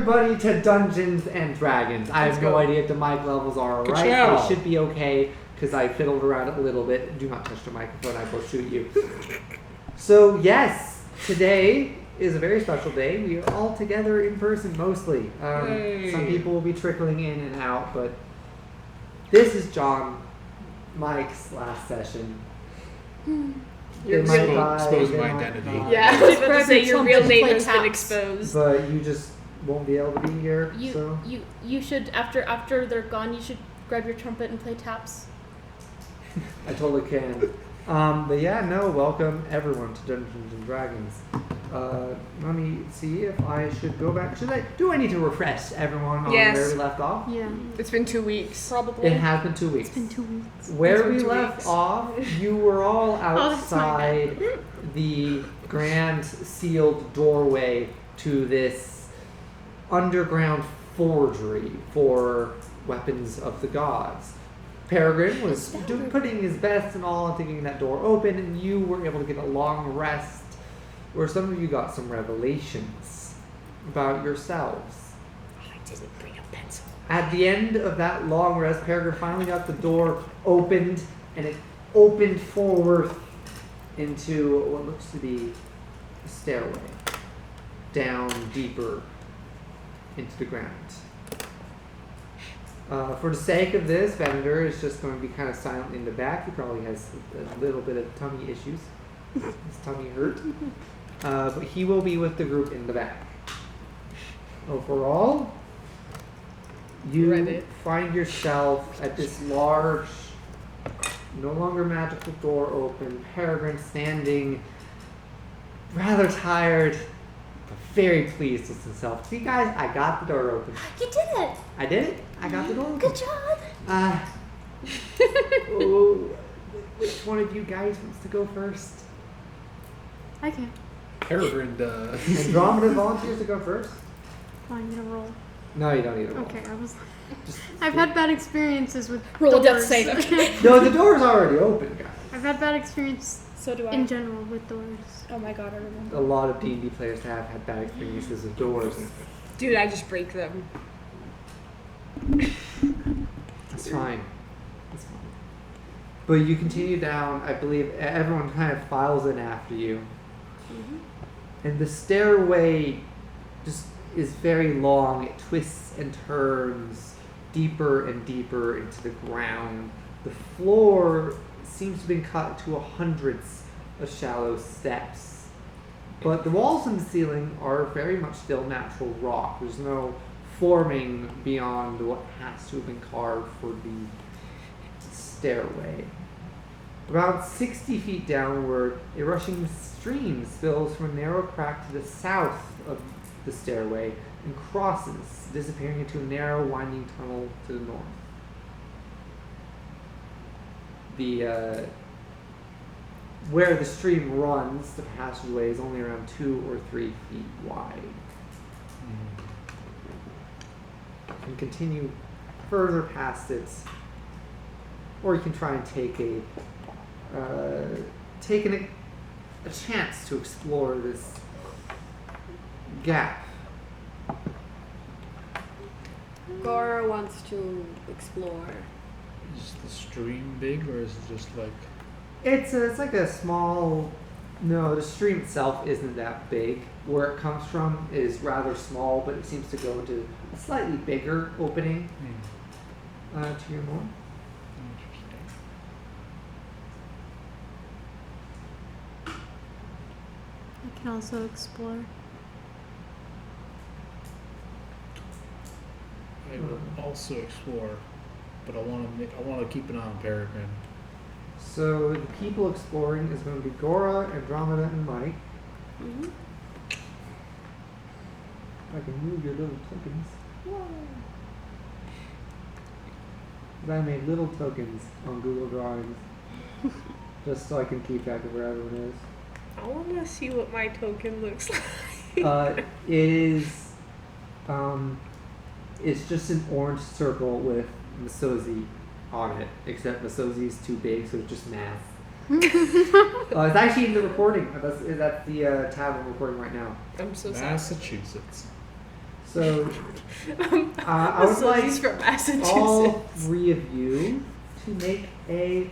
everybody to Dungeons and Dragons. I have no idea if the mic levels are alright. They should be okay because I fiddled around it a little bit. Do not touch the microphone, I will shoot you. So yes, today is a very special day. We are all together in person mostly. Some people will be trickling in and out, but this is Mike's last session. You're exposed my identity. Yeah, I was about to say your real name has been exposed. But you just won't be able to be here. You should after they're gone. You should grab your trumpet and play taps. I totally can. But yeah, no. Welcome everyone to Dungeons and Dragons. Let me see if I should go back. Do I need to refresh everyone on where we left off? Yeah. It's been 2 weeks. Probably. It has been 2 weeks. It's been 2 weeks. Where we left off, you were all outside the grand sealed doorway to this underground forgery for weapons of the gods. Peregrin was putting his best and all into getting that door open, and you were able to get a long rest where some of you got some revelations about yourselves. I didn't bring a pencil. At the end of that long rest, Peregrin finally got the door opened, and it opened forward into what looks to be a stairway down deeper into the ground. For the sake of this, Bender is just going to be kind of silent in the back. He probably has a little bit of tummy issues. His tummy hurt. But he will be with the group in the back. Overall, you find yourself at this large, no longer magical door open, Peregrin standing rather tired, but very pleased with himself. See guys, I got the door open. You did it! I did it. I got the door open. Good job! Which one of you guys wants to go first? I can. Peregrin does. Andromeda volunteers to go first? Oh, I'm gonna roll. No, you don't need to roll. Okay, I've had bad experiences with roll doors. a death save. Okay. No, the door's already open, guys. I've had bad experience. So do I. In general, with doors. Oh my god, I remember. A lot of D&D players have had bad experiences with doors. Dude, I just break them. That's fine. That's fine. But you continue down. I believe everyone kind of files in after you. Mm-hmm. And the stairway just is very long. It twists and turns deeper and deeper into the ground. The floor seems to have been cut to hundreds of shallow steps. But the walls and the ceiling are very much still natural rock. There's no forming beyond what has to have been carved for the stairway. About 60 feet downward, a rushing stream spills from a narrow crack to the south of the stairway and crosses, disappearing into a narrow, winding tunnel to the north. Where the stream runs, the passageway is only around 2 or 3 feet wide. You can continue further past it, or you can try and take a chance to explore this gap. Gora wants to explore. Is the stream big, or is it just like... It's like a small... No, the stream itself isn't that big. Where it comes from is rather small, but it seems to go into a slightly bigger opening. To hear more. Interesting. I can also explore. I will also explore, but I want to keep an eye on Peregrin. So the people exploring is going to be Gora, Andromeda, and Mike. Mm-hmm. I can move your little tokens. I made little tokens on Google Drawings just so I can keep track of where everyone is. I want to see what my token looks like. It is, it's just an orange circle with Masozi on it, except Masozi is too big, so it's just math. It's actually in the recording. That's the tab I'm recording right now. I'm so sad. Massachusetts. So I would like Facilities from Massachusetts. all three of you to make a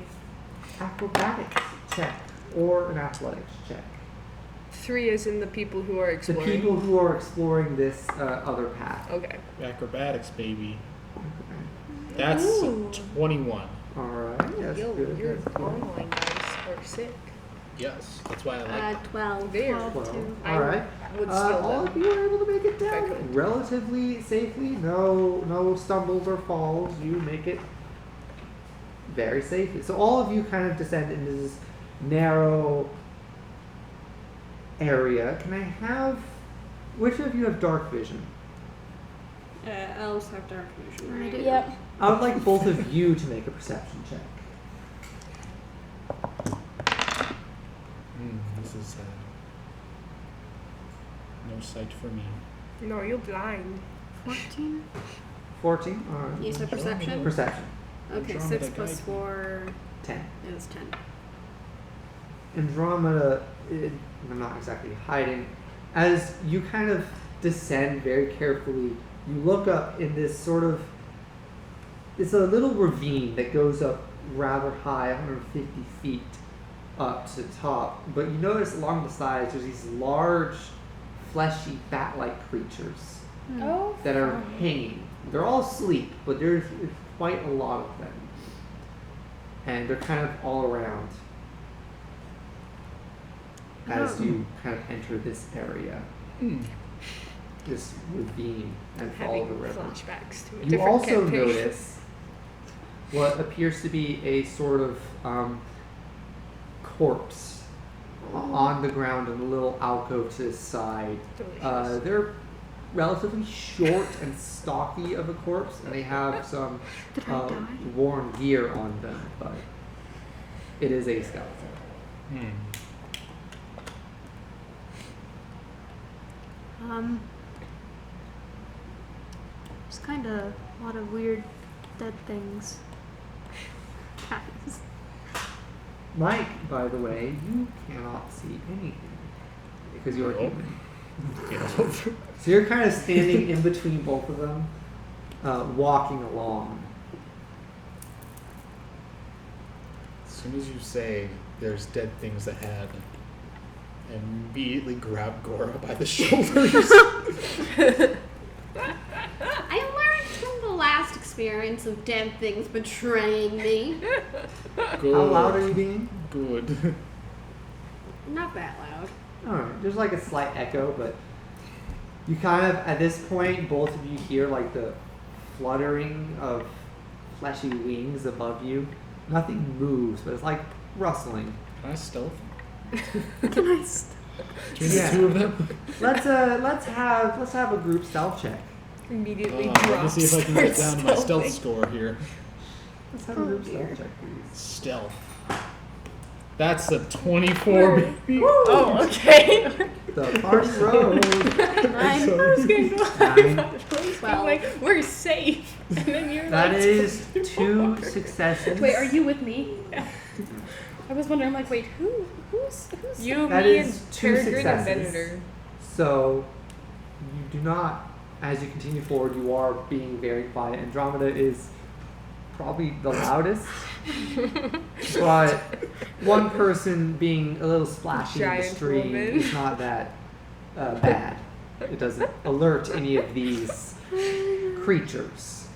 acrobatics check or an athletics check. 3 is in the people who are The exploring. people who are exploring this other path. Okay. Acrobatics, baby. That's a Ooh. 21. All right. That's Yo, good. your That's good. online dice are sick. Yes, that's why I like 12. There. 12. I All right. would All steal of them. you are able to make it I down could. relatively safely. No stumbles or falls. You make it very safely. So all of you kind of descend into this narrow area. Can I have? Which of you have dark vision? Elves have dark vision, I right? do. Yep. I would like both of you to make a perception check. This is no sight for me. No, you're blind. 14. 14. All right. You said perception? Perception. Okay, Andromeda 6 plus guide me. 4 10. is 10. Andromeda, I'm not exactly hiding. As you kind of descend very carefully, you look up in this sort of, it's a little ravine that goes up rather high, 150 feet up to the top. But you notice along the sides there's these large, fleshy, bat-like creatures Oh. that are hanging. They're all asleep, but there's quite a lot of them. And they're kind of all around as you kind of enter this area, this ravine, and follow Having the river. flashbacks to a You different also campaign. notice what appears to be a sort of corpse on the ground in a little alcove to the side. Delicious. They're relatively short and stocky of a corpse, and they have some Did I die? worn gear on them, but it is a skeleton. There's kind of a lot of weird dead things. Guys. Mike, by the way, you cannot see anything because you're Nope. human. So you're kind of standing in between both of them, walking along. As soon as you say there's dead things ahead, I immediately grab Gora by the shoulders. I learned from the last experience of dead things betraying me. Good. How loud are you being? Good. Not that loud. Alright, there's like a slight echo, but you kind of, at this point, both of you hear like the fluttering of fleshy wings above you. Nothing moves, but it's like rustling. Can I stealth? Can I Between Yeah. the two of them? Let's have a group stealth check. Immediately Let me drops. see if I can get starts down to my stealth stealthing. score here. Let's have a group stealth check, please. Stealth. That's a 24, baby. Oh, okay. The party road. I was gonna go Nine. Well, like, we're safe. And then you're That like, is 2 successes. Wait, are you with me? I was wondering, like, wait, who's you, That me, is and 2 Peregrin and successes. Venator. So you do not, as you continue forward, you are being very quiet. Andromeda is probably the loudest, but one person being a little splashy in the Giant stream woman. is not that bad. It doesn't alert any of these creatures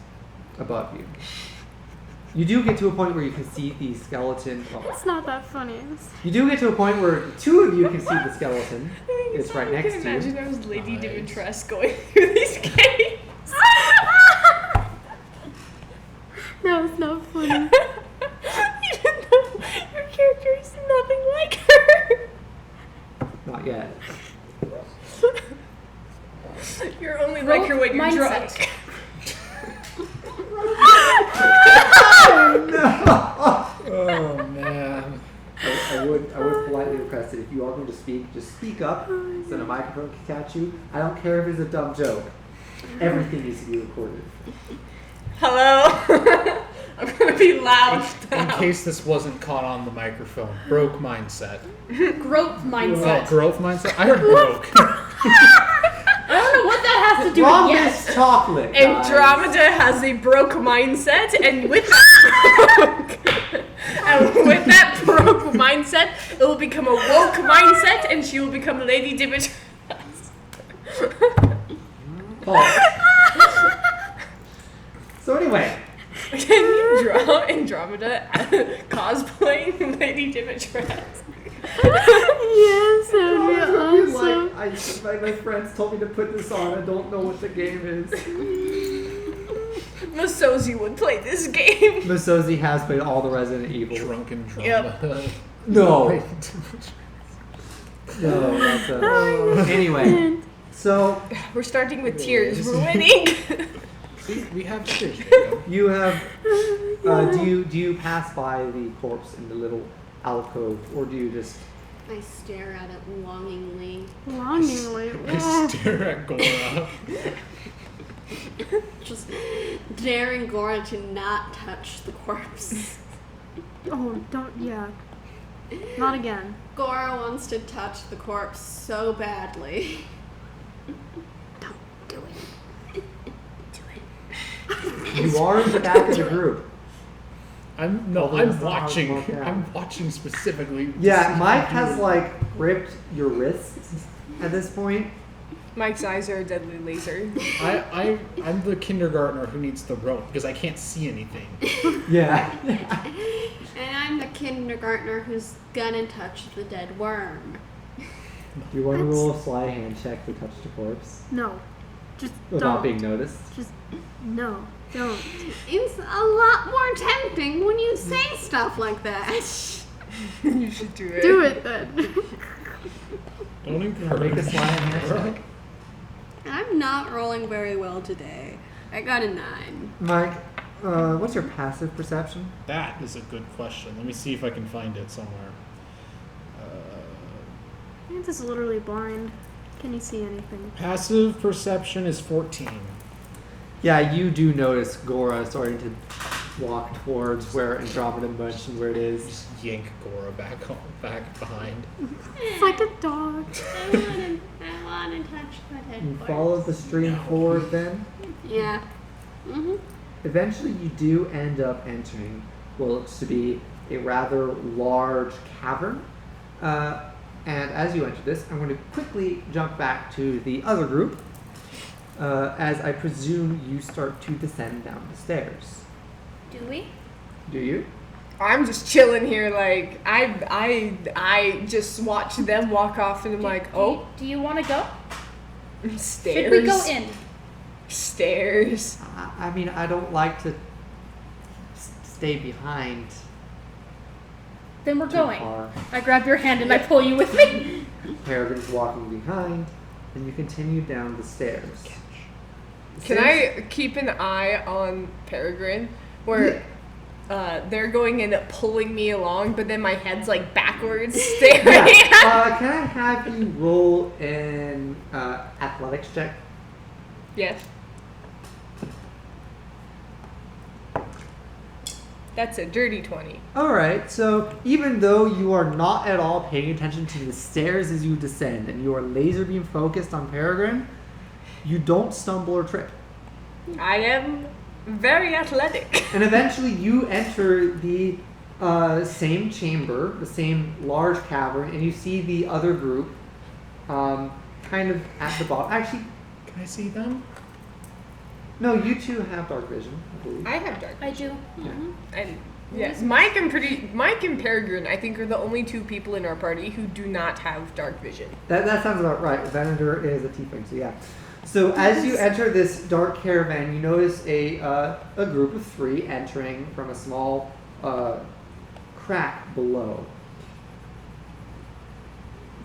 above you. You do get to a point where you can see the skeleton. Well, It's not that funny. you do get to a point where 2 of you can see the skeleton. It's right next to I can imagine you. I was Lady Nice. Dimitrescu going through these games. No, it's not funny. Even though your character is nothing like her. Not yet. You're only like her when you're Mindset. drunk. Oh, man. I would politely request it if you are going to speak, just speak up so the microphone can catch you. I don't care if it's a dumb joke. Everything needs to be recorded. Hello? I'm gonna be loud In now. case this wasn't caught on the microphone, broke mindset. Growth mindset. Growth mindset? I heard broke. I don't know what that has to do with Wrong yes. is chocolate. guys. Andromeda has a broke mindset, and with that broke mindset, it will become a woke mindset, and she will become Lady Dimitrescu. Oh. So anyway, Can you draw Andromeda cosplaying Lady Dimitrescu? Yes, that would be awesome. my friends told me to put this on. I don't know what the game is. Masozi would play this game. Masozi has played all the Resident Evil. Drunken drama. Yep. No. No, that's anyway. So We're starting with tears. We're winning. See, we have tears. you have do you pass by the corpse in the little alcove, or do you just I stare at it longingly. Longingly. I stare at Gora. Just daring Gora to not touch the corpse. Oh, don't, yeah. Not again. Gora wants to touch the corpse so badly. Don't do it. you are in the back of the group? Although I'm that's not how it's watching. worked out. I'm watching specifically. to Yeah, see Mike if you has do- like gripped your wrists at this point. Mike's eyes are a deadly laser. I'm the kindergartner who needs the rope because I can't see anything. Yeah. And I'm the kindergartner who's gonna touch the dead worm. Do you want to roll a sleight hand check to touch the corpse No. Just without don't. being noticed? Just, no. Don't. It's a lot more tempting when you say stuff like that. You should do it. Do it then. Don't encourage. Make a sleight hand check. I'm not rolling very well today. I got a 9. Mike, what's your passive perception? That is a good question. Let me see if I can find it somewhere. This is literally blind. Can you see anything? Passive perception is 14. Yeah, you do notice Gora starting to walk towards where Andromeda mentioned where it is. Just yank Gora back behind. It's like a dog. I wanna touch the dead You corpse. follow the stream forward then. Yeah. Mm-hmm. Eventually you do end up entering what looks to be a rather large cavern. And as you enter this, I'm going to quickly jump back to the other group, as I presume you start to descend down the stairs. Do we? Do you? I'm just chilling here, like I just watch them walk off, and I'm like, oh, Do you want to go? stairs. Should we go in? Stairs. I mean, I don't like to stay behind Then we're too going. far. I grab your hand and I pull you with me. Peregrin's walking behind, and you continue down the stairs. The Can stairs- I keep an eye on Peregrin, where they're going and pulling me along, but then my head's like backwards staring? Yeah. Can I have you roll an athletics check? Yes. That's a dirty 20. Alright, so even though you are not at all paying attention to the stairs as you descend and you are laser beam focused on Peregrin, you don't stumble or trip. I am very athletic. And eventually you enter the same chamber, the same large cavern, and you see the other group kind of at the bottom. Actually, Can I see them? no, you two have dark vision, I believe. I have dark I do. And yes, Mike and Peregrin, I think, are the only two people in our party who do not have dark vision. That sounds about right. Venator is a tiefling, so yeah. So as you enter this dark caravan, you notice a group of 3 entering from a small crack below.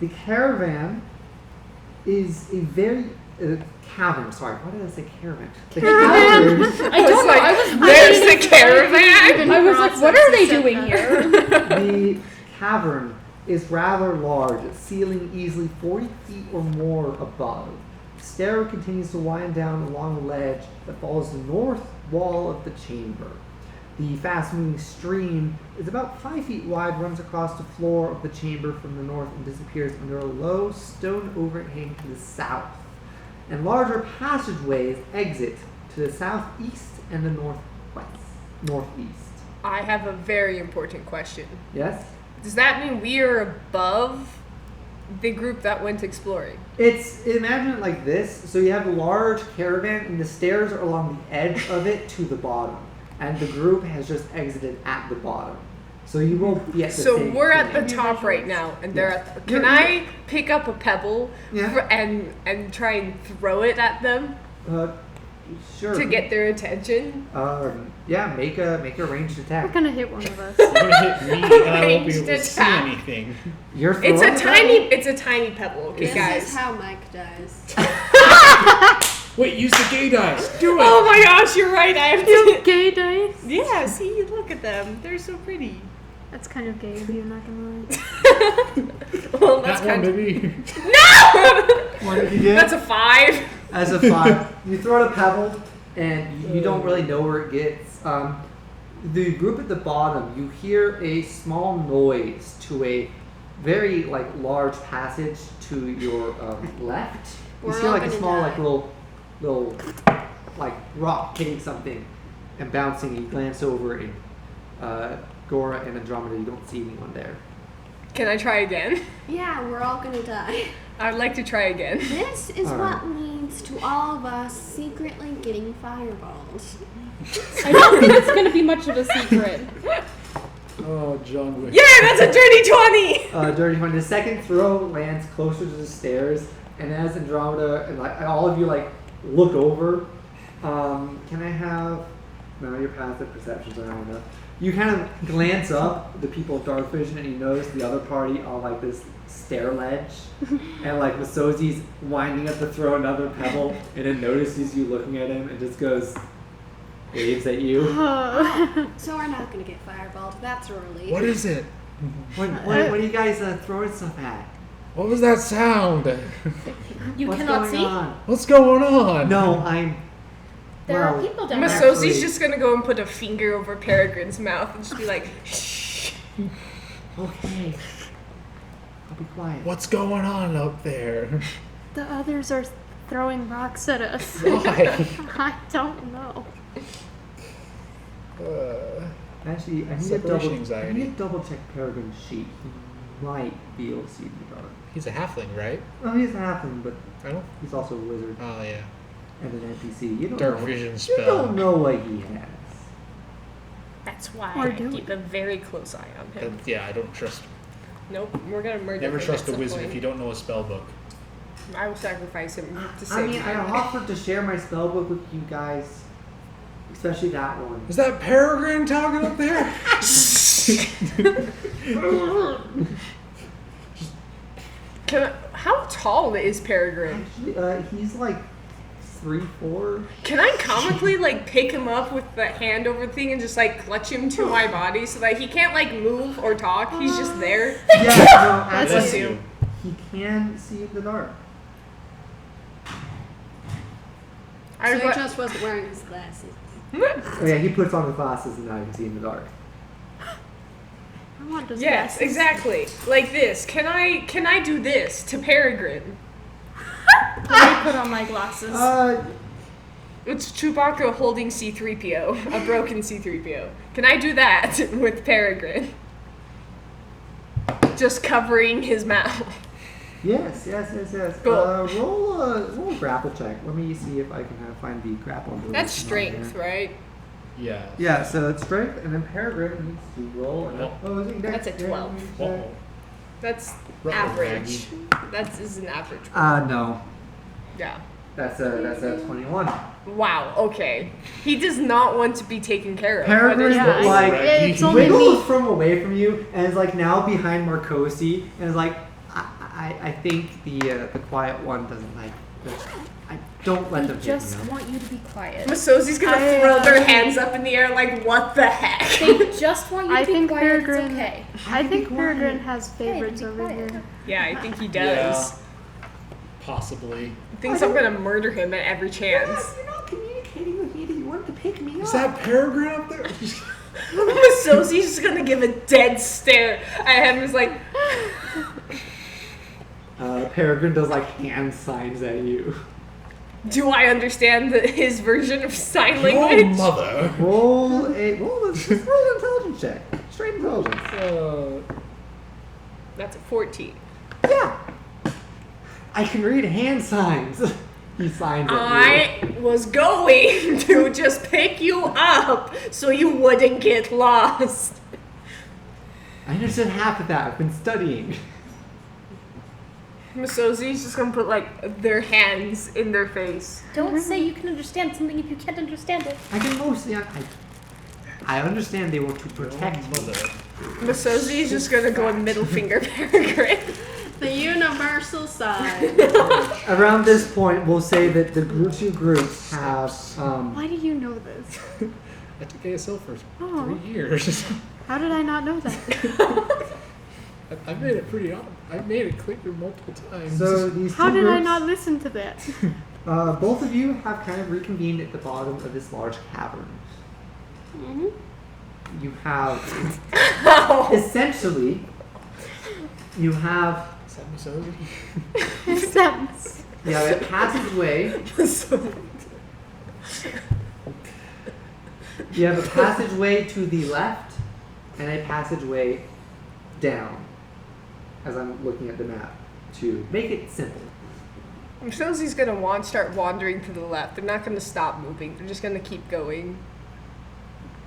The caravan is a very cavern. Sorry, why did I say caravan? The cavern. I don't know. I was There's really the caravan. I was like, what are they doing here? The cavern is rather large, ceiling easily 40 feet or more above. The stair continues to wind down along a ledge that follows the north wall of the chamber. The fast-moving stream is about 5 feet wide, runs across the floor of the chamber from the north and disappears under a low stone overhang to the south. and larger passageways exit to the southeast and the northeast. I have a very important question. Yes? Does that mean we are above the group that went exploring? Imagine it like this. So you have a large caravan and the stairs are along the edge of it to the bottom. And the group has just exited at the bottom. So you won't be at the So same we're at point. the top right now, and they're Yeah. at. Can I pick up a pebble Yeah. and try and throw it at them Sure. to get their attention? Yeah, make a ranged We're attack. gonna hit one of us. You're gonna hit me, and I won't be able to Ranged see attack. anything. You're It's throwing it's a tiny pebble, okay, This guys. is how Mike does. Wait, use the gay dice. Do it. Oh my gosh, you're right. I have You to. have gay dice? Yeah, see, look at them. They're so pretty. That's kind of gay of you, not gonna lie. Well, that's That one, kind of. baby. What did you do? That's a 5. As a 5. You throw a pebble, and you don't really know where it gets. The group at the bottom, you hear a small noise to a very large passage to your left. You We're see all like a gonna small die. little rock hitting something and bouncing. You glance over, and Gora and Andromeda, you don't see anyone there. Can I try again? Yeah, we're all gonna die. I'd like to try again. This is All what right. leads to all of us secretly getting fireballed. I don't think it's gonna be much of a secret. Oh, John Wick. Yeah, that's a dirty 20. Dirty 20. The second throw lands closer to the stairs, and as Andromeda and all of you look over, can I have? No, your passive perceptions are not enough. You kind of glance up, the people with dark vision, and you notice the other party on this stair ledge, and Masozi's winding up to throw another pebble, and it notices you looking at him, and just waves at you. So we're not gonna get fireballed. That's a relief. What is it? What are you guys throwing stuff at? What was that sound? You What's cannot going see? on? What's going on? No, I'm. There are well, people down there. Masosi's Actually- just gonna go and put a finger over Peregrine's mouth and just be like, shh. Okay. I'll be quiet. What's going on up there? The others are throwing rocks at us. Why? I don't know. Actually, I need to Separation anxiety. double check Peregrine's sheet. He might be able to see in the dark. He's a halfling, right? Well, he's halfling, but I don't. he's also a wizard Oh yeah. and an NPC. You don't Dark know. vision You spell. don't know what he has. That's why Or I do keep a very close eye on him. Yeah, I don't trust. Nope, we're gonna murder Never him trust at a some wizard point. if you don't know a spell book. I will sacrifice him to I save mean, I you. offered to share my spellbook with you guys, especially that one. Is that Peregrine talking up there? How tall is Peregrine? Actually, he's 3'4". Can I comically pick him up with the hand over thing and just clutch him to my body so that he can't move or talk? He's just there. Yeah, no, Bless actually, you. he can see in the dark. So he just wasn't wearing his glasses. Oh yeah, he puts on the glasses and now you can see in the dark. I want those Yes, glasses. exactly. Like this. Can I do this to Peregrine? Let me put on my glasses. It's Chewbacca holding C-3PO, a broken C-3PO. Can I do that with Peregrine? Just covering his mouth. Yes. Cool. Roll a grapple check. Let me see if I can find the grapple. That's information on strength, there. right? Yeah. Yeah, so it's strength, and then Peregrine needs to roll an opposing That's a 12. dexterity check. Uh-oh. That's Ruh-roh, average. That is an average. No. Yeah. That's a 21. Wow, okay. He does not want to be taken care of. Peregrine, Yeah, it's he only wiggles me. from away from you and is now behind Marcosi and is I think the quiet one doesn't like this. I don't let them hit Just me. want you to be quiet. Masosi's gonna throw their hands up in the air what the heck? They just want you I to be think quiet. Peregrine. It's okay. I think be quiet. Peregrine has favorites be over quiet. here. Yeah, I think he does. Possibly. Thinks I'm gonna murder him at every chance. You're not communicating with me that you want to pick me up. Is that Peregrine up there? Masosi's just gonna give a dead stare at him. He's like, Peregrine does hand signs at you. Do I understand his version of sign Your language? mother. Roll an intelligence check. Straight intelligence. That's a 14. Yeah. I can read hand signs. He signs at you. I was going to just pick you up so you wouldn't get lost. I understood half of that. I've been studying. Masozi's just gonna put like their hands in their face. Don't say you can understand something if you can't understand it. I can mostly. I understand they want to protect me. Mother. Masozi's just gonna go in middle finger Peregrin. The universal sign. Around this point, we'll say that the two groups have. Why do you know this? I took ASL for Oh. 3 years. How did I not know that? I made it pretty obvious. I made it clear multiple times. So these How two did groups, I not listen to that? both of you have kind of reconvened at the bottom of this large cavern. Mm-hmm. You have essentially. You have. Is that Masozi? Sense. You have a passageway. You have a passageway to the left and a passageway down. As I'm looking at the map to make it simple. Masozi's gonna start wandering to the left. They're not gonna stop moving. They're just gonna keep going.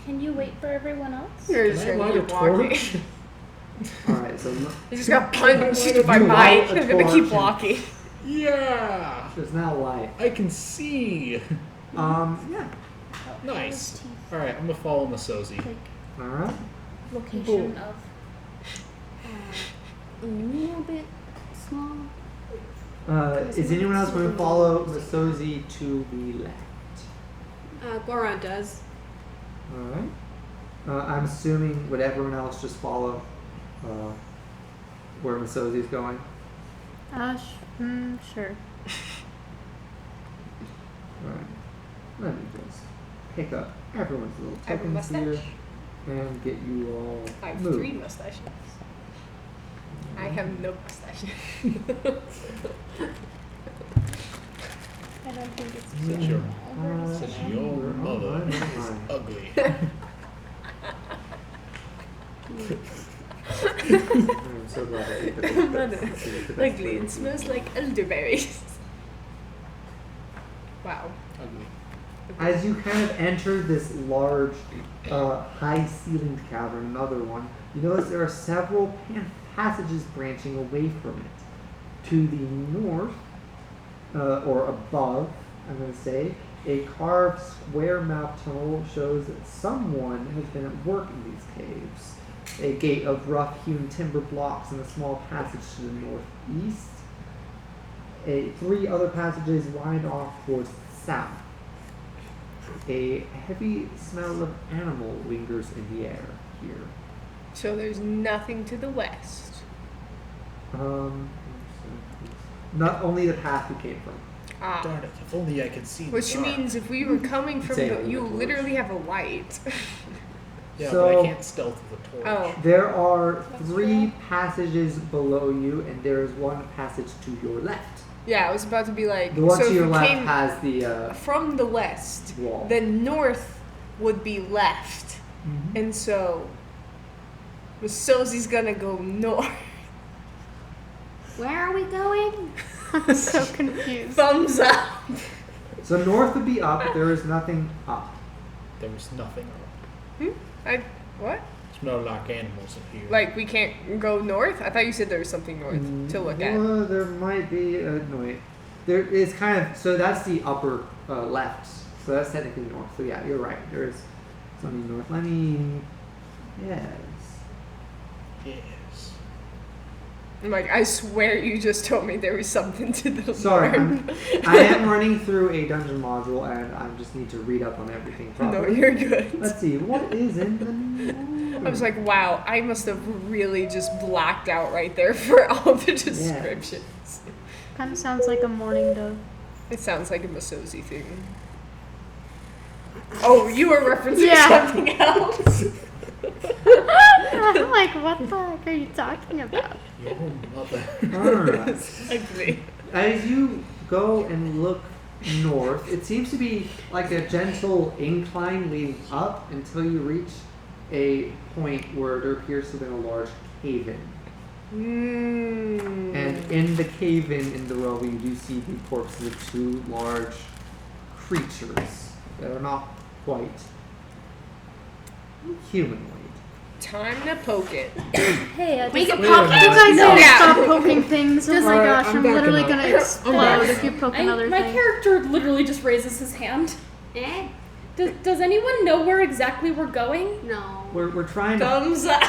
Can you wait for everyone else? They're Can just I gonna light a keep walking. torch? All right, so They just got punched by You light Mike. a They're gonna torch keep and- walking. Yeah! there's now light. I can see! Yeah. Nice. Alright, I'm gonna follow Masozi. Like All right. location of. A little bit small. Is anyone else going to follow Masozi to the left? Goron does. All right. I'm assuming would everyone else just follow where Masozi's going? Sure. All right. Let me just pick up everyone's little I have a tokens here mustache. and get you all I have moved. 3 mustaches. I have no mustache. I don't think it's Said your, Uh, said your mother oh, is fine. ugly. I'm so glad I picked up Mother. that's the best Ugly. way It to smells like elderberries. Wow. Ugly. As you kind of enter this large, high-ceilinged cavern, another one, you notice there are several passages branching away from it. To the north, or above, I'm going to say, a carved square-mouthed tunnel shows that someone has been at work in these caves. A gate of rough-hewn timber blocks and a small passage to the northeast. 3 other passages wind off towards the south. A heavy smell of animal lingers in the air here. So there's nothing to the west. Not only the path we came from. Ah. Darn it, if only I could see the Which dark. means if we were coming from Say the, it you with the literally have a light. Yeah, So- but I can't stealth with a torch. Oh. There are 3 passages below you, and there is one passage to your left. Yeah, I was about to be like, The one so to if your you left came has the from the west, wall. then north would be left. Mhm. And so Masozi's gonna go north. Where are we going? I'm so confused. Thumbs up. So north would be up, but there is nothing up. There was nothing up. What? Smell like animals in here. Like we can't go north? I thought you said there was something north to look at. Well, there might be. No, wait. There is kind of. So that's the upper left. So that's technically north. So yeah, you're right. There is something north. Let me. Yes. Yes. I'm like, I swear you just told me there was something to the Sorry, north. I am running through a dungeon module, and I just need to read up on everything No, properly. you're good. Let's see. What is in the north? I was like, wow, I must have really just blacked out right there for all the descriptions. Kind of sounds like a morning dove. It sounds like a Masozi thing. Oh, you were referencing Yeah. something else. I'm like, what the heck are you talking about? Your mother. Alright. Ugly. As you go and look north. It seems to be like a gentle incline leading up until you reach a point where there appears to have been a large cave-in. And in the cave-in in the rubble, you do see the corpses of two large creatures that are not quite humanoid. Time to poke it. Hey, We can Wait a pop minute. You guys it. need to Yeah. stop poking things. Oh my Alright, gosh, I'm I'm backing literally up. gonna explode if you poke another my thing. character literally just raises his hand. Eh? Does anyone know where exactly we're going? No. We're trying to Thumbs up.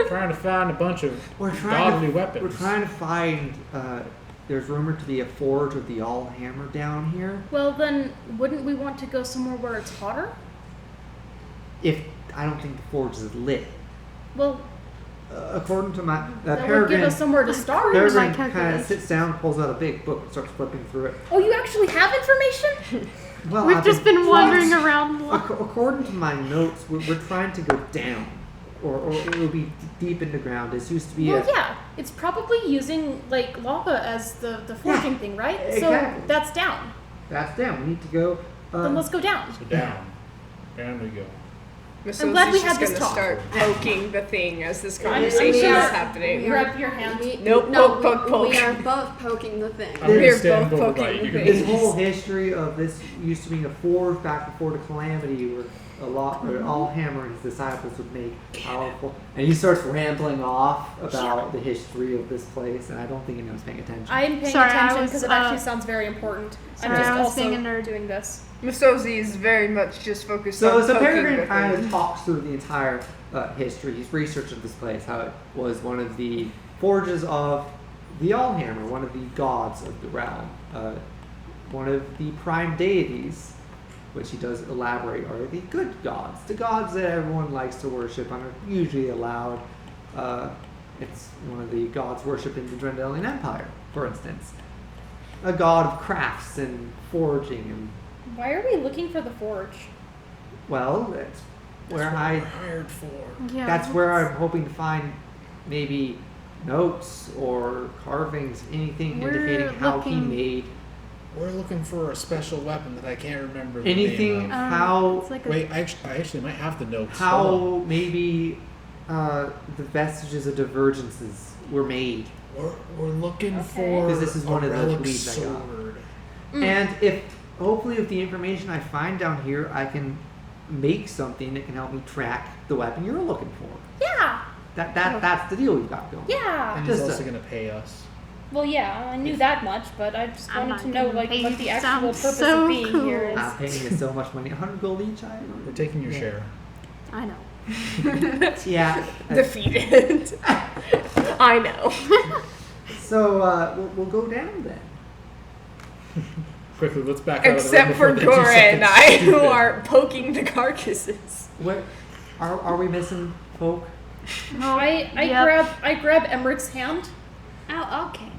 Trying to find a bunch of we're trying godly to weapons. we're trying to find. There's rumored to be a forge of the All Hammer down here. Well, then, wouldn't we want to go somewhere where it's hotter? If I don't think the forge is lit. Well, According to my that would give us somewhere to start. According to my Peregrin kind of calculations. sits down, pulls out a big book, and starts flipping through it. Oh, you actually have information? Well, We've I've just been wandering around. According to my notes, we're trying to go down, or it will be deep in the ground. This used to be Well, yeah. It's probably using, like, lava as the forging thing, right? exactly. So that's down. That's down. We need to go. Then let's go down. So down. Down we go. Miss I'm glad we Ozzy's had just this gonna talk. start poking the thing as this I'm conversation is gonna- happening. Grab your hand. Nope, No, poke, poke, we are poke. both poking the thing. I'm gonna We're stand both over poking by you. You the can This thing. whole history of this used to be a forge back before the calamity, where All Hammer and his disciples would make powerful. And he starts rambling off about the history of this place, and I don't think anyone's paying attention. I'm paying Sorry, I attention was, because it actually sounds very important. sorry, I'm just I was also being a nerd. doing this. Miss Ozzy is very much just focused So on poking Peregrin the kind thing. of talks through the entire history. He's researching this place, how it was one of the forges of the Allhammer, one of the gods of the realm, one of the prime deities, which he does elaborate are the good gods, the gods that everyone likes to worship and are usually allowed. It's one of the gods worshipped in the Drendelian Empire, for instance. A god of crafts and forging and Why are we looking for the forge? well, that's where I hired for. Yeah. that's where I'm hoping to find maybe notes or carvings, anything We're indicating how he looking- made We're looking for a special weapon that I can't remember the anything, name of. how It's like a, Wait, I actually might have the notes. Hold on. how maybe the vestiges of divergences were made. We're looking Okay. for 'Cause this is one a of the relic leads I got. sword. And if hopefully with the information I find down here, I can make something that can help me track the weapon you're looking for. Yeah. That's the deal we've got going. Yeah. And he's Just also a- gonna pay us. Well, yeah, I knew that much, but I just I'm wanted not to know gonna like pay what you. the actual Sounds purpose so of being here cool. is. I'm paying you so much money, 100 gold each. We're taking your Yeah. share. I know. Yeah. Defeated. I know. So we'll go down then. Quickly, let's back out Except of the room for before they do Gora and something I, who stupid. are poking the carcasses. Where are we missing folk? I grab Emmerich's hand. Oh, okay.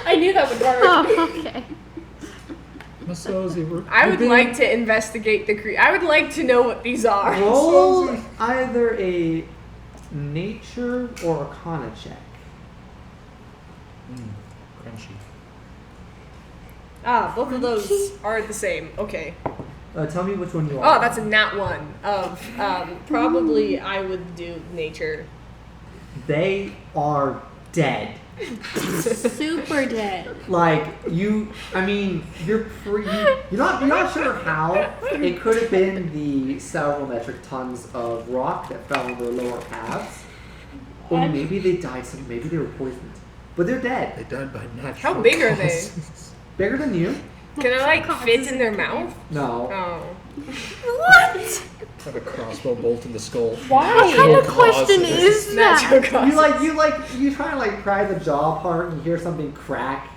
I knew that would work. Oh, okay. Miss Ozzy, I we're would being- like to investigate the I would like to know what these are. Roll either a nature or a arcana check. Crunchy. Ah, both of those are the same. Okay. Tell me which one you are. Oh, that's a nat one. Of probably I would do nature. They are dead. Super dead. Like you, I mean, you're not sure how. It could have been the several metric tons of rock that fell on their lower halves, or I'm- maybe they died. Maybe they were poisoned, but they're dead. They died by natural How big are they? causes. Bigger than you? Can I like fit in their mouth? No. Oh. Have a crossbow bolt in the skull. Why? What kind of Causes. question is that? Natural causes. You try to like pry the jaw apart and you hear something crack,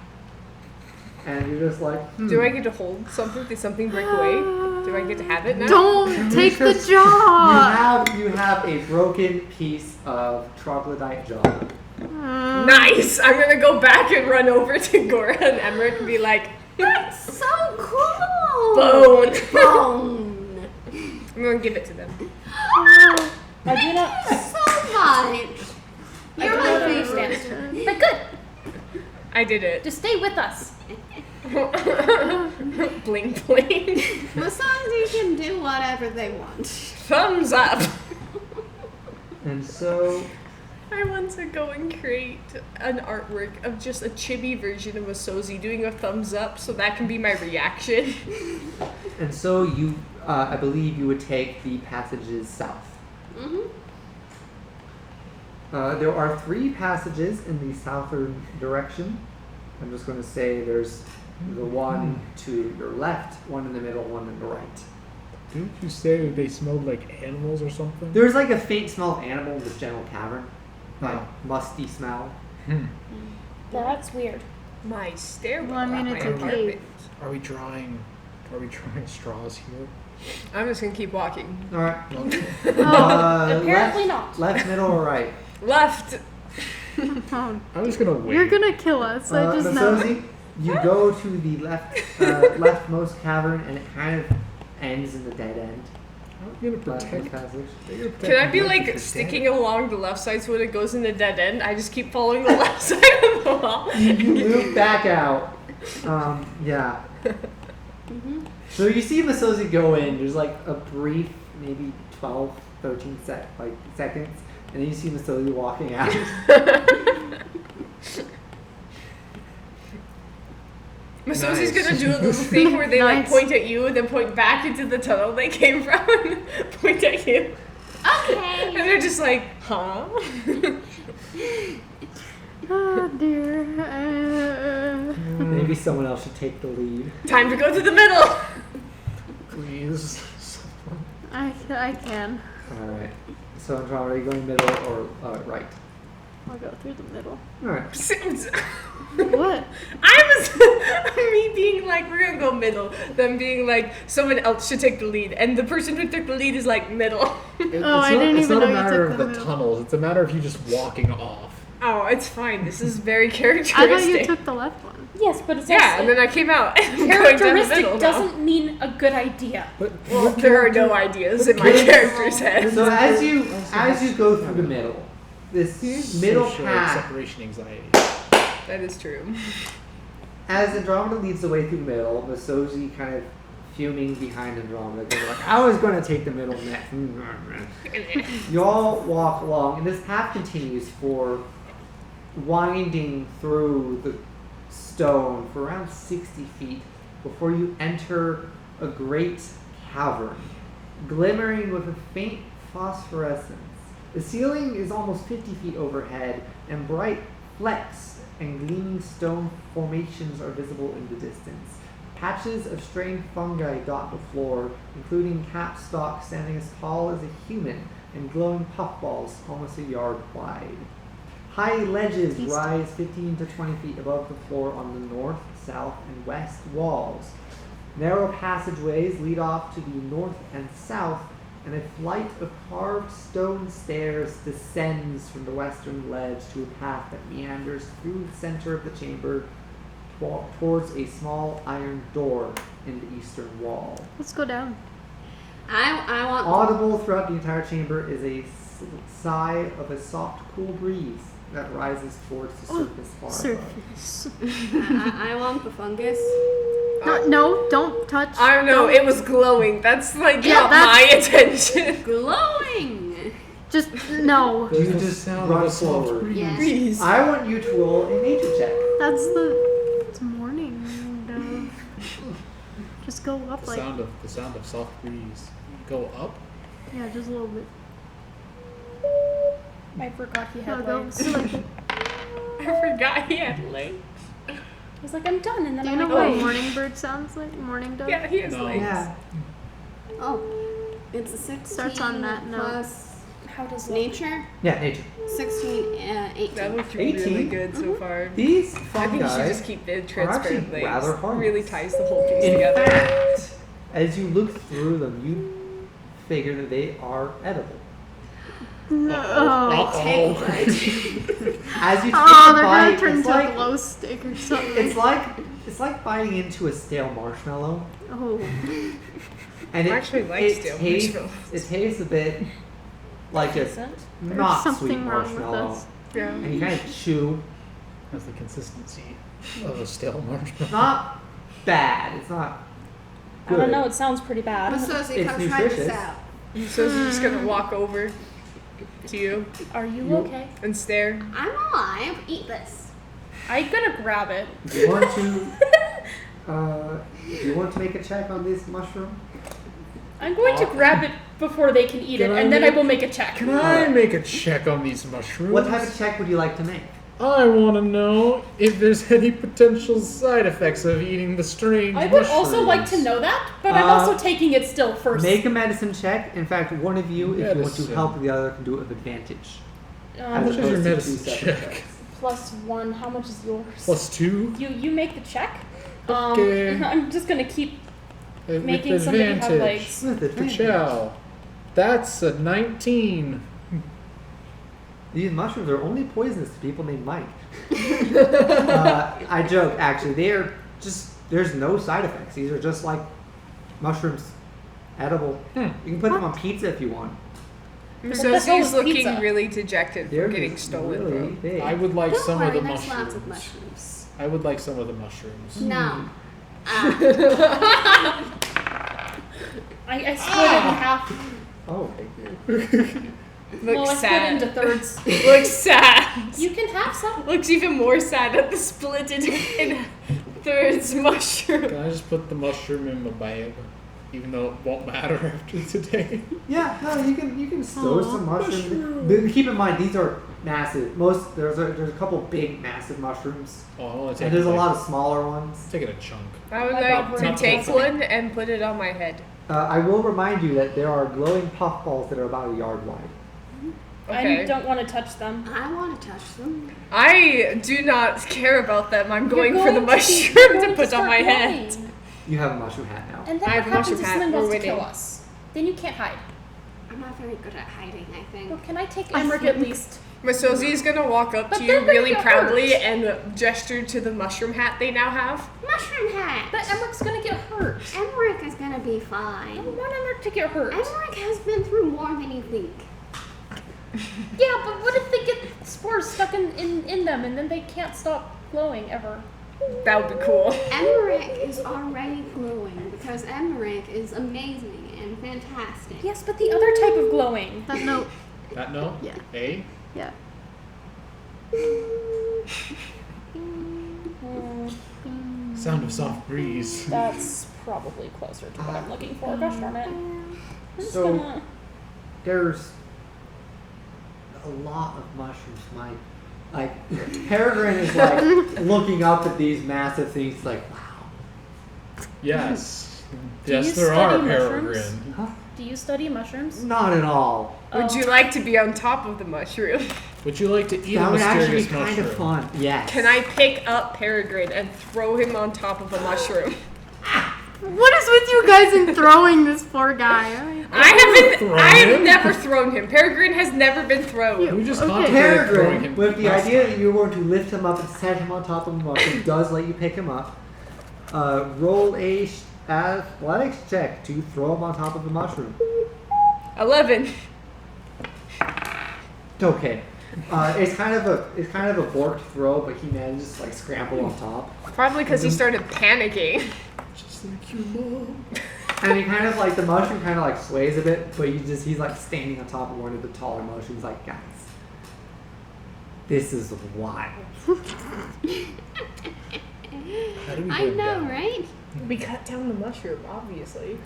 and you're just like, Do I get to hold something? Did something break away? Do I get to have it now? Don't take the You jaw. have a broken piece of troglodyte jaw. Nice! I'm gonna go back and run over to Gora and Emmerich and be like, That's so cool. bone! Bone. I'm gonna give it to them. I do not. So much. I You're do my not favorite. understand. But good. I did it. Just stay with us. Bling bling. Masonzi can do whatever they want. Thumbs up. And so, I want to go and create an artwork of just a chibi version of Masozi doing a thumbs up, so that can be my reaction. you, I believe you would take the passages south. Mm-hmm. There are 3 passages in the southern direction. I'm just going to say there's the one to your left, one in the middle, one in the right. Didn't you say they smelled like animals or something? There's like a faint smell of animal in this general cavern. Like Oh. musty smell. That's weird. My stairwell. Well, I mean, at it's my a apartment. cave. Are we drawing straws here? I'm just gonna keep walking. Alright. Apparently left, not. Left, middle, or right? Left. Oh, I'm just gonna wait. you're gonna kill us. I just know. Masozi, you go to the leftmost cavern, and it kind of ends in the dead end. I'm gonna Leftmost protect. passage. Can I be like sticking along the left side so when it goes in the dead end, I just keep following the left side of the wall? You loop back out. Yeah. Mm-hmm. So you see Masozi go in. There's like a brief, maybe 12, 13 seconds, and then you see Masozi walking out. Masozi's Nice. gonna do a little thing where they like Nice. point at you and then point back into the tunnel they came from and point at you. Okay. And they're just like, huh? Oh dear. Maybe someone else should take the lead. Time to go to the middle. Please. I can. All right. So Andromeda, are you going middle or right? I'll go through the middle. All right. What? I was me being like, we're gonna go middle, then being like, someone else should take the lead, and the person who took the lead is like middle. I didn't it's even not know a you matter took of the the middle. tunnels. It's a matter of you just walking off. Oh, it's fine. This is very I thought characteristic. you took the left one. Yes, but it's Yeah, and also then I came out. And I'm going down the characteristic middle now. doesn't mean a good idea. But Well, what there are no character- ideas in my character's head. So as you go through the middle, this middle social path, separation anxiety. That is true. as Andromeda leads the way through the middle, Masozi kind of fuming behind Andromeda, going like, I was going to take the middle next. You all walk along, and this path continues for winding through the stone for around 60 feet before you enter a great cavern, glimmering with a faint phosphorescence. The ceiling is almost 50 feet overhead, and bright flecks and gleaming stone formations are visible in the distance. Patches of strange fungi dot the floor, including capstalks standing as tall as a human and glowing puffballs almost a yard wide. High ledges Tasty. rise 15 to 20 feet above the floor on the north, south, and west walls. Narrow passageways lead off to the north and south, and a flight of carved stone stairs descends from the western ledge to a path that meanders through the center of the chamber towards a small iron door in the eastern wall. Let's go down. I want. Audible throughout the entire chamber is a sigh of a soft, cool breeze that rises towards the surface far above. Surface. I want the fungus. No, don't touch. I don't know, don't- it was glowing. That's like Yeah, got that's- my attention. Glowing. Just no. You There's the just sound run of a soft forward. breeze. Yes. Breeze. I want you to roll a nature check. That's it's morning. And, just go up The like sound of soft breeze. Go up. yeah, just a little bit. I forgot he I'll had go. legs. I forgot he had legs. I was like, I'm done, and then Do you I'm know like, what oh. morning bird sounds like? Morning dove. Yeah, he has No. legs. Yeah. Oh, it's a 16 Starts on that note. plus How does nature. Yeah, nature. 16, 18. That looked really 18? good so far. These I fungi think you should just keep the actually transparent legs. rather harmless. Really ties the whole piece In together. fact, as you look through them, you figure that they are edible. No. Take one. As you take Oh, a they're bite, gonna turn it's into a like glow stick or something. it's like biting into a stale marshmallow, Oh. and I actually like stale marshmallows. It tastes a bit like a Decent. not There's sweet something wrong with marshmallow, us. Yeah. and you kind of chew. That's the consistency of a stale marshmallow. Not bad. It's not I good. don't know. It sounds pretty bad. Susie, It's come try this nutritious. out. So is just gonna walk over to you Are you okay? and stare. I'm alive. Eat this. I'm gonna grab it. Do you want to? Do you want to make a check on this mushroom? I'm going to grab it before they can eat it, Can I and then I make- will make a check. Can I make a check on these mushrooms? What type of check would you like to make? I want to know if there's any potential side effects of eating the strange I would also like to mushrooms. know that, but I'm also taking it still first. Make a medicine check. In fact, one of you, if you want to Medicine. help the other, can do it with advantage. How As much is your opposed to medicine 2 separate check? checks. +1. How much is yours? +2? You make the check. Okay. I'm just gonna keep With making somebody have advantage. legs. With advantage. Ka-chow. That's a 19. These mushrooms are only poisonous to people named Mike. I joke, actually. They are just, there's no side effects. These are just like mushrooms, edible. You can put them on pizza if you want. So the hell she's is looking pizza? really dejected They're for getting just stolen really from. big. I would like Don't some worry, of the there's mushrooms. lots of mushrooms. I would like some of the mushrooms. No. I split it in half. Oh. Well, I Looks split it sad. into thirds. Looks sad. You can have some. Looks even more sad at the split in thirds mushroom. Can I just put the mushroom in my bag? Even though it won't matter after today. Yeah, no, you can stow some mushrooms. But keep in mind, these are massive. There's a couple big, massive mushrooms, Oh, I want to take and there's a like, lot of smaller ones. Take it a chunk. I would My like God, to we're take not one and put it on my head. I will remind you that there are glowing puffballs that are about a yard wide. Okay. I don't want to touch them. I want to touch them. I do not care about them. I'm going You're for the going to be- mushroom you're to going put on start my head. glowing. You have a mushroom hat now. And then I what have a happens mushroom if hat. someone We're wants to kill winning. us? Then you can't hide. I'm not very good at hiding, I think. Well, can I take Emmerich at least? Masozi is gonna walk up But to they're you gonna really get proudly hurt. and gesture to the mushroom hat they now have. Mushroom hat! But Emmerich's gonna get hurt. Emmerich is gonna be I fine. don't want Emmerich to get hurt. Emmerich has been through more than you think. Yeah, but what if they get spores stuck in them and then they can't stop glowing ever? That would be cool. Emmerich is already glowing because Emmerich is amazing and fantastic. Yes, but the other type of glowing. That note. That no? Yeah. A? Yeah. Sound of soft breeze. That's probably closer to what I'm looking for. Gosh darn it. I'm just So- gonna... There's a lot of mushrooms, Mike. Like, Peregrin is like looking up at these massive things, like, wow. Yes. Do Yes, you there are, study mushrooms? Peregrine. Huh? Do you study mushrooms? Not at all. Would you like to be on top of the mushroom? Would you like to eat That a would actually be mysterious kind mushroom? of fun. Yes. Can I pick up Peregrine and throw him on top of a mushroom? What is with you guys in throwing this poor guy? thrown I have him. never thrown him. Peregrine has never been thrown. We just Okay. contemplated throwing him. Peregrin, with the last idea time. that you're going to lift him up and set him on top of the mushroom, does let you pick him up. Roll a athletics check to throw him on top of the mushroom. 11. Okay. It's kind of a borked throw, but he manages to like scramble on top. Probably because he started panicking. Just like your mom. And he kind of like the mushroom kind of like sways a bit, but he's like standing on top of one of the taller mushrooms, like, guys, this is wild. How do we I go know, down? right? We cut down the mushroom, obviously.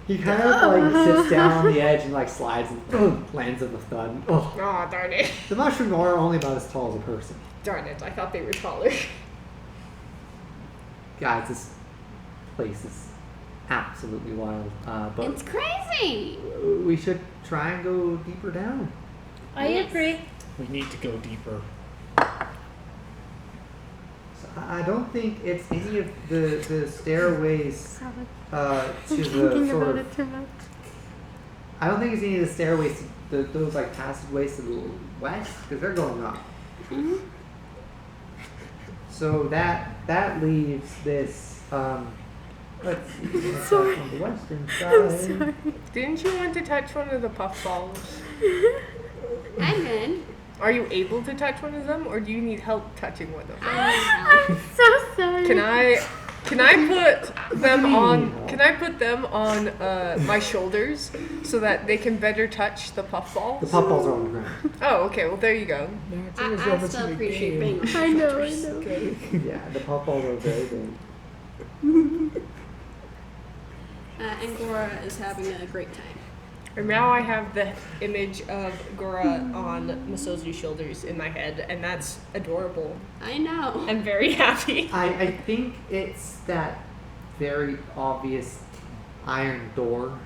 He kind of like sits down on the edge and like slides and boom, lands in the thud. Oh, Aw, darn it. the mushrooms are only about as tall as a person. Darn it, I thought they were taller. Guys, this place is absolutely wild. But It's crazy! we should try and go deeper down. I agree. We need to go deeper. So I don't think it's any of the stairways to the Thinking sort about of. it too much. I don't think it's any of the stairways, those like passageways to the west, because they're going up. So that leaves this. Let's see. what's up on the western side. Didn't you want to touch one of the puffballs? I did. Are you able to touch one of them, or do you need help touching one of them? I I'm so sorry. Can I Can I put them on? Can I put them on my shoulders so that they can better touch the puffballs? The puffballs are on the ground. Oh, okay. Well, there you go. I still appreciate being on I know. Okay. Yeah, the puffballs are very big. And Gora is having a great time. And now I have the image of Gora on Masozu's shoulders in my head, and that's adorable. I know. I'm very happy. I think it's that very obvious iron door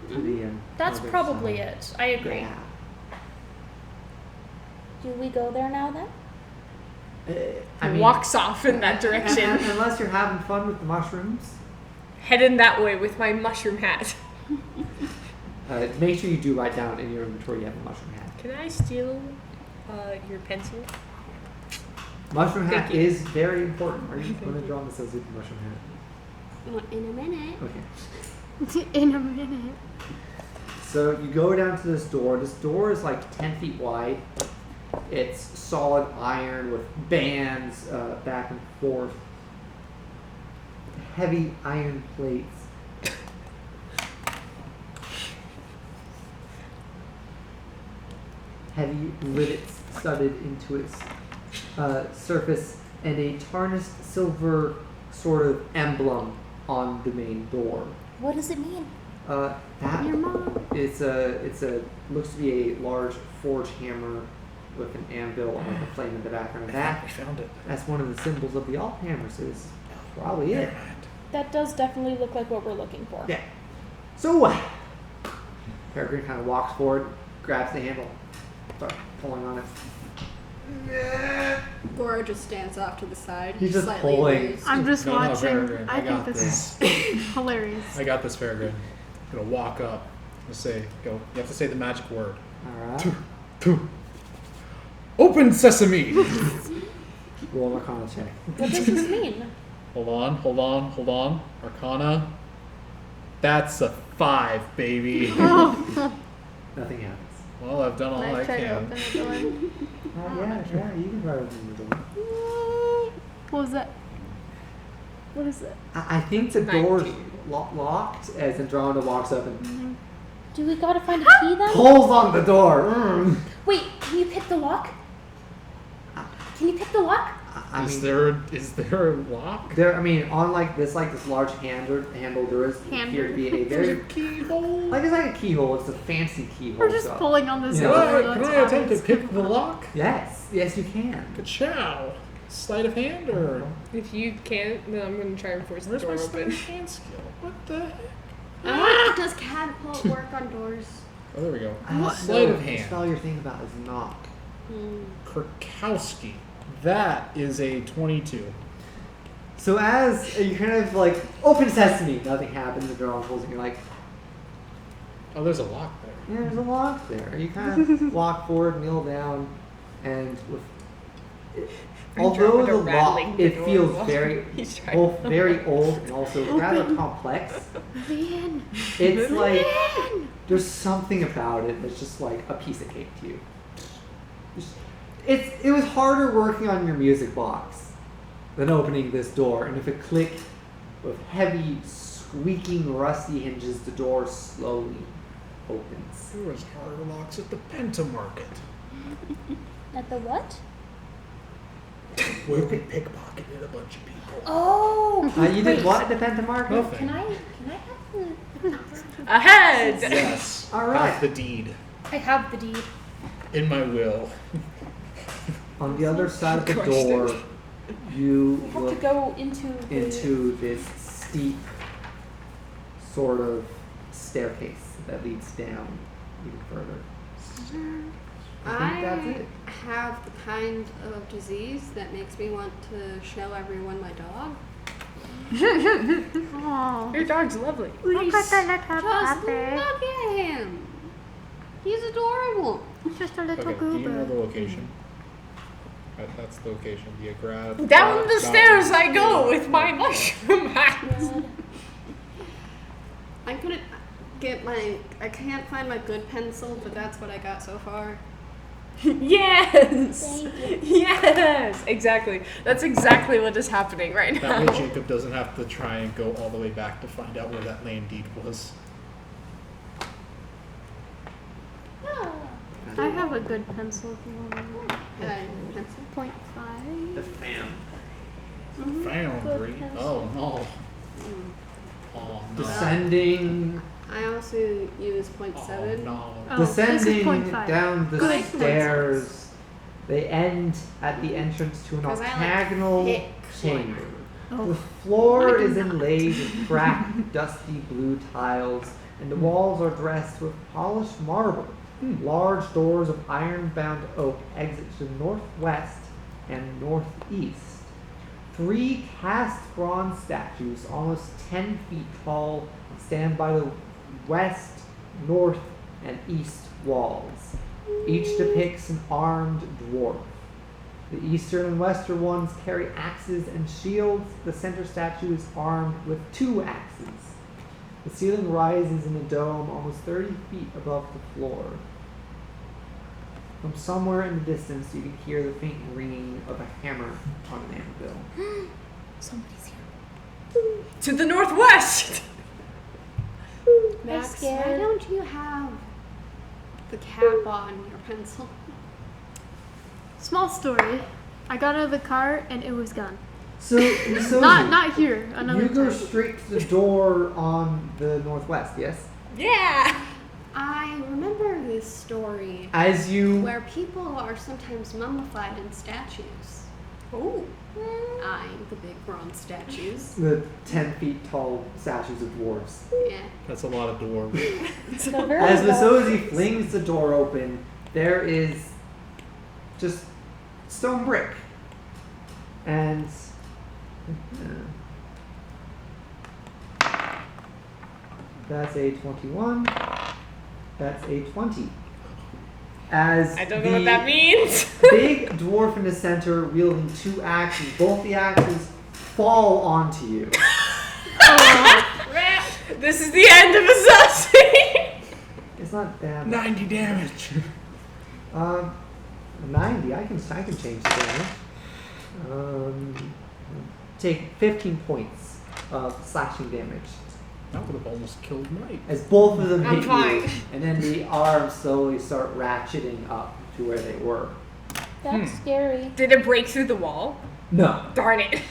to the That's other probably side. it. I agree. Yeah. Do we go there now then? I mean, Walks off in that direction, unless you're having fun with the mushrooms. heading that way with my mushroom hat. Make sure you do write down in your inventory you have a mushroom hat. Can I steal your pencil? Mushroom hat Thank you. is very important. Are you going to draw the Suzuki mushroom hat? In a minute. Okay. In a minute. So you go down to this door. This door is like 10 feet wide. It's solid iron with bands back and forth. Heavy iron plates. Heavy rivets studded into its surface, and a tarnished silver sort of emblem on the main door. What does it mean? That Your mom. it's a looks to be a large forge hammer with an anvil and a flame in the background. We That found it. that's one of the symbols of the Alzheimer. So it's probably it. That does definitely look like what we're looking for. Yeah. So Peregrin kind of walks forward, grabs the handle, starts pulling on it. Gora just stands off to the side. He's just slightly pulling. amused. I'm just No, watching. Peregrin, I think got this is hilarious. I got this, Peregrin. I'm gonna walk up and say, go. You have to say the magic word. All right. Open sesame! Roll an Arcana check. What does this mean? Hold on. Arcana. That's a 5, baby. Nothing happens. Well, I've done all I Try to can. open the door. Yeah, you can try to open the door. What was that? What is it? I think the door's 19. locked as Andromeda walks up and Do we gotta find a key then? pulls on the door. Wait, can you pick the lock? Can you pick the lock? I Is mean, there a lock? there. I mean, on like this large handle, there is appear to be a very Keyhole. like it's like a keyhole. It's a fancy keyhole. We're just so- pulling on this Yeah. door. Can That's I attempt to obvious. pick the lock? Yes, you can. Ka-chow. Sleight of hand or If you can't, then I'm gonna try and force the where's door my sleight open. of hand skill? What the heck? Does catapult work on doors? Oh, there we go. What? Sleight of The hand. spell you're thinking about is knock. Kurkowski. That is a 22. So as you kind of like open sesame, nothing happens. The door pulls, and you're like, Oh, there's a lock there. yeah, there's a lock there. You kind of walk forward, kneel down, and with although the Andromeda lock rattling the it door feels while very he's trying both very old and also rather complex. Man. It's like there's something about it that's just like a piece of cake to you. It was harder working on your music box than opening this door, and if a click with heavy, squeaking, rusty hinges, the door slowly opens. There was harder locks at the Penta Market. At the what? Where we pickpocketed a bunch of people. Oh! You did what at the Pentamarket? Nothing. Can I have the... Ahead! Yes. All right. Have the deed I have the deed. in my will. On the other side of the Question. door, you We have to look go into this steep sort of staircase that leads down even further. I think that's it. have the kind of disease that makes me want to show everyone my dog. Aw. Your dog's lovely. Look at the little Just puppy. look at him. He's adorable. It's just a little Okay, do you know the goober. location? That's the location. Do you grab Down the stairs I go Yeah. with my mushroom hat. I couldn't get I can't find my good pencil, but that's what I got so far. Yes! Thank you. Yes! Exactly. That's exactly what is happening right That now. way Jacob doesn't have to try and go all the way back to find out where that land deed was. I have a good pencil if you want to. Pencil. 0.5. The fam. Foundry. pencil. Oh no. Mm. Oh no. Descending, I also use 0.7. Oh no. Oh, this is descending 0.5. down the Good stairs. They end at the entrance to an 'Cause I like octagonal thick chamber. The Oh, floor I do is not. inlaid with cracked, dusty blue tiles, and the walls are dressed with polished marble. Large doors of iron-bound oak exit to the northwest and northeast. 3 cast bronze statues, almost 10 feet tall, stand by the west, north, and east walls. Each depicts an armed dwarf. The eastern and western ones carry axes and shields. The center statue is armed with 2 axes. The ceiling rises in a dome almost 30 feet above the floor. From somewhere in the distance, you can hear the faint ringing of a hammer on an anvil. Somebody's here. To the northwest! Max, scared. why don't you have the cap on your pencil? Small story. I got out of the car and it was gone. So Not here. Another you go time. straight to the door on the northwest, yes? Yeah! I remember this story As you where people are sometimes mummified in statues. Oh. Eyeing the big bronze statues. the 10 feet tall statues of dwarves. Yeah. That's a lot of dwarves. They're very As large. Masozi flings the door open, there is just stone brick. And that's a 21. That's a 20. As I don't know the what that means. big dwarf in the center wielding 2 axes, both the axes fall onto you. Crap. This is the end of Azuzi. It's not bad. 90 damage. 90. I can change the damage. Take 15 points of slashing damage That would have almost killed Mike. as both of them I'm hit fine. you, and then the arms slowly start ratcheting up to where they were. That's scary. Did it break through the wall? No. Darn it.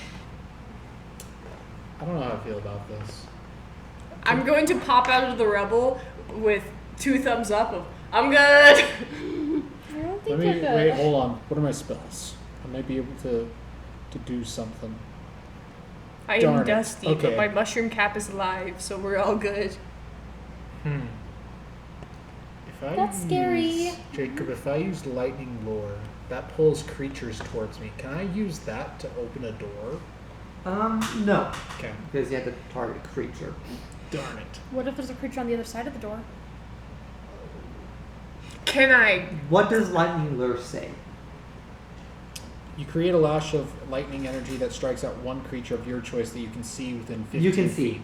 I don't know how I feel about this. I'm going to pop out of the rubble with 2 thumbs up of, I'm good. I don't think Let you're me good. wait. Hold on. What are my spells? I might be able to do something. I Darn am it. dusty, Okay. but my mushroom cap is alive, so we're all good. If I That's scary. Jacob, if I use lightning lore, that pulls creatures towards me. Can I use that to open a door? No, Okay. because you have to target a creature. Darn it. What if there's a creature on the other side of the door? Can I? What does lightning lure say? You create a lash of lightning energy that strikes at one creature of your choice that you can see within 15 You can feet. see.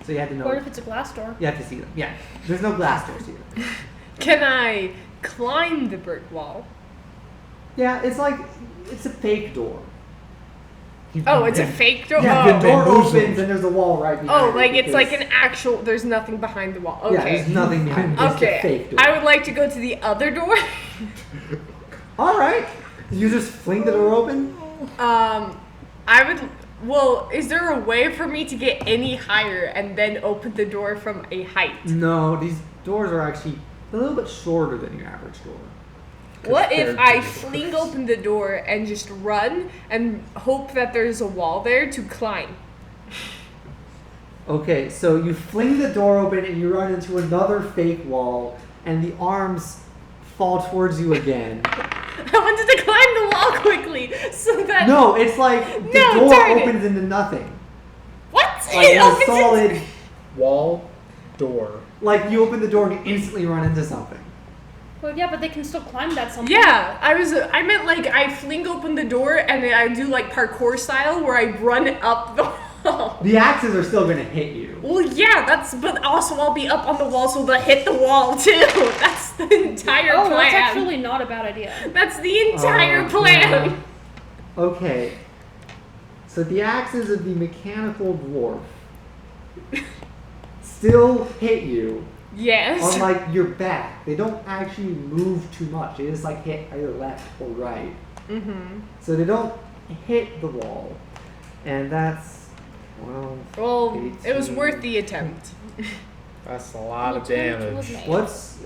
So you have to know. Or if it's a glass door? You have to see them. Yeah. There's no glass doors here. Can I climb the brick wall? Yeah, it's like it's a fake door. Oh, it's a fake door? Yeah, the Oh. door Bamboozled. opens and there's a wall right behind Oh, it like it's like because- an actual, there's nothing behind the wall. Yeah, Okay. there's nothing behind it. It's a fake Okay. door. I would like to go to the other door. All right. You just fling the door open. I would. Well, is there a way for me to get any higher and then open the door from a height? No, these doors are actually a little bit shorter than your average door. What if Compared I to the fling doors. open the door and just run and hope that there's a wall there to climb? Okay, so you fling the door open and you run into another fake wall, and the arms fall towards you again. I wanted to climb the wall quickly so that. No, it's like the No, door darn it. opens into nothing. What? Like It a opens solid. Wall, door. Like you open the door and you instantly run into something. Well, yeah, but they can still climb that something. Yeah, I meant like I fling open the door and then I do like parkour style where I run up the wall. The axes are still gonna hit you. Well, yeah, but also I'll be up on the wall, so they'll hit the wall too. That's the entire Oh, plan. that's actually not a bad idea. That's the entire Oh, plan. yeah. Okay. So the axes of the mechanical dwarf still hit you Yes. on like your back. They don't actually move too much. They just like hit either left or right. Mm-hmm. So they don't hit the wall. And that's 12. Well, it was 18. worth the attempt. That's a lot of Was damage. made. What's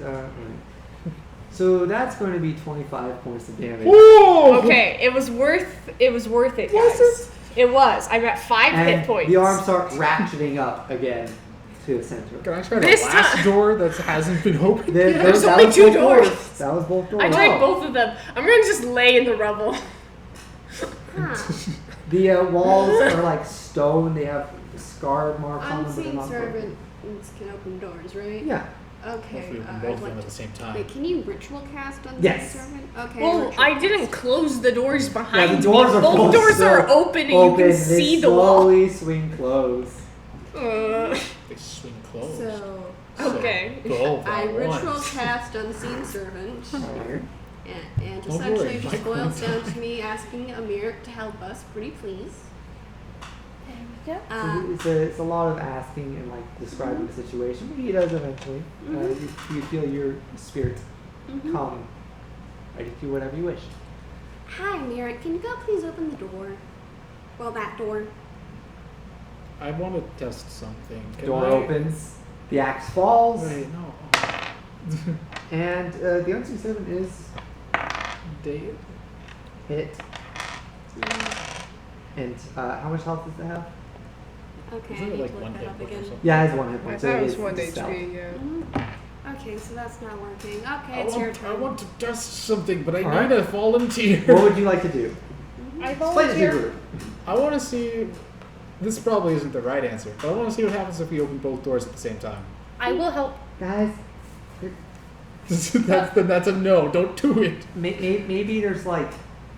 so that's going to be 25 points of damage. Whoa! Okay, it was worth it, guys. It was. I'm at 5 And hit points. the arms start ratcheting up again to the center. Can I try the This last time- door that hasn't been opened? There's that only was 2 both doors. That was both doors. I tried both of them. I'm gonna just lay in the rubble. Huh. The walls are like stone. They have scar marks on them, but they're Unseen not broken. servants can open doors, right? Yeah. Okay. Hopefully we can I'd both of like them at to- the same time. Wait, can you ritual cast Unseen Yes. servant? Okay. Well, ritual I didn't close the doors behind Yeah, the doors me. are Both both doors still are open and you Open. can They see the wall. slowly swing closed. They swing closed. So Okay. Both I at ritual once. cast Unseen servant, Alright. and Don't essentially worry, just Mike boils wins. down to me asking Amir to help us, pretty please. There we go. It's a lot of asking and like describing the situation, but he does eventually. You feel your spirit come. Ready to do whatever you wish. Hi, Amir. Can you go please open the door? Well, that door. I want to test something. Can Door I... opens. The axe falls. Wait, no. And the unseen servant is Dead. hit. And how much health does it have? Okay, Isn't I it need like to look one that hit up point or again. something? Yeah, it has 1 hit I point. thought it was it's 1 stealth. HP, yeah. Okay, so that's not working. Okay, I it's your want, turn. I want to test something, but I Alright. need a volunteer. What would you like to do? I Explain it to your volunteer. group. I want to see. This probably isn't the right answer, but I want to see what happens if we open both doors at the same time. I will help. Guys, that's a no. Don't do it. maybe there's like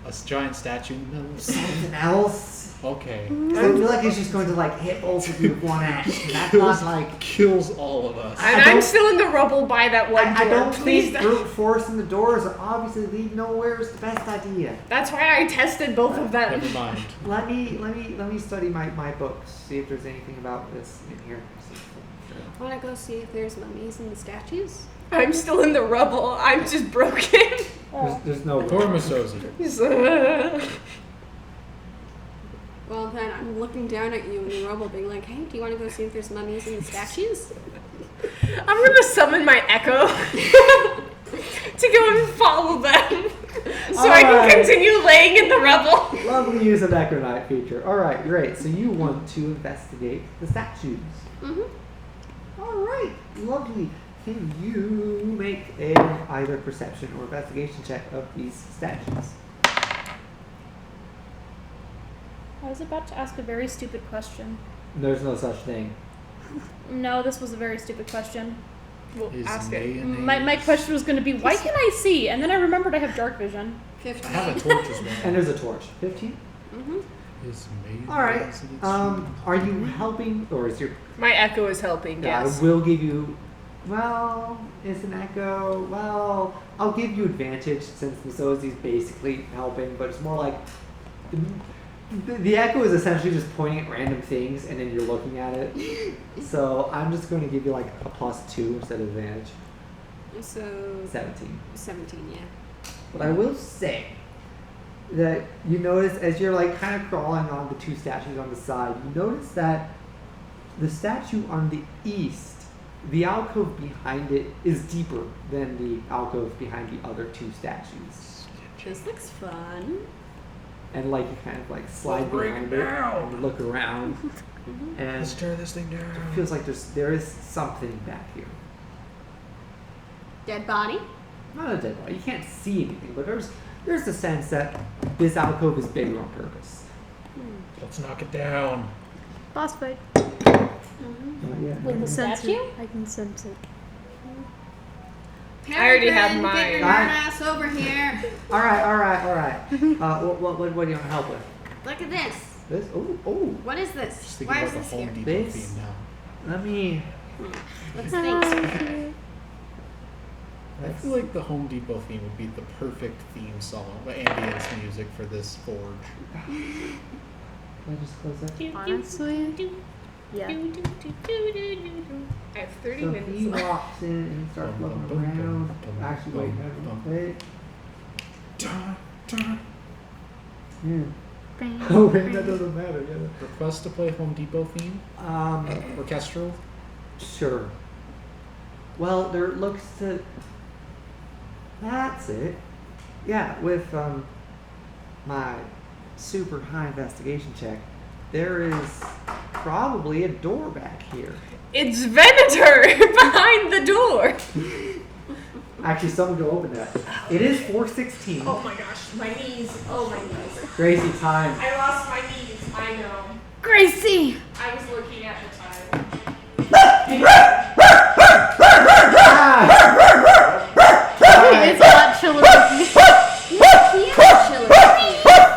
A giant statue in the middle. something else. Okay. I feel like it's just going to like hit both of you with one axe. And that's not like. Kills all of us. And I I'm don't- still in the rubble by that one door. I don't Please think don't. brute force in the doors obviously lead nowhere is the best idea. That's why I tested both of them. Never mind. Let me study my books, see if there's anything about this in here. Want to go see if there's mummies in the statues? I'm still in the rubble. I'm just broken. There's no Tormasozi. Well, then I'm looking down at you in the rubble, being like, "Hey, do you want to go see if there's mummies in the statues?" I'm gonna summon my echo to go and follow them, so I can Alright. continue laying in the rubble. Lovely use of Necronite feature. Alright, great. So you want to investigate the statues. Mm-hmm. Alright, lovely. Can you make a either perception or investigation check of these statues? I was about to ask a very stupid question. There's no such thing. No, this was a very stupid question. Well, Is ask it. mayonnaise- My question was going to be, why can I see? And then I remembered I have dark vision. 15. I have a torch as well. And there's a torch. 15? Mm-hmm. Is mayonnaise Alright. in its Are you helping or is your My echo is helping. Yes. I will give you it's an echo. Well, I'll give you advantage since Misozi's basically helping, but it's more like the echo is essentially just pointing at random things and then you're looking at it. So I'm just going to give you like a +2 instead of advantage. So 17. 17, yeah. But I will say that you notice as you're like kind of crawling on the 2 statues on the side, you notice that the statue on the east, the alcove behind it is deeper than the alcove behind the other 2 statues. This looks fun. And like you kind of like slide break behind it it down. and look around, and Let's tear this thing down. it feels like there is something back here. Dead body? Not a dead body. You can't see anything, but there's a sense that this alcove is bigger on purpose. Let's knock it down. Boss fight. Yeah. With the Sense statue? it. I can sense it. I already have Peregrin, mine. Get your nerd ass over here. All right. What do you want help with? Look at this. This? Oh. What is Just this? thinking Why about is the this Home here? Depot This- theme now. Let me. Let's think. I feel like the Home Depot theme would be the perfect theme song, the ambience music for this forge. Can I just close that? Honestly, yeah. I have 30 So minutes he left. walks in and he starts Bum, looking bum, bum, around. bum, bum, Actually, bum, wait, bum. wait. Dun, dun. Yeah. Bang, Oh, wait, bang. that doesn't matter. Yeah. Request to play Home Depot theme? Orchestral? Sure. Well, there looks to. That's it. Yeah, with my super high investigation check, there is probably a door back here. It's Venator behind the door. Actually, someone go open that. It is 416. Oh my gosh, my knees. Oh my knees. Crazy time. I lost my knees. I know. Gracie! I was looking at the time. It's a lot chiller with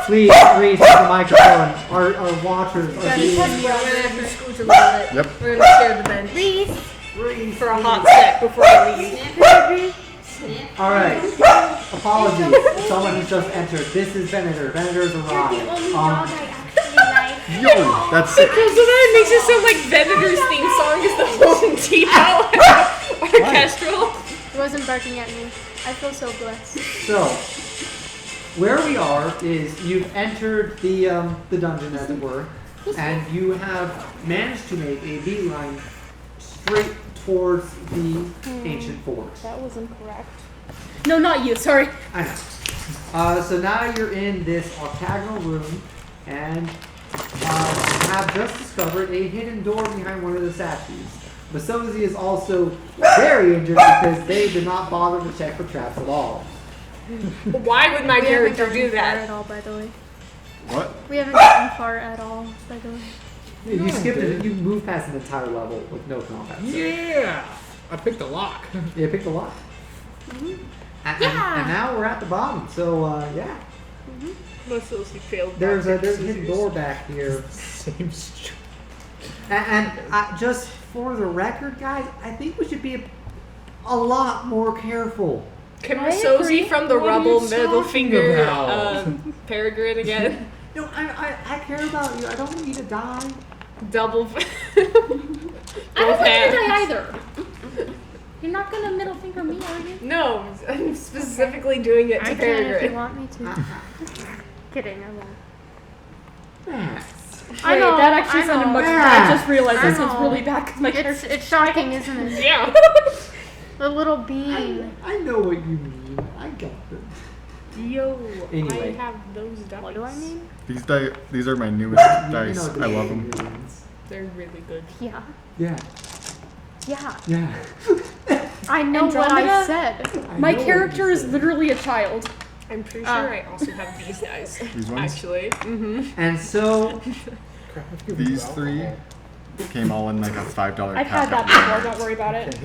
Please raise the microphone. Our watchers are being. We're gonna have to scoot a little bit. Yep. We're gonna share the bench Reese. for a hot sec before we leave. Sniff. Alright. Apologies. Someone has just entered. This is Venator. Venator's arrived. Yo, that's sick. Because that makes it sound like Venator's theme song is the Home Depot orchestral. He wasn't barking at me. I feel so blessed. So, where we are is you've entered the dungeon, as it were, and you have managed to make a beeline straight towards the ancient forts. That was incorrect. No, not you. Sorry. I know. So now you're in this octagonal room, and have just discovered a hidden door behind one of the statues. Masozi is also very injured because they did not bother to check for traps at all. Why would my We haven't character gotten do far that? at all, by the way. What? We haven't gotten far at all, by the way. You skipped it. You moved past an entire level with no combat. Yeah! I picked a lock. Yeah, pick the lock. And now we're at the bottom. So yeah, Masozi failed. there's a hidden door back here. Same And just for the record, guys, I think we should be a lot more careful. Can I Masozi agree. from the What are rubble you middle talking finger about? Peregrin again? No, I care about you. I don't want you to die. Double. I don't want you to hands. die either. You're not gonna middle finger me, are you? No, I'm specifically doing it to I can if you Peregrin. want me to. Kidding, I won't. Max. I Wait, know, that actually I sounded know. much better. Yeah. I just realized I this was know. really bad because my character. It's shocking, isn't it? Yeah. The little bean. I know what you mean. I got this. Yo, Anyway. I have those dice. What do I mean? These are my newest dice. You know I love them. the They're really good. Yeah. Yeah. Yeah. Yeah. I know what I Andromeda? said. I My know what character you is said. literally a child. I'm pretty sure I also have these dice. These ones? Actually. Mm-hmm. And so Crap, I've given you These three alcohol. came all in like a $5 I've had that pack. before. Don't worry about it.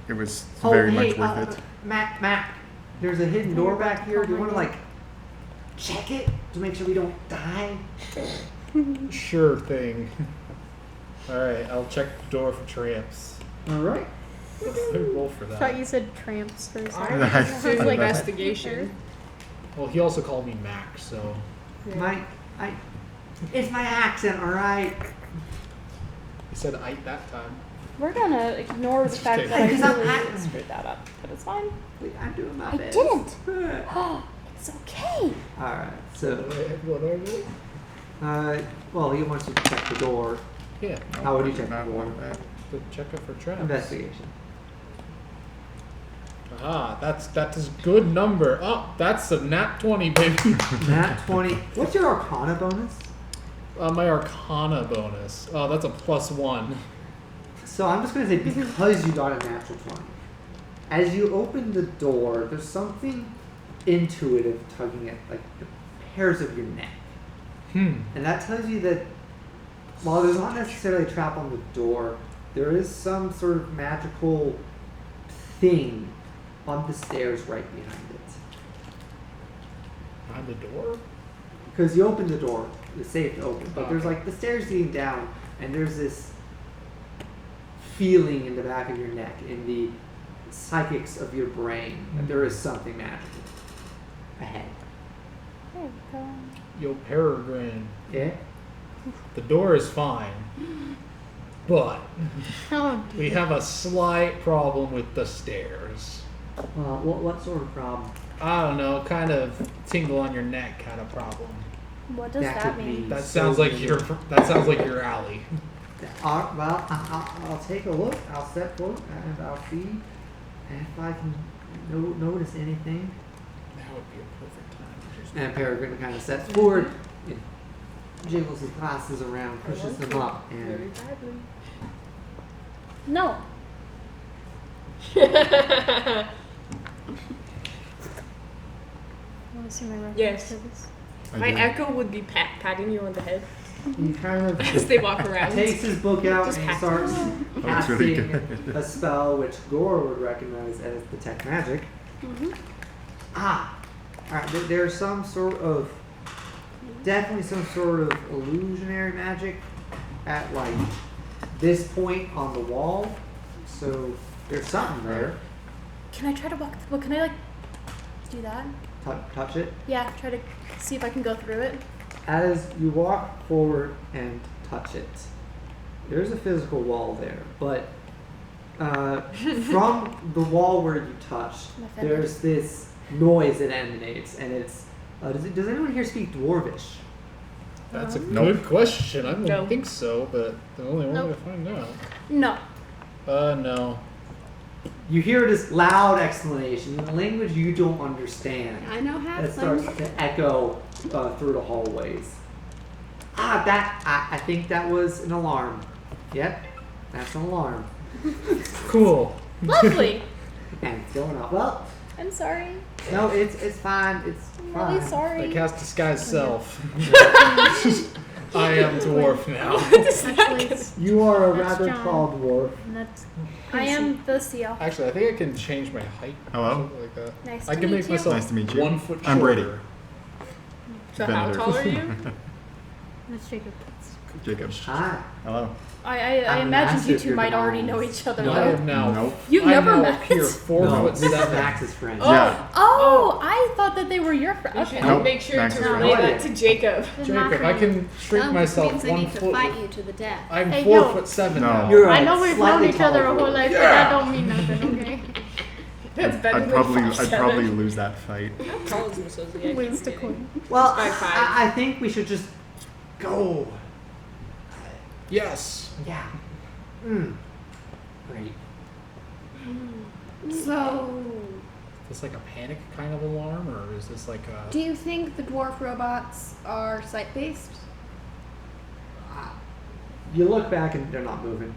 It was Oh, very hey, much worth it. Matt, there's a hidden door back here. Do you want to like check it to make sure we don't die? Sure thing. Alright, I'll check the door for tramps. All right. Roll for I thought that. you said tramps for a I second. Nice. did Like investigation. Well, he also called me Mac, so. It's my accent, all right. He said I that time. We're gonna ignore the fact kidding. that I Because I'm really acting. screwed that up, but it's fine. I'm doing my I best. didn't. All It's okay. right. So, Whatever. well, he wants you to check the door. Yeah, How would you check the Not door? one of that. to check it for traps. Investigation. Ah, that is good number. Oh, that's a nat 20, baby. Nat 20. What's your Arcana bonus? My Arcana bonus. Oh, that's a +1. So I'm just going to say because you got a natural 20. As you open the door, there's something intuitive tugging at like the hairs of your neck. And that tells you that while there's not necessarily a trap on the door, there is some sort of magical thing on the stairs right behind it. Behind the door? Because you open the door, it's safe to open. But there's like the stairs leading down, and there's this feeling in the back of your neck, in the psychics of your brain, that there is something magical ahead. There we go. Yo, Peregrin, Yeah. the door is fine, but Oh, we have a slight problem with the stairs. What sort of problem? I don't know, kind of tingle on your neck kind of problem. what does that could mean? be That so sounds like many- that sounds like your alley. Well, I'll take a look. I'll step forward and I'll see if I can notice anything. That would be a perfect time. And Peregrine kind of steps forward and jiggles his glasses around, pushes them up, Very and badly. No. Want to see my reference Yes. to this? My echo would be patting you on the head he kind of as they walk around. takes his book out Just and pat starts That's really casting good. a spell which Gora would recognize as detect magic. Alright, there's some sort of, definitely some sort of illusionary magic at like this point on the wall. So there's something there. Can I try to walk? Well, can I like do that? Touch it. Yeah, try to see if I can go through it. As you walk forward and touch it, there's a physical wall there, but from the wall where you touched, I'm offended. there's this noise that emanates, and it's. Does anyone here speak Dwarvish? That's a Nope. good question. I don't No. think so, but the only way Nope. to find out. No. No. You hear this loud explanation in a language you don't understand I know that starts halfling. to echo through the hallways. I think that was an alarm. Yep, that's an alarm. Cool. Lovely. And it's going off. Well, I'm sorry. no, it's fine. It's I'm fine. really sorry. I cast disguise self. I am dwarf now. Actually, it's- You are a That's rather John. tall dwarf. and that's. I am the seal. Actually, I think I can change my height. Hello? Something like that. Nice I to can meet make you. myself Nice to meet you. 1 foot shorter. I'm Brady. So how Benedict. tall are you? That's Jacob. Jacob. Hi. Hello. I I'm imagined you massive, two you're might already nice. know each other. No, I though. am now. Nope. You I'm never now met. Here, 4 No, foot this is 7. Max's friend. Yeah. Oh, I thought that they were your friends. You Okay. should Nope. make sure Max to is relay right. that to Jacob. Jacob, I can shrink That myself means I 1 need to foot. fight you to the death. I'm Hey, 4 yo. foot 7 No. now. You're I a know we've slightly known each other taller a whole dwarf. life, but that don't mean nothing, okay? That's better I'd than probably 5'7". lose that fight. How tall is Masozi? Lose to Queen. Well, He's 5'5". I think we should just go. Yes. Yeah. Great. So, Is this like a panic kind of alarm, or is this like a? do you think the dwarf robots are sight-based? You look back and they're not moving.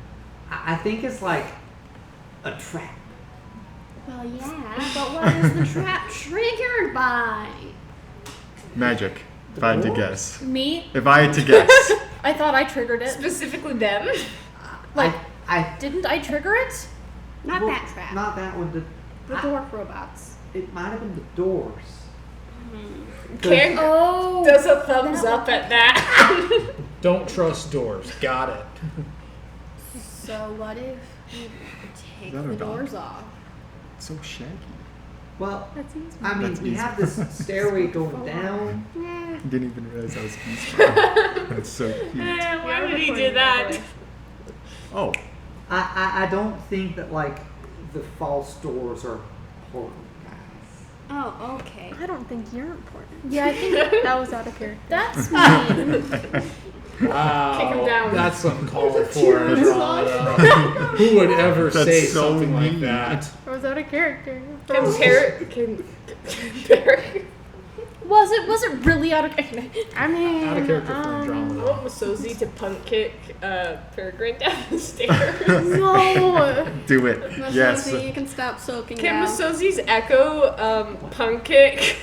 I think it's like a trap. Well, yeah, but what is the trap triggered by? Magic. If I had to guess. Me? If I had to guess. I thought I triggered it. Specifically them? Like, I didn't I trigger it? Not well, that trap. Not that one. the dwarf robots. It might have been the doors. Karen Oh. does a thumbs up at that. Don't trust doors. Got it. So what if you take Is that a the dog? doors off? So shaggy. Well, That seems I mean, That's we easy. have this stairway going down. Yeah. Didn't even realize I was peaceful. That's so cute. Why would he do that? Oh. I don't think that like the false doors are important, guys. Oh, okay. I don't think you're important. Yeah, I think That was out of character. that's mean. Wow. Kick him down. That's uncalled for, Andromeda. Who would ever That's say so something like mean. that? That was out of character. Can Was it really out of character? I mean, Out of character for I Andromeda. want Masozi to punk kick Peregrin down the stairs. No. Do it. Masozi, Yes. you can stop soaking Can down. Masozi's echo punk kick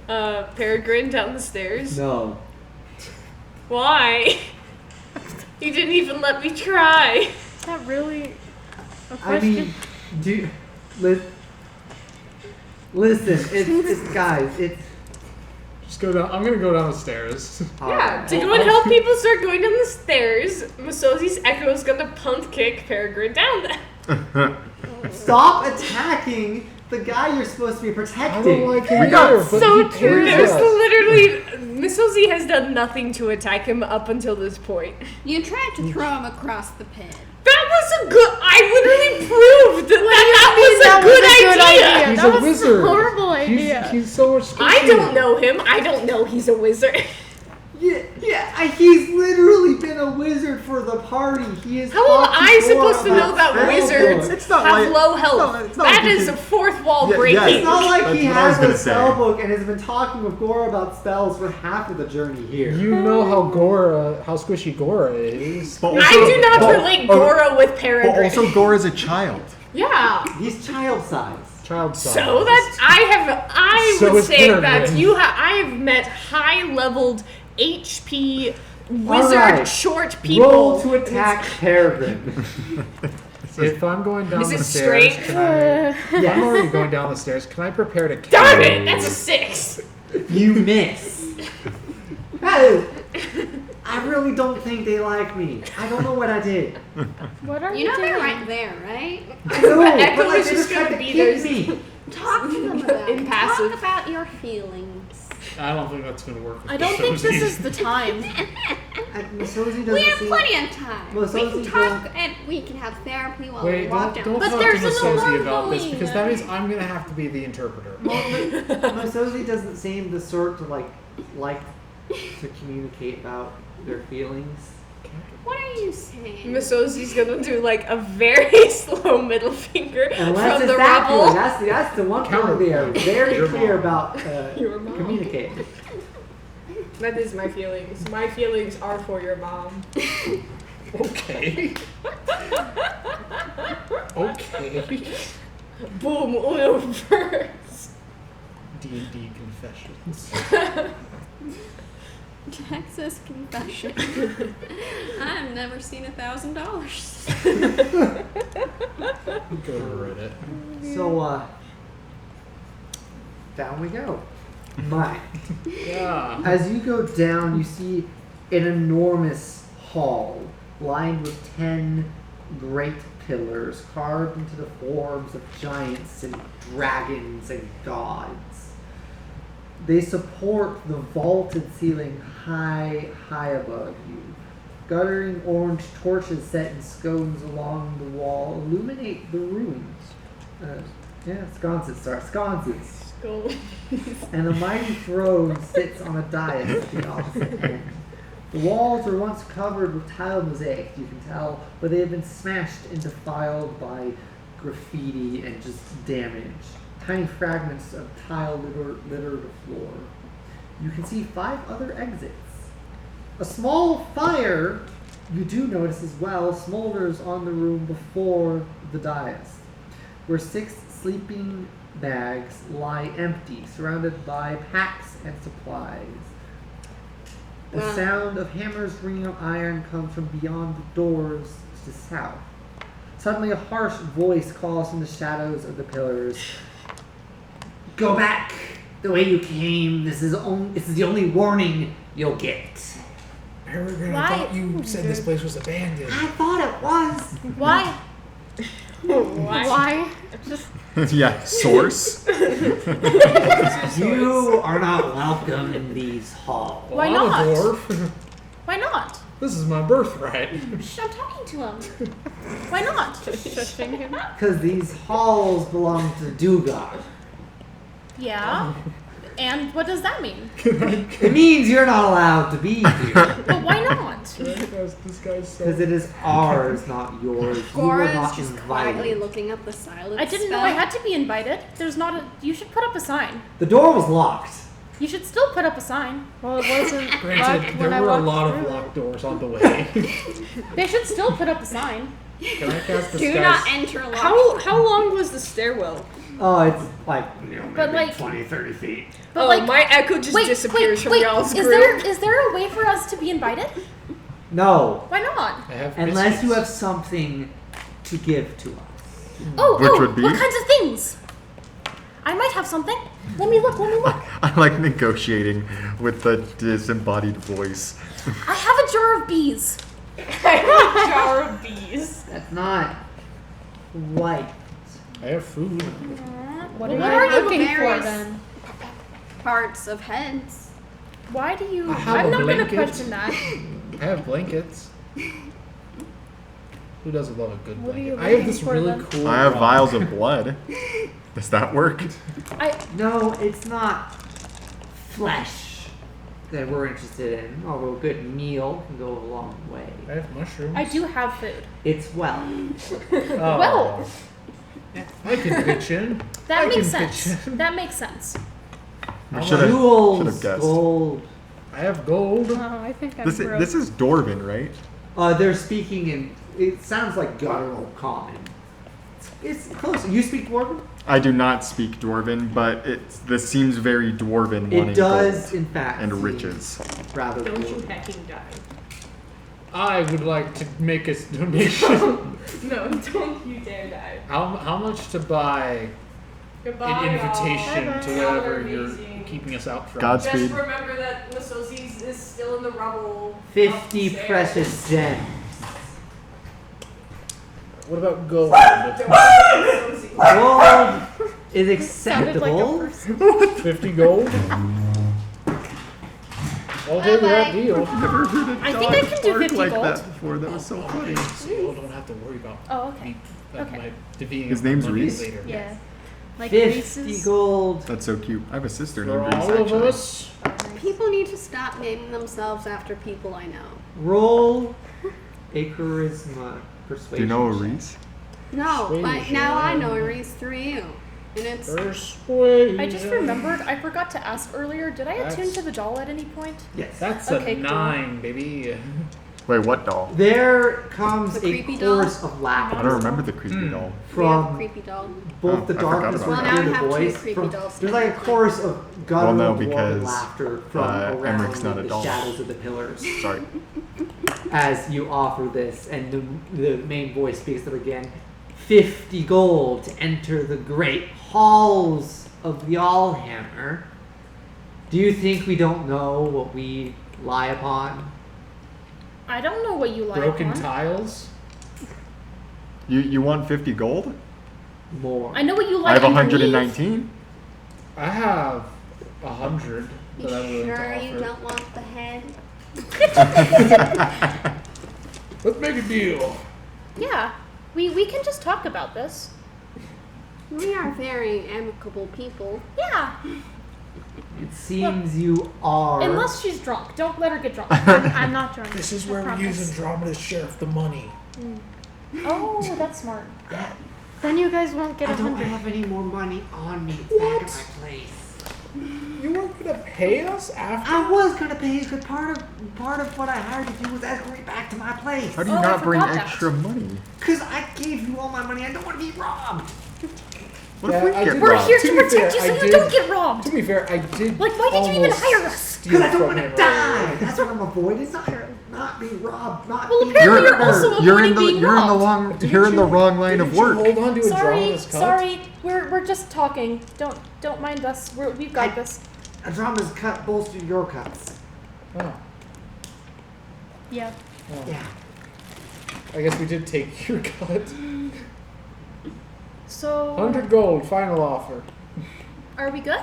Peregrin down the stairs? No. Why? You didn't even let me try. Is that really a I question? mean, listen, it's guys, it's Just go down. I'm gonna go down the stairs. Yeah, to go and help people start going down the stairs, Masozi's Echo is gonna punt kick Peregrin down there. Stop attacking the guy you're supposed to be I protecting. don't like him We got either, but So he carries there's us. literally Masozi has done nothing to attack him up until this point. You tried to throw him across the pit. That was a good. I literally proved that was a good idea. He's That a was a wizard. horrible idea. He's so much. I don't know him. I don't know he's a wizard. He's literally been a wizard for the party. He is. How am I supposed to know that spell wizards book. It's not have like- low it's health? not- it's not That like you is can- a fourth wall Yeah, breaking. It's not like That's he what I was has a gonna say. spell book and has been talking with Gora about spells for half of the journey here. You know how squishy Gora is. But I do not but- relate oh, Gora with But Peregrin. also, Gora's a child. Yeah. He's child size. Child size. So that I So would is say Peregrin. that I have met high leveled HP wizard Alright. short people. Roll to attack Peregrin. If I'm going down Is the it stairs, straight? can I? If I'm Yes. already going down the stairs, can I prepare to Darn carry? it! That's a 6. You miss. Oh, I really don't think they like me. I don't know what I did. What are You know doing? they're right there, right? I know, Echo but like is they just just tried gonna to be kick there. me. Talk to them about it. Impassive. Talk about your feelings. I don't think that's gonna work. With I don't think Masozi. this is the time. Masozi doesn't We have seem- plenty of time. Well, We so can is he talk going- and we can have therapy while Wait, we walk down. don't But talk there's to an Masozi alarm about this going. because that means I'm gonna have to be the interpreter. Masozi doesn't seem the sort to like to communicate about their feelings. What are you saying? Masozi's gonna do like a very slow middle finger Unless from it's the that rubble. feeling. That's the one thing they are very Your clear mom. about Your mom. communicating. That is my feelings. My feelings are for your mom. Okay. Okay. Boom, universe. D&D confessions. Texas confession. I've never seen $1,000. Go to Reddit. So down we go. Mike. Yeah. As you go down, you see an enormous hall lined with 10 great pillars carved into the forms of giants and dragons and gods. They support the vaulted ceiling high above you. Guttering orange torches set in scones along the wall illuminate the ruins. Sconces. And a mighty throne sits on a dais at the opposite end. The walls were once covered with tile mosaic, you can tell, but they have been smashed and defiled by graffiti and just damage. Tiny fragments of tile litter the floor. You can see 5 other exits. A small fire, you do notice as well, smolders on the room before the dais, where 6 sleeping bags lie empty, surrounded by packs and supplies. The Wow. sound of hammers ringing on iron comes from beyond the doors to the south. Suddenly a harsh voice calls from the shadows of the pillars. Go back the way you came. This is the only warning you'll get. Peregrin, Why? I thought you said this place was abandoned. I thought it was. Why? Why? Yeah, source. You are not welcome in these halls. Why Well, I'm not? a dwarf. Why not? This is my birthright. Shh, I'm talking to him. Why not? Shushing him. Because these halls belong to Dugar. Yeah. And what does that mean? It means you're not allowed to be here. But why not? This guy's so... Because it is ours, not yours. You were Gora's not just quietly invited. looking up the silence I didn't know spell. I had to be invited. There's not a. You should put up a sign. The door was locked. You should still put up a sign. Well, it wasn't locked Granted, when there I were a walked lot of through it. locked doors on the way. They should still put up a sign. Can I cast Do disguise? not enter locked. How long was the stairwell? Oh, it's like, But maybe like- 20, 30 feet. But Oh, like, my echo just disappears from y'all's is group. there a way for us to be invited? No. Why not? I have Unless you biscuits. have something to give to us. Oh, Which oh, would be? what kinds of things? I might have something. Let me look. I like negotiating with the disembodied voice. I have a jar of bees. I have a jar of bees. That's not white. I have food. What Well, are you look looking for berries. then? Parts of heads. Why do you? I have I'm a not going to blanket. question that. I have blankets. Who doesn't love a good What are blanket? you I have looking this for, really then? cool. I have rock. vials of blood. Does that work? No, it's not flesh that we're interested in. Although a good meal can go a long way. I have mushrooms. I do have food. It's well. Oh. Well. I can pitch in. That I makes can sense. pitch in. That makes sense. I should have Jewels, guessed. gold. I have gold. Oh, I think I'm This is Dwarven, right? They're speaking in. It sounds like guttural common. It's close. You speak Dwarven? I do not speak Dwarven, but this seems very Dwarven. It wanting does, gold in fact, and seem riches. rather Don't you Dwarven. hacking die. I would like to make a donation. No, don't you dare die. How much to buy Goodbye, an invitation y'all. to Y'all whatever are you're amazing. keeping us out from? Godspeed. Just remember that Masosi's is still in the rubble. 50 upstairs. precious gems. What about gold? Don't Masosi. Gold is Sounded like a acceptable. person. 50 gold? I'll take that deal. Never heard a I think I can do 50 like gold. that before. That was so funny. So don't have to worry about Oh, okay. me. Okay. My divvying His up my name's money Reese? later. Yeah. Like 50 Reese's. gold. That's so cute. I have a sister For named Reese, all of actually. us. People need to stop naming themselves after people I know. Roll a charisma persuasion. Do you know a check. Reese? No, but Persuasion. now I know a Reese through you. And it's Persuasion. I just remembered. I forgot to ask earlier. Did I attune That's- to the doll at any point? Yes. That's Okay, a cool. 9, baby. Wait, what doll? There comes The a creepy doll? chorus of laughter I don't remember the creepy Hmm. doll. we have a from creepy dog. both the Oh, I forgot darkness about from that. hear Well, now the I have two voice. creepy From, dolls there's like a standing. chorus of guttural no, dwarven because, laughter from around Emmerich's not a the doll. shadows of the pillars Sorry. as you offer this, and the main voice speaks up again. 50 gold to enter the great halls of the Allhammer. Do you think we don't know what we lie upon? I don't know what you like. Broken on. tiles? You want 50 gold? More. I know what you I like. have underneath. 119. I have 100 You that I'm willing sure to you offer. don't want the head? Let's make a deal. Yeah. We can just talk about this. We are very amicable people. Yeah. It seems you are. Unless she's drunk. Don't let her get drunk. I'm not drunk. This is I where we promise. use Andromeda's sheriff the money. Oh, that's smart. Then you guys won't get I don't 100. have any more money on me. It's back at my place. You weren't gonna pay us after? I was gonna pay you, but part of what I hired you to do was escort me back to my place. How do you Oh, I not bring forgot that. extra money? Cause I gave you all my money. I don't want to be robbed. What Yeah, if we I get did- We're robbed? here To to be protect fair, you so I you did- don't get robbed. To be fair, I did. Like, why did you even almost hire us? steal Cause I don't from want to him die. earlier. That's what I'm avoiding. Not be robbed. Not Well, be apparently you're murdered. also You're in avoiding the being you're in the robbed. long Didn't you're in the you- wrong line of didn't you work. Hold on to Sorry, Andromeda's cut? sorry. We're just talking. Don't mind us. We've got this. Andromeda's cut bolster your cuts. Oh. Yeah. Oh. Yeah. I guess we did take your cut. So 100 gold, final offer. are we good?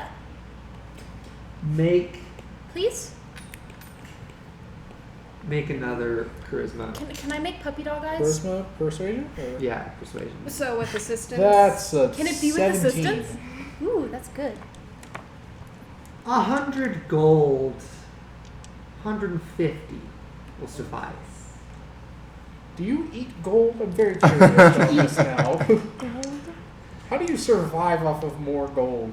Make another charisma. Can I make puppy dog eyes? Charisma, persuasion? Or- Yeah, persuasion. So with assistance. That's a Can it be with 17. assistance? Ooh, that's good. 100 gold. 150 will suffice. Do you eat gold? I'm very curious about this now. How do you survive off of more gold?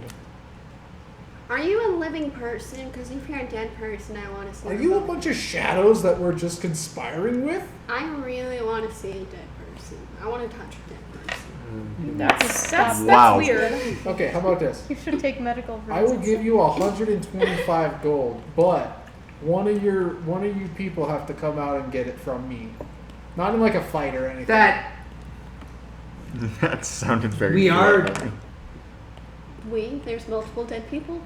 Are you a living person? Because if you're a dead person, I want to see. Are the you a bone. bunch of shadows that we're just conspiring with? I really want to see a dead person. I want to touch a dead person. That's Wow. weird. Okay, how about this? You should take medical I will reasons. give you 125 gold, but one of you people have to come out and get it from me. Not in like a fight or anything. That That sounded very We are- threatening. There's multiple dead people.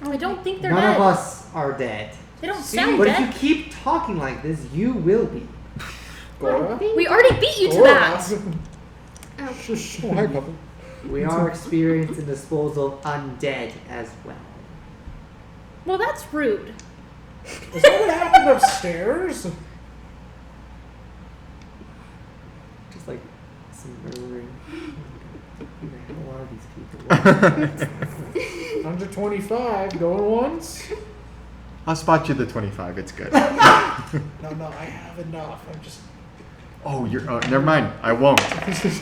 I don't think they're None dead. of us are dead. They don't sound But dead. if you keep talking like this, you will be. Gora? We already beat you to Gora? that. Shush. Oh, hi, Papa. We are experiencing disposal of undead as well. Well, that's rude. Is that what happened upstairs? Just like some murdering. Who the hell are these people? Under 25, going once? I'll spot you the 25. It's good. No, I have enough. I'm just. Oh, you're. Oh, never mind. I won't.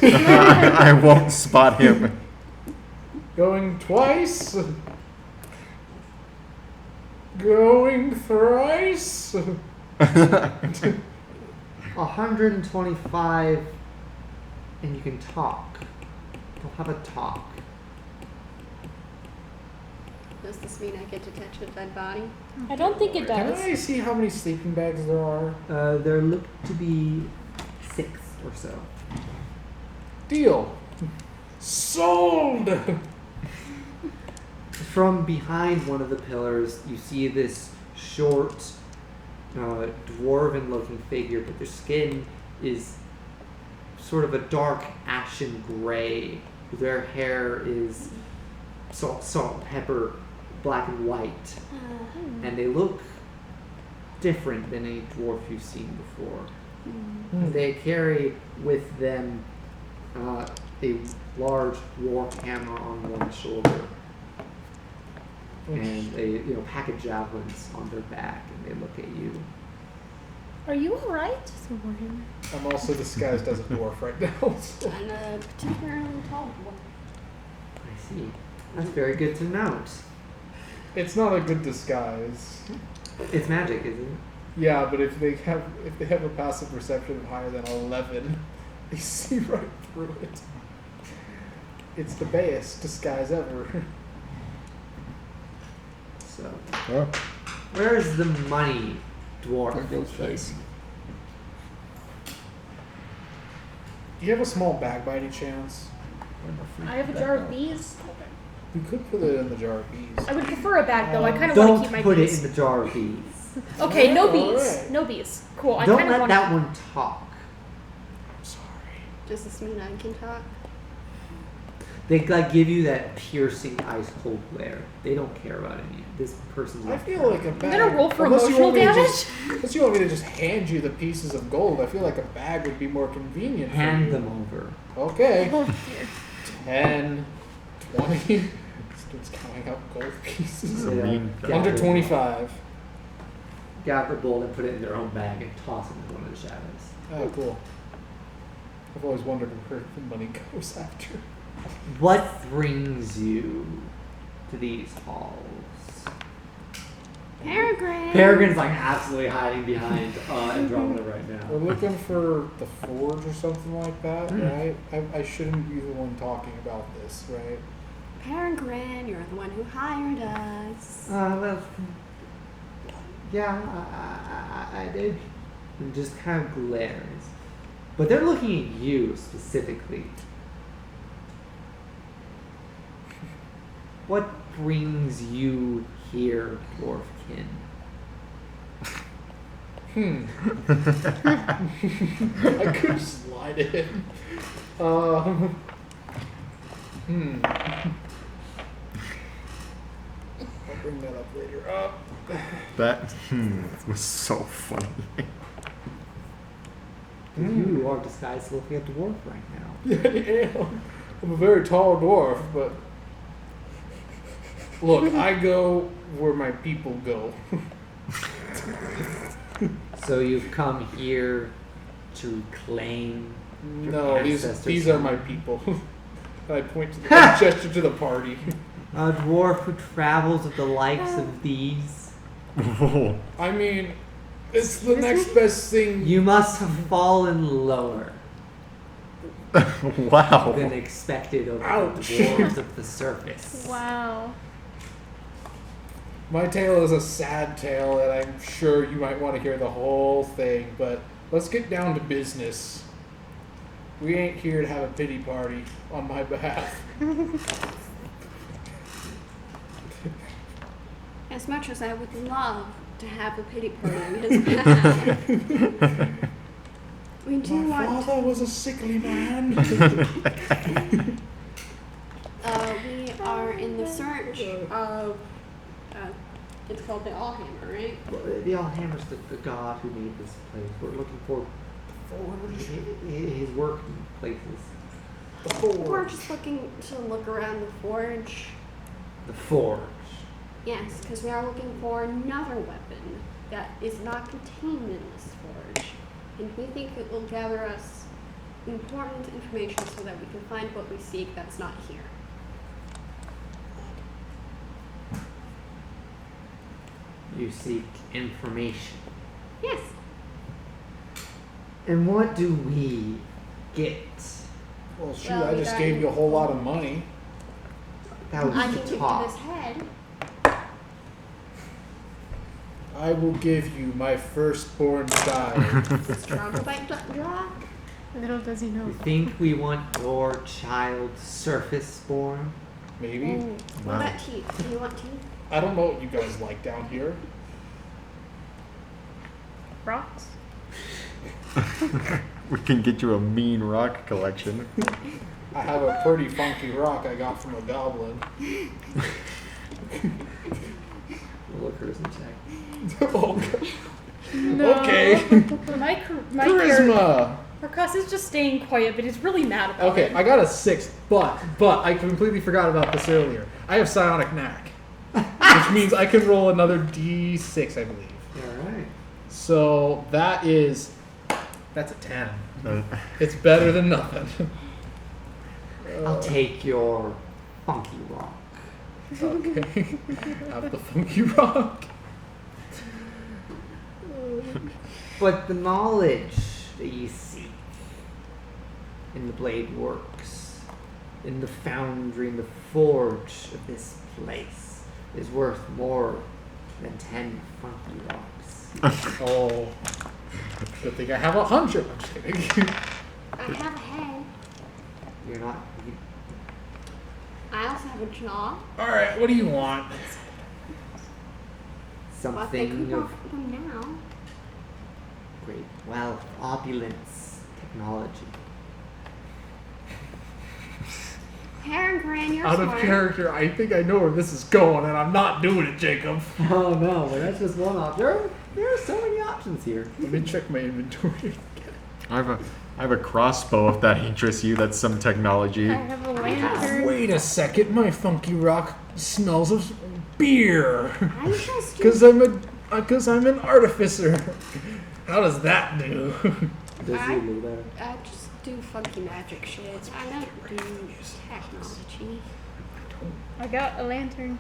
I won't spot him. Going twice? Going thrice? 125, and you can talk. We'll have a talk. Does this mean I get to touch a dead body? I don't think it Can does. I see how many sleeping bags there are? There look to be 6 or so. Deal. Sold! From behind one of the pillars, you see this short, dwarven-looking figure, but their skin is sort of a dark ashen gray. Their hair is salt and pepper, black and white, and they look different than any dwarf you've seen before. They carry with them a large war hammer on one shoulder and a pack of javelins on their back, and they look at you. Are you alright? I'm also disguised as a dwarf right now. So. And a particularly tall one. I see. That's very good to note. It's not a good disguise. It's magic, isn't it? Yeah, but if they have a passive perception of higher than 11, they see right through it. It's the best disguise ever. So, Oh. where is the money, dwarf? Do you have a small bag by any chance? I have a jar of bees. You could put it in the jar of bees. I would prefer a bag though. I kind of want to Don't keep my put bees. it in the jar of bees. Okay, no Oh, bees. alright. No bees. Cool. I Don't kind of let want that one talk. I'm sorry. Does this mean I can talk? They give you that piercing ice cold glare. They don't care about any. This person's. I not feel care. like a bag. I'm gonna roll for unless you emotional want me to damage. Unless you want me to just hand you the pieces of gold, I feel like a bag would be more convenient. for Hand you. them over. Okay. Oh dear. 10, 20. Starts counting out gold pieces. So, mean gather Under them 25. up, gather the gold and put it in their own bag and toss it into one of the shadows. Oh, cool. I've always wondered where the money goes after. What brings you to these halls? Peregrine! Peregrine's like absolutely hiding behind Andromeda right We're now. looking for the forge or something like that, right? I shouldn't be the one talking about this, right? Peregrine, you're the one who hired us. Well, yeah, I did. And just kind of glares. But they're looking at you specifically. What brings you here, Dwarfkin? I could just lie to him. I'll bring that up later. That was so funny. You are disguised looking at dwarf right now. Yeah, I'm a very tall dwarf, but look, I go where my people go. So you've come here to reclaim your No, ancestors' these are my home. people. I point to I gesture to the party. A dwarf who travels with the likes of these. I mean, it's the next best thing. You must have fallen lower Wow. than expected of Ouch. the dwarves of the surface. Wow. My tale is a sad tale, and I'm sure you might want to hear the whole thing, but let's get down to business. We ain't here to have a pity party on my behalf. As much as I would love to have a pity party on his behalf, we do My want. father was a sickly man. We are in the search of. It's called the Allhammer, right? Well, the Allhammer's the god who made this place. We're looking for his working places. We're just looking to look around the forge. The forge. Yes, because we are looking for another weapon that is not contained in this forge. And we think it will gather us important information so that we can find what we seek that's not here. You seek information. Yes. And what do we get? Well, shoot, Well, I we just got- gave you a whole lot of money. That was I the can give you top. this head. I will give you my firstborn child. This trombite jaw. Little does he know. You think we want your child surface born? Maybe. What Wow. about teeth? Do you want teeth? I don't know what you guys like down here. Rocks? We can get you a mean rock collection. I have a pretty funky rock I got from a goblin. We'll look charisma check. Oh, God. No. Okay. My Charisma. Marcus is just staying quiet, but he's really mad about Okay, it. I got a 6, but I completely forgot about this earlier. I have psionic knack, which means I can roll another d6, I believe. Alright. So that's a 10. Uh, It's better than nothing. I'll take your funky rock. Okay. Have the funky rock. But the knowledge that you seek in the blade works, in the foundry, in the forge of this place, is worth more than 10 funky rocks. Oh. Good thing I have 100. I'm just kidding. I have a head. You're not. I also have a jaw. Alright, what do you want? But they Something could of not put them now. great wealth, opulence, technology. Peregrin, you're Out of smart. character, I think I know where this is going, and I'm not doing it, Jacob. Oh no, but that's just one option. There are so many options here. Let me check my inventory. I have a crossbow if that interests you. That's some technology. I have a lantern. Wait a second, my funky rock smells of beer. I just Because I'm an artificer. How does that do? Does I- he do that? I just do funky magic shit. I don't do technology. I got a lantern.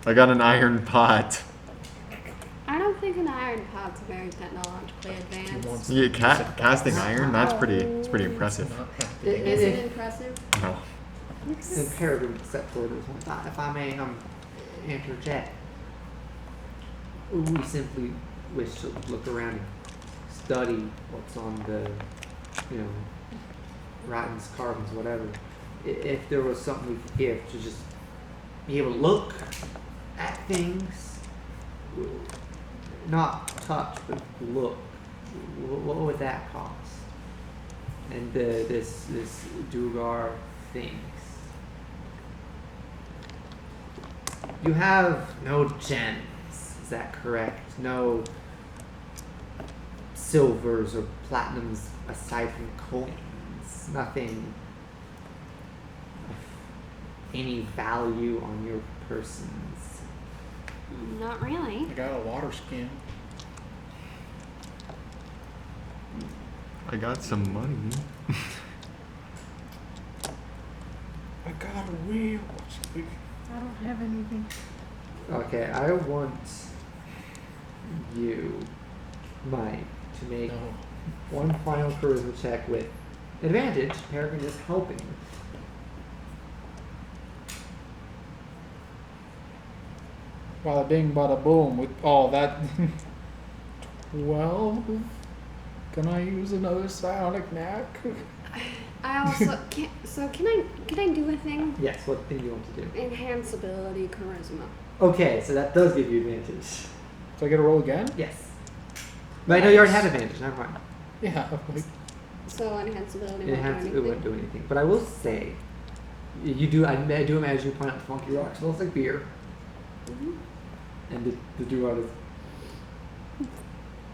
I got an iron pot. I don't think an iron pot's very technologically advanced. Yeah, casting iron. That's pretty impressive. Is it impressive? No. And Peregrin stepped forward this one. If I may interject, we simply wish to look around and study what's on the, writings, carvings, whatever. If there was something we could give to just be able to look at things, not touch, but look, what would that cost? And this Dugar thinks. You have no gems, is that correct? No silvers or platinums aside from coins. Nothing of any value on your persons. Not really. I got a water skin. I got some money. I got a wheel. I don't have anything. Okay, I want you, Mike, to make No. one final charisma check with advantage. Peregrin is helping. Bada bing, bada boom. With all that. 12? Can I use another psionic knack? I also can I do a thing? Yes, what thing do you want to do? Enhance ability charisma. Okay, so that does give you advantage. So I get a roll again? Yes. But I know you already had advantage. Never mind. Yeah. So enhanced ability It won't do wouldn't anything. do anything. But I will say, you do. I do imagine you point out the funky rock smells like beer, and the dewar is.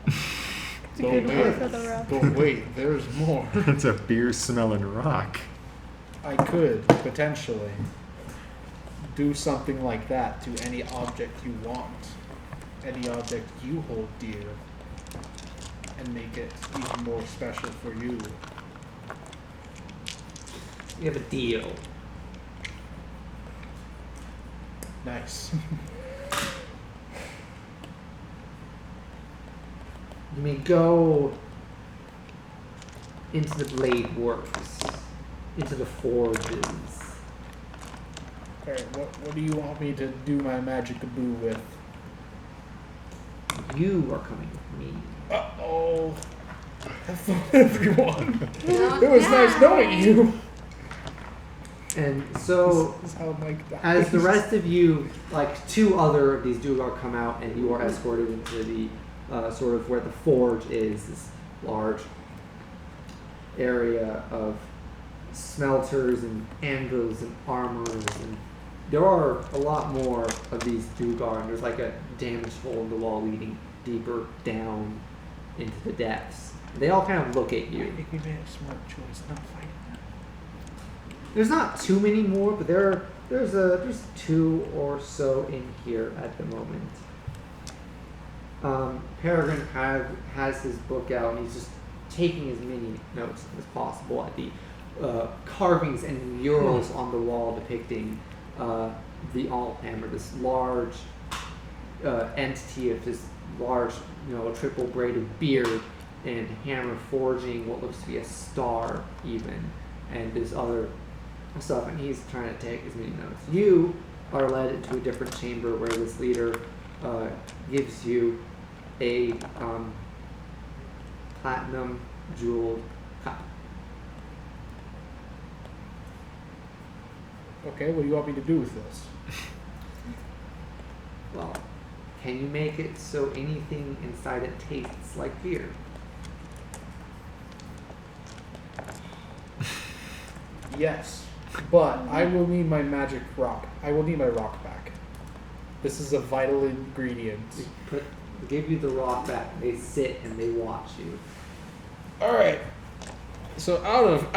It's a good word for the rock. But wait, there's more. It's a beer smelling rock. I could potentially do something like that to any object you want, any object you hold dear, and make it even more special for you. You have a deal. Nice. You may go into the blade works, into the forges. Alright, what do you want me to do my magic-a-boo with? You are coming with me. Uh-oh. Have fun, everyone. Not It was nice now. knowing you. And so, This is how Mike dies. as the rest of you, like 2 other of these duergar come out, and you are escorted into the sort of where the forge is, this large area of smelters and anvils and armors, and there are a lot more of these duergar, and there's like a damaged hole in the wall leading deeper down into the depths. They all kind of look at I you. think we made a smart choice not fighting them. There's not too many more, but there's 2 or so in here at the moment. Peregrin has his book out, and he's just taking as many notes as possible at the carvings and murals on the wall depicting the Allhammer, this large entity of this large, triple braided beard and hammer forging what looks to be a star even, and this other stuff, and he's trying to take as many notes. You are led into a different chamber where this leader gives you a platinum jeweled cup. Okay, what do you want me to do with this? Well, can you make it so anything inside it tastes like beer? Mm-hmm. Yes, but I will need my magic rock. I will need my rock back. This is a vital ingredient. Give you the rock back. They sit and they watch you. All right. So out of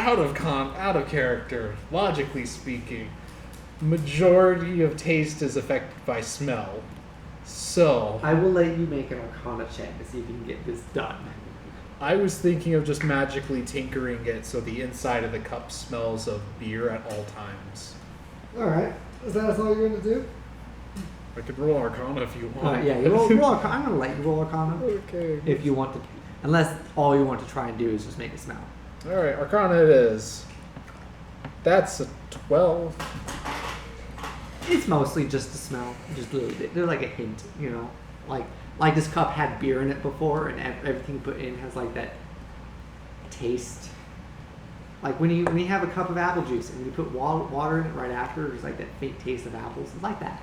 character, logically speaking, majority of taste is affected by smell. So I will let you make an Arcana check to see if you can get this done. I was thinking of just magically tinkering it so the inside of the cup smells of beer at all times. All right. Is that all you're going to do? I could roll Arcana if you want. Yeah, you roll Arcana. I'm going to let you roll Arcana Okay. if you want to. Unless all you want to try and do is just make it smell. All right, Arcana it is. That's a 12. It's mostly just the smell, just a little bit. There's like a hint, like this cup had beer in it before, and everything put in has like that taste. Like when you have a cup of apple juice and you put water in it right after, there's like that faint taste of apples. It's like that.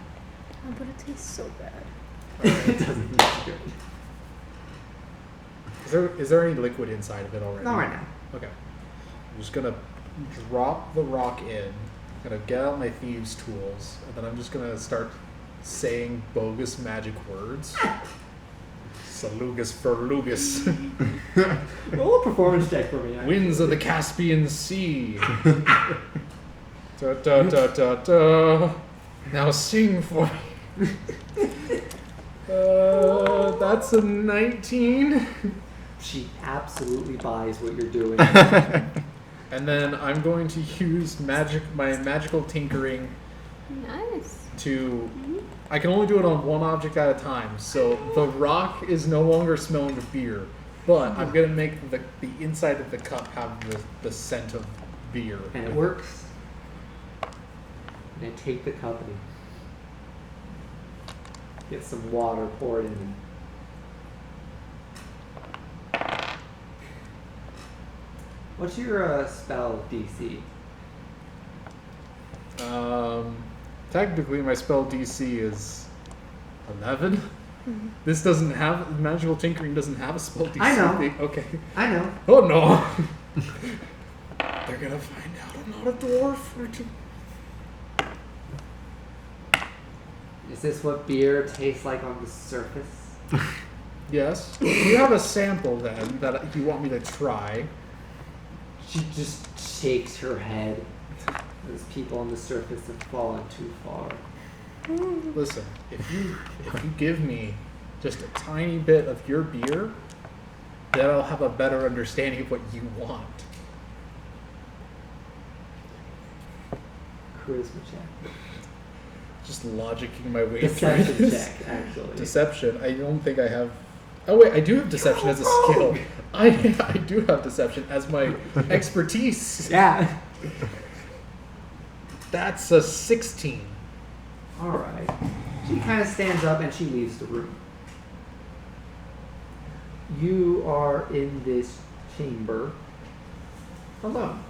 Oh, but it tastes so bad. It doesn't taste good. Is there any liquid inside of it already? Not right now. Okay. I'm just gonna drop the rock in. I'm gonna get out my thieves' tools, and then I'm just gonna start saying bogus magic words. Salugus Ferlugus. Roll a performance check for me. Winds of the Caspian Sea. Da da da da da. Now sing for me. That's a 19. She absolutely buys what you're doing. And then I'm going to use my magical tinkering Nice. to... I can only do it on one object at a time, so the rock is no longer smelling of beer, but I'm going to make the inside of the cup have the scent of beer. And it works. And I take the cup and get some water poured in. What's your spell DC? Technically my spell DC is 11? This doesn't have magical tinkering. Doesn't have a spell DC. I know. Okay. I know. Oh no. They're gonna find out I'm not a dwarf. Is this what beer tastes like on the surface? Yes. You have a sample then that you want me to try. She just shakes her head. Those people on the surface have fallen too far. Listen, if you give me just a tiny bit of your beer, then I'll have a better understanding of what you want. Charisma check. Just logicking my way Deception through this. check, actually. Deception. I don't think I have. Oh wait, I do have deception as a skill. I do have deception as my expertise. Yeah. That's a 16. Alright. She kind of stands up and she leaves the room. You are in this chamber alone.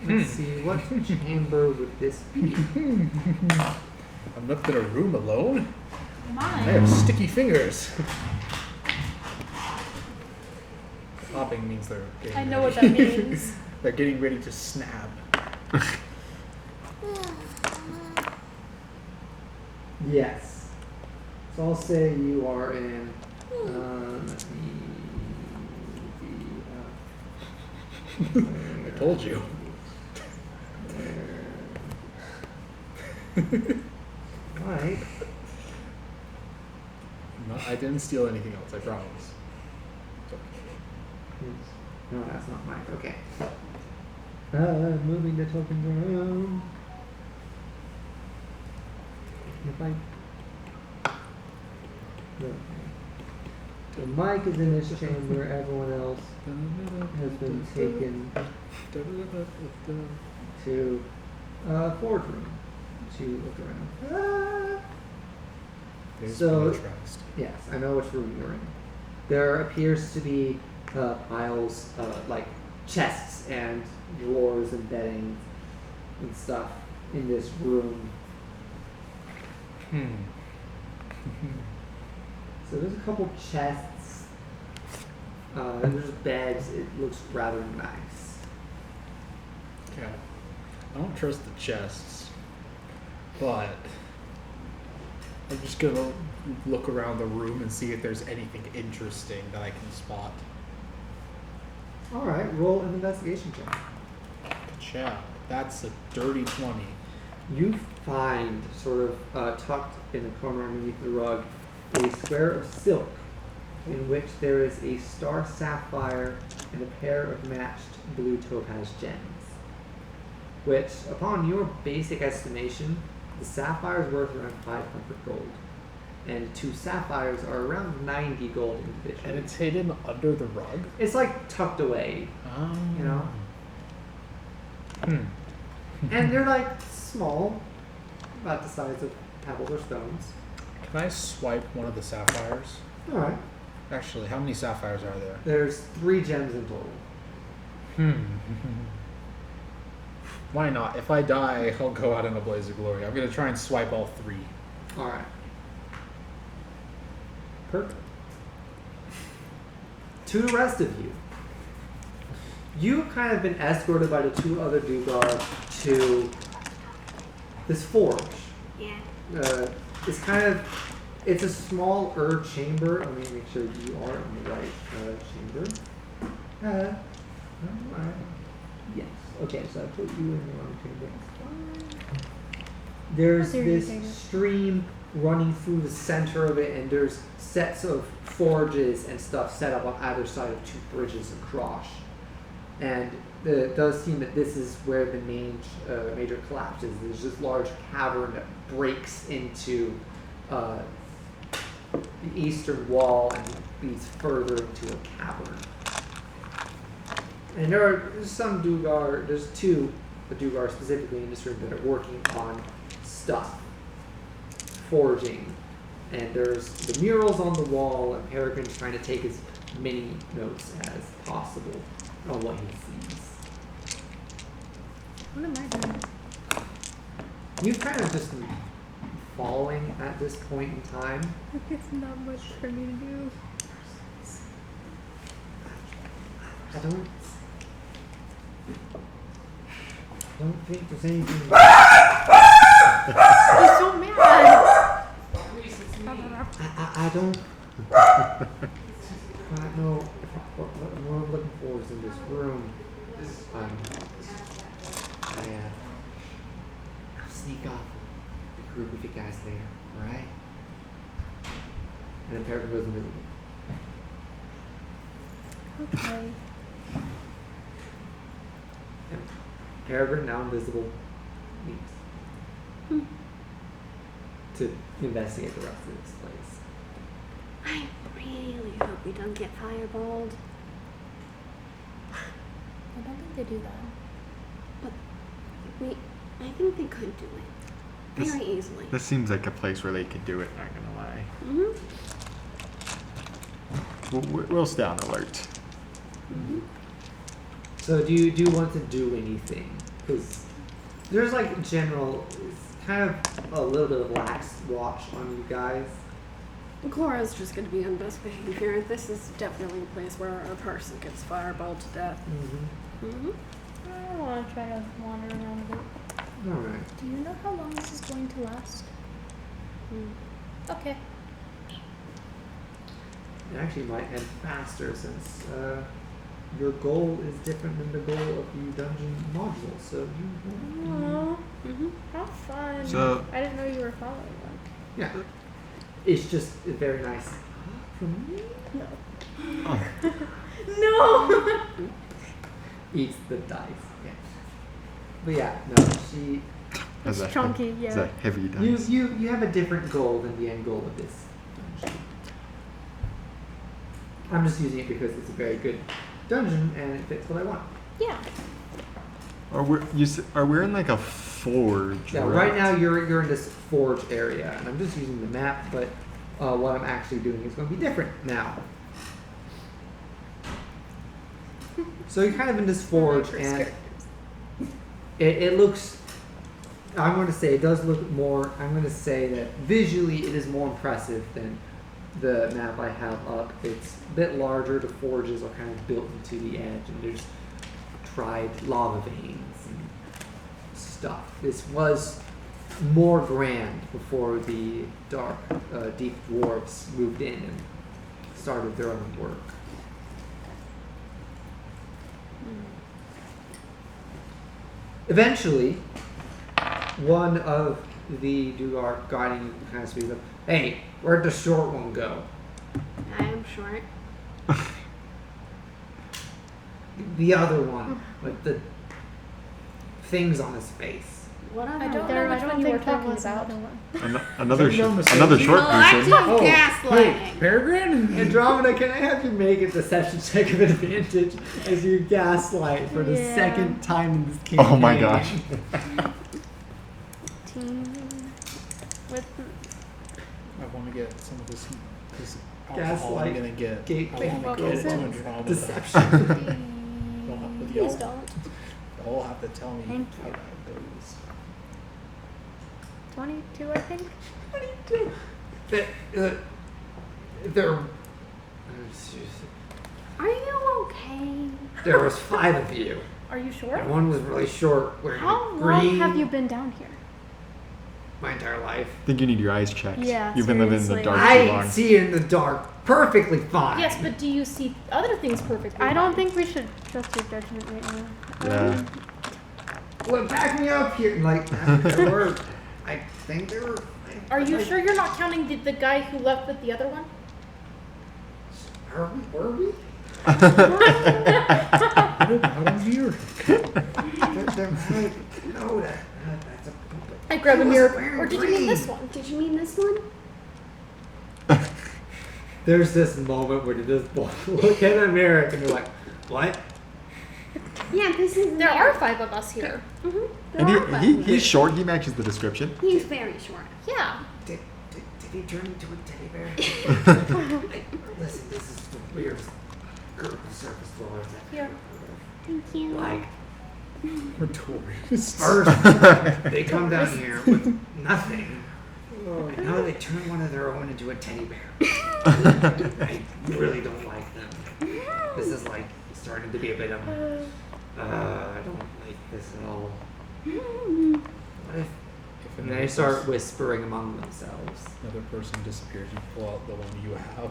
Let's see, what chamber would this be? I'm left in a room alone. I Mine. have sticky fingers. Popping means they're getting I know ready. what that means. They're getting ready to snap. Yes. So I'll say you are in. Let me I told you. Right. No, I didn't steal anything else, I promise. No, that's not mine. Okay. Moving the tokens around. If I. Okay. So Mike is in this chamber. Everyone else has been taken to Forge Room to look around. There's So- contrast. Yes, I know which room you're in. There appears to be piles, like chests and drawers and bedding and stuff in this room. So there's a couple chests. And there's beds. It looks rather nice. Okay. I don't trust the chests, but I'm just gonna look around the room and see if there's anything interesting that I can spot. All right, roll an investigation check. Ciao. That's a dirty 20. You find, sort of tucked in the corner underneath the rug, a square of silk in which there is a star sapphire and a pair of matched blue topaz gems. Which, upon your basic estimation, the sapphire is worth around 500 gold. And 2 sapphires are around 90 gold individually. And it's hidden under the rug? It's like tucked away, Oh. you know? Hmm. And they're like small, about the size of pebbles or stones. Can I swipe one of the sapphires? Alright. Actually, how many sapphires are there? There's 3 gems in total. Why not? If I die, I'll go out in a blaze of glory. I'm gonna try and swipe all 3. Alright. Perfect. To the rest of you, you've kind of been escorted by the 2 other Dugar to this forge. Yeah. It's a small chamber. Let me make sure you are in the right chamber. Alright. Yes. Okay, so I put you in the wrong chamber. There's There you this go. stream running through the center of it, and there's sets of forges and stuff set up on either side of 2 bridges across. And it does seem that this is where the major collapse is. There's this large cavern that breaks into the eastern wall and leads further into a cavern. And there's 2 Dugar specifically in this room that are working on stuff, forging. And there's the murals on the wall, and Peregrin's trying to take as many notes as possible on what he sees. What am I doing? You've kind of just following at this point in time. It's not much for me to do. I don't think there's anything. He's so mad. I don't know what I'm looking for is in this room. I'll sneak off the group of you guys there, alright? And then Peregrin goes invisible. Okay. And Peregrin, now invisible, leaves. To investigate the rest of this place. I really hope we don't get fireballed. I don't think they do that. I think they could do it very easily. This seems like a place where they could do it, not gonna lie. We'll stay on alert. So do you want to do anything? Because there's like general, it's kind of a little bit of lax watch on you guys. Clara's just going to be on best behavior. This is definitely a place where a person gets fireballed to death. I want to try to wander around a bit. Alright. Do you know how long this is going to last? Okay. It actually might end faster since your goal is different than the goal of the dungeon module. So you Aww. How fun. So- I didn't know you were following them. yeah. It's just very nice. From me? No. Oh. No! Eats the dice. Yeah. But yeah, no, she. That's It's chunky, It's yeah. a heavy dice. You have a different goal than the end goal of this dungeon. I'm just using it because it's a very good dungeon and it fits what I want. Yeah. Are we in like a forge? Yeah, right now you're in this forge area, and I'm just using the map, but what I'm actually doing is going to be different now. So you're kind of in this forge, and it looks. I'm going to say it does look more. I'm going to say that visually it is more impressive than the map I have up. It's a bit larger. The forges are kind of built into the edge, and there's tried lava veins and stuff. This was more grand before the dark, deep dwarves moved in and started their own work. Eventually, one of the Dugar guiding you kind of speaks up. Hey, where'd the short one go? I am short. The other one with the things on his face. What other I don't one? know which one you were think there talking was about. another one. Another Is that no mistake? another short No, person. I'm Hey, gaslighting. Peregrin? Andromeda, can I have you make a deception check of advantage as you gaslight for the Yeah. second time in this campaign? Oh my gosh. Team with I want to get some of this alcohol Gaslight I'm going to get. gate- I Wait, want what to go was to it? Andromeda. Deception. With Please y'all. don't. Y'all have to tell me Thank how you. that goes. 22, I think. 22. There. Are you okay? There was 5 of you. Are you sure? And one was really short, wearing How green. long have you been down here? My entire life. I think you need your eyes checked. Yeah, You've been living in the seriously. dark too I long. see in the dark perfectly fine. Yes, but do you see other things perfectly? I don't fine? think we should trust your judgment right now. Yeah. Well, back me up here. Like, there were. I think there were. Are you sure you're not counting the guy who left with the other one? Were we? Out of here. No, that's a puppet. I grab a He was mirror. wearing Or did you mean green. this one? Did you mean this one? There's this moment where you just look in the mirror and you're like, what? Yeah, this is. There are 5 of us here. And he's short. He matches the description. He's very short. Yeah. Did he turn into a teddy bear? Hey, listen, this is the weirdest group of surface dwellers I've Here. ever Thank you. heard of. Like, We're tourists. first, they come down here with nothing. Now they turn one of their own into a teddy bear. I really don't like them. This is like starting to be a bit of I don't like this at all. What if and they start whispering among themselves. Another person disappears, you pull out the one you have.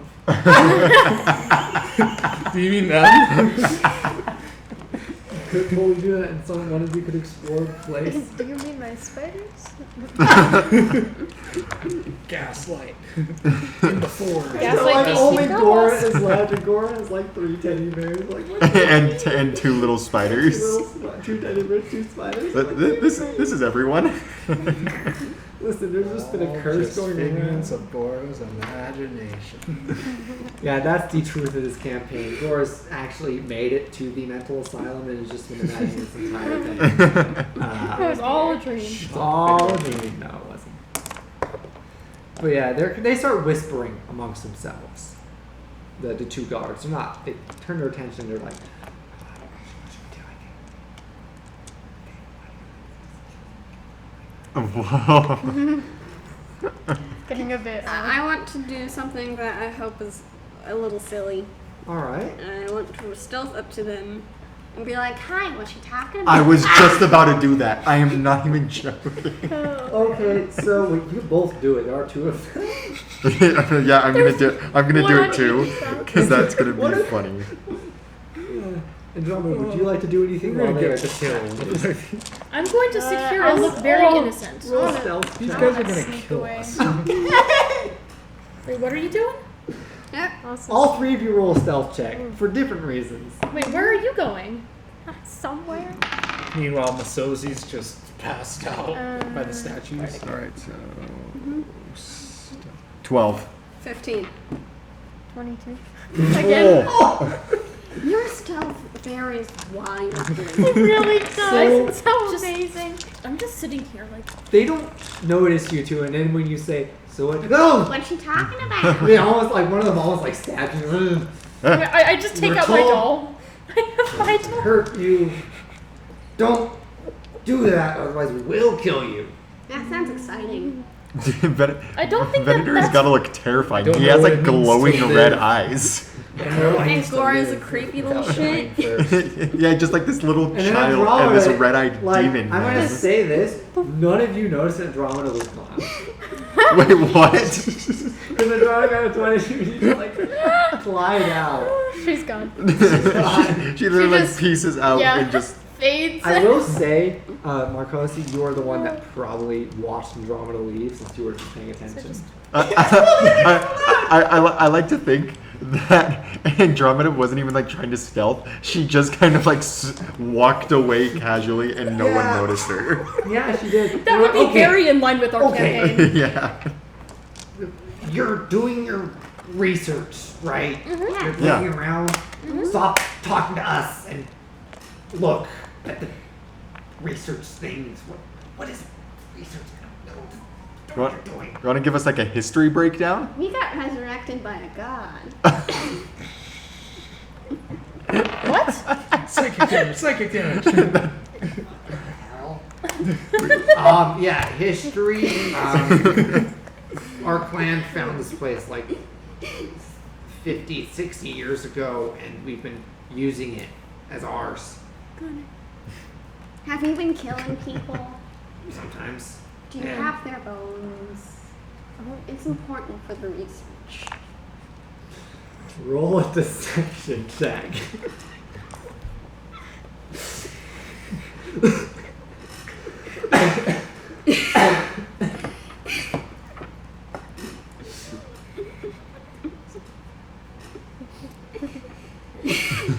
Do you mean them? Could totally do that, and one of you could explore the place. Do you mean my spiders? Gaslight. In the forge. Gaslight like these only girls. Gora is left, and Gora has like 3 teddy bears. Like what? and 2 little spiders. 2 teddy bears, 2 spiders. This is everyone. Listen, there's just been a All curse just going figments around. of Gora's imagination. Yeah, that's the truth of this campaign. Gora's actually made it to the mental asylum and has just been imagining this entire thing. It was all a dream. It's all a dream. No, it wasn't. But yeah, they start whispering amongst themselves. The 2 guards. They turn their attention. They're like, Whoa. Getting a bit. I want to do something that I hope is a little silly. all right. And I want to stealth up to them and be like, "Hi, what's she talking about?" I was just about to do that. I am not even joking. Okay, so you both do it. There are 2 of them. Yeah, I'm gonna do it too, because that's gonna What be if- funny. Andromeda, would you like to do anything We're while gonna they are get killed. I'm going to sit here I'll and look very roll- innocent. Roll stealth. These check. guys are gonna Sneak kill away. us. Wait, what are you doing? Yep. Also, All 3 of you roll a stealth check for different reasons. Wait, where are you going? somewhere. Meanwhile, Masozi's just passed out by the statues. Alright, so 12. 15. 22. Again? Oh. Your stealth varies wildly. It really does. So- It's so Just- amazing. I'm just sitting here like, They don't notice you 2, and then when you say, "So what?" No. What's she talking about? They almost like one of them almost like stabs you. I just take We're out my told- doll. I have my doll. Hurt you. Don't do that, otherwise we will kill you. That sounds exciting. I don't think Venator's that's... gotta look terrifying. Don't He know has what like it means glowing to red live. eyes. And Gora's a creepy little shit. Yeah, just like this little And then child and Andromeda, this red-eyed like, demon. I'm gonna man. say this: none of you noticed that Andromeda was gone. Wait, what? Because Andromeda got a 20, she just like glide out. She's gone. she literally like just- pieces out yeah. and just. Fades. I will say, Marcosi, you are the one that probably watched Andromeda leave since you were just paying attention. I like to think that Andromeda wasn't even like trying to stealth. She just kind of like walked away casually and no one Yeah. noticed her. Yeah, she did. That would be very in line with our Okay. campaign. Yeah. You're doing your research, right? You're looking Yeah. around. Stop talking to us and look at the research things. What is research? I don't know what you're doing. You want to give us like a history breakdown? We got resurrected by a god. What? Psychic damage. Hell. Yeah, history. Our clan found this place like 50, 60 years ago, and we've been using it as ours Have you been killing people? sometimes. Do you Yeah. have their bones? It's important for the research. Roll a deception check.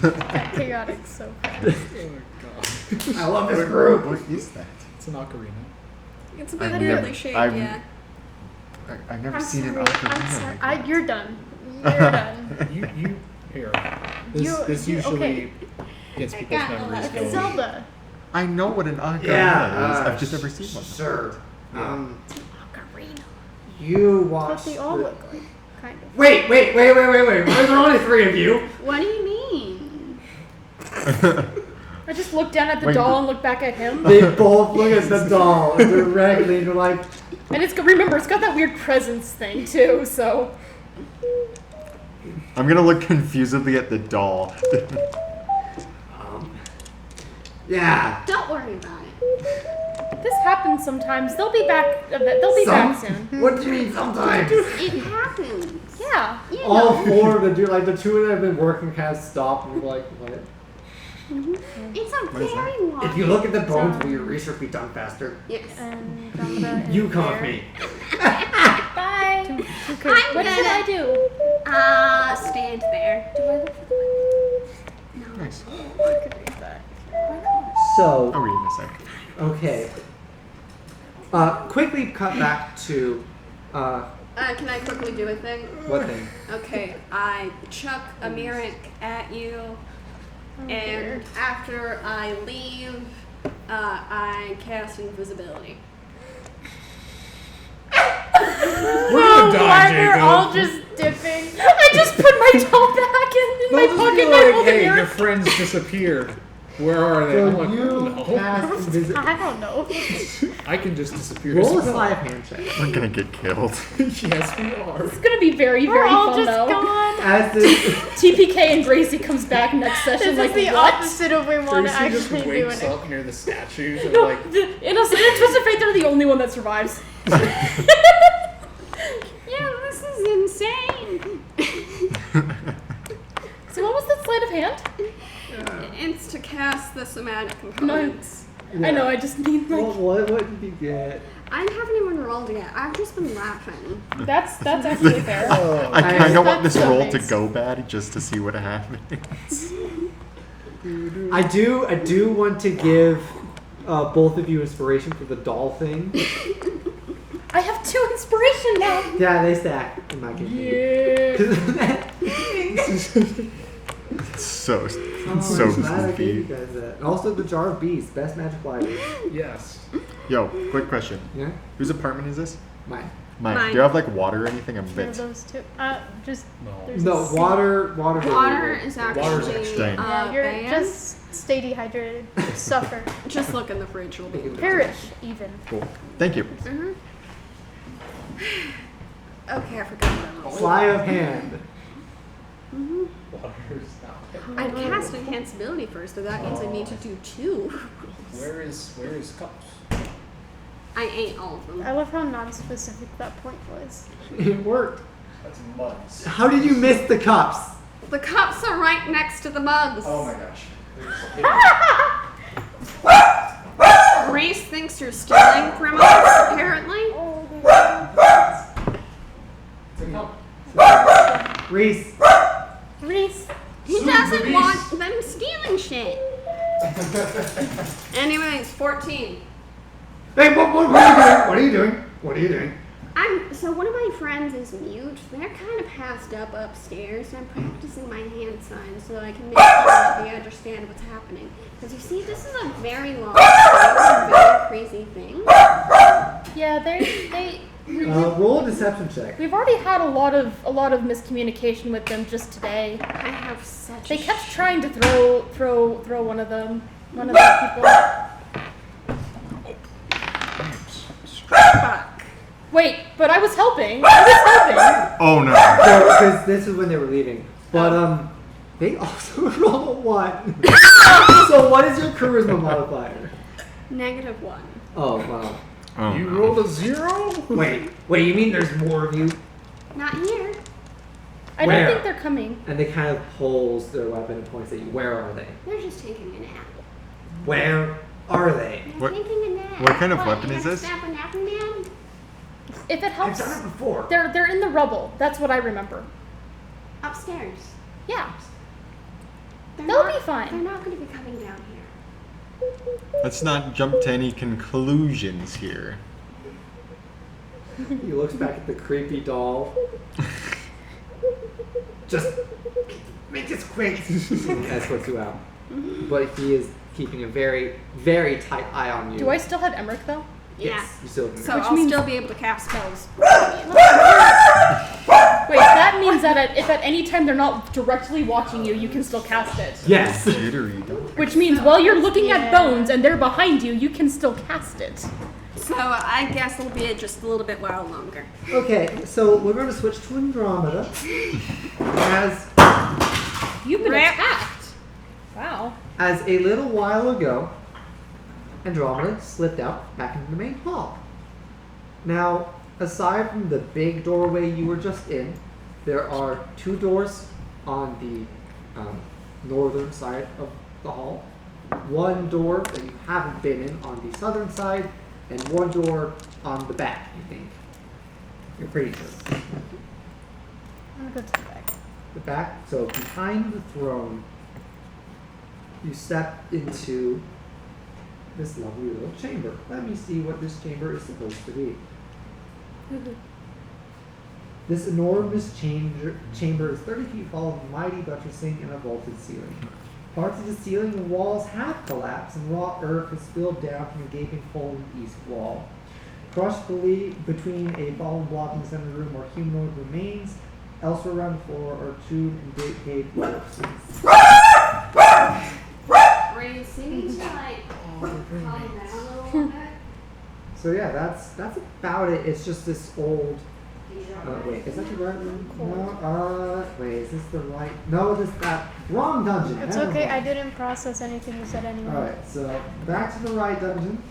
Got chaotic so fast. I love this group. What is that? It's an ocarina. It's a I've bit never- weirdly shaped, I've- yeah. I've never I'm seen sorry. an ocarina. I'm sorry. like You're done. You're done. You here. This You- usually okay. gets people's got memories 11. going. Zelda. I know what an ocarina Yeah, is. I've just never seen one. Sir, Yeah. Ocarina. you What watched. they all the- look like. Kind of. Wait. Why are there only 3 of you? What do you mean? I just look down at the Wait, doll and look back at him. They both look at the doll directly and they're like, And remember, it's got that weird presence thing too, so. I'm gonna look confusedly at the doll. Yeah. Don't worry about it. This happens sometimes. They'll be back. They'll be back soon. What do you mean sometimes? It happens. Yeah. You know. All four of the dude, like the two that have been working, kind of stopped and were like, what? It's a What is very long. If you look at the bones, will your research be done faster? Yes. And Andromeda You and come with Bear. me. Bye. I'm What should I gonna do? stand there. Do I look for the weapon? No. Nice. I could read that. So, I'll read in a sec. okay. Quickly cut back to, Can I quickly do a thing? what thing? Okay, I chuck a Myrick at you, and after I leave, I cast invisibility. We're gonna die, Why we're Jacob. all just dipping. I just put my doll back in my They'll just pocket be and I like, hold hey, the your mirror. friends disappeared. Where are they? I'm So like, you no. cast invisibility. I don't know. I can just disappear. Roll a as well. sleight of hand check. We're gonna get killed. Yes, we are. It's gonna be very, We're very all fun just though. gone. As this, TPK and Gracie comes back next session This like, is the what? opposite of we want to Tracy just actually do wakes it. up near the statues and No, like, in a twist of fate, they're the only one that survives. Yeah, this is insane. So what was that sleight of hand? It's to cast the somatic components. I know, I just mean like what did you get? I haven't even rolled yet. I've just been laughing. that's actually fair. oh, I kind of want That's this so roll nice. to go bad just to see what happens. I do want to give both of you inspiration for the doll thing. I have 2 inspiration now. Yeah, they stack in my game. Yeah. So I'm so glad I gave you goofy. guys that. And also the Jar of Beasts, best magic library. yes. Yo, quick question. Yeah? Whose apartment is this? Mine. Mine. Mine. Do you have like water or anything? I'm a One of bit. those two. Just No. there's No, a sea. water. Water is actually Water's extra. Yeah, you're banned. just stay dehydrated. Suffer. Just look in the fridge. Will be. Perish even. Cool. Thank you. Mhm. Okay, I forgot that. Sleight of hand. Water's not. I cast enhanceability first, so that means I need to do 2. Where is cups? I ate all of them. I love how non-specific that point was. It worked. That's mugs. How did you miss the cups? The cups are right next to the mugs. Oh my gosh. Reese thinks you're stealing from us, apparently. Reese. Reese. He doesn't want them stealing shit. Anyways, 14. Hey, what are you doing? What are you doing? So one of my friends is mute. They're kind of passed up upstairs, and I'm practicing my hand signs so I can make sure that they understand what's happening. Because you see, this is a very long, very crazy thing. Yeah, they Roll a deception check. we've already had a lot of miscommunication with them just today. I have such. They a kept trying to throw one of the people. fuck. Wait, but I was helping. I was helping. Oh no. Because this is when they were leaving. But they also rolled a 1. So what is your charisma modifier? -1. Oh wow. Oh, You no. rolled a 0? Wait, you mean there's more of you? Not here. I Where? don't think they're coming. And they kind of pulls their weapon and points at you. Where are they? They're just taking a nap. Where are they? They're What- taking a nap. what kind of What, weapon you is gonna this? Snap a napping man? If it I've helps, done it before. they're in the rubble. That's what I remember. Upstairs. Yeah. They're They'll not- be fine. They're not going to be coming down here. Let's not jump to any conclusions here. He looks back at the creepy doll. Just make this quick. Escorts you out. But he is keeping a very, very tight eye on you. Do I still have Emmerich though? Yes. You still So Which I'll means- still be able to cast spells. Wait, that means that if at any time they're not directly watching you, you can still cast it. Yes. Jittery. Which means while you're looking at bones and they're behind you, you can still cast it. So So I guess it'll be just a little bit while longer. Okay, so we're going to switch to Andromeda. As You've been attacked. Wow. As a little while ago, Andromeda slipped out back into the main hall. Now, aside from the big doorway you were just in, there are 2 doors on the northern side of the hall, 1 door that you haven't been in on the southern side, and 1 door on the back, you think. You're pretty sure. I'm gonna go to the back. The back, so behind the throne, you step into this lovely little chamber. Let me see what this chamber is supposed to be. This enormous chamber is 30 feet tall, with mighty buttressing and a vaulted ceiling. Parts of the ceiling and walls have collapsed, and raw earth has spilled down from a gaping hole in the east wall. Crushed between a fallen block in the center of the room are humanoid remains. Elsewhere around the floor are chewed and decayed corpses. Ray seems like calm down a little bit. So yeah, that's about it. It's just this old. Wait, is that the right room? No. Wait, is this the right? No, that wrong dungeon. It's Never okay, mind. I didn't process anything you said anyway. All right, so back to the right dungeon.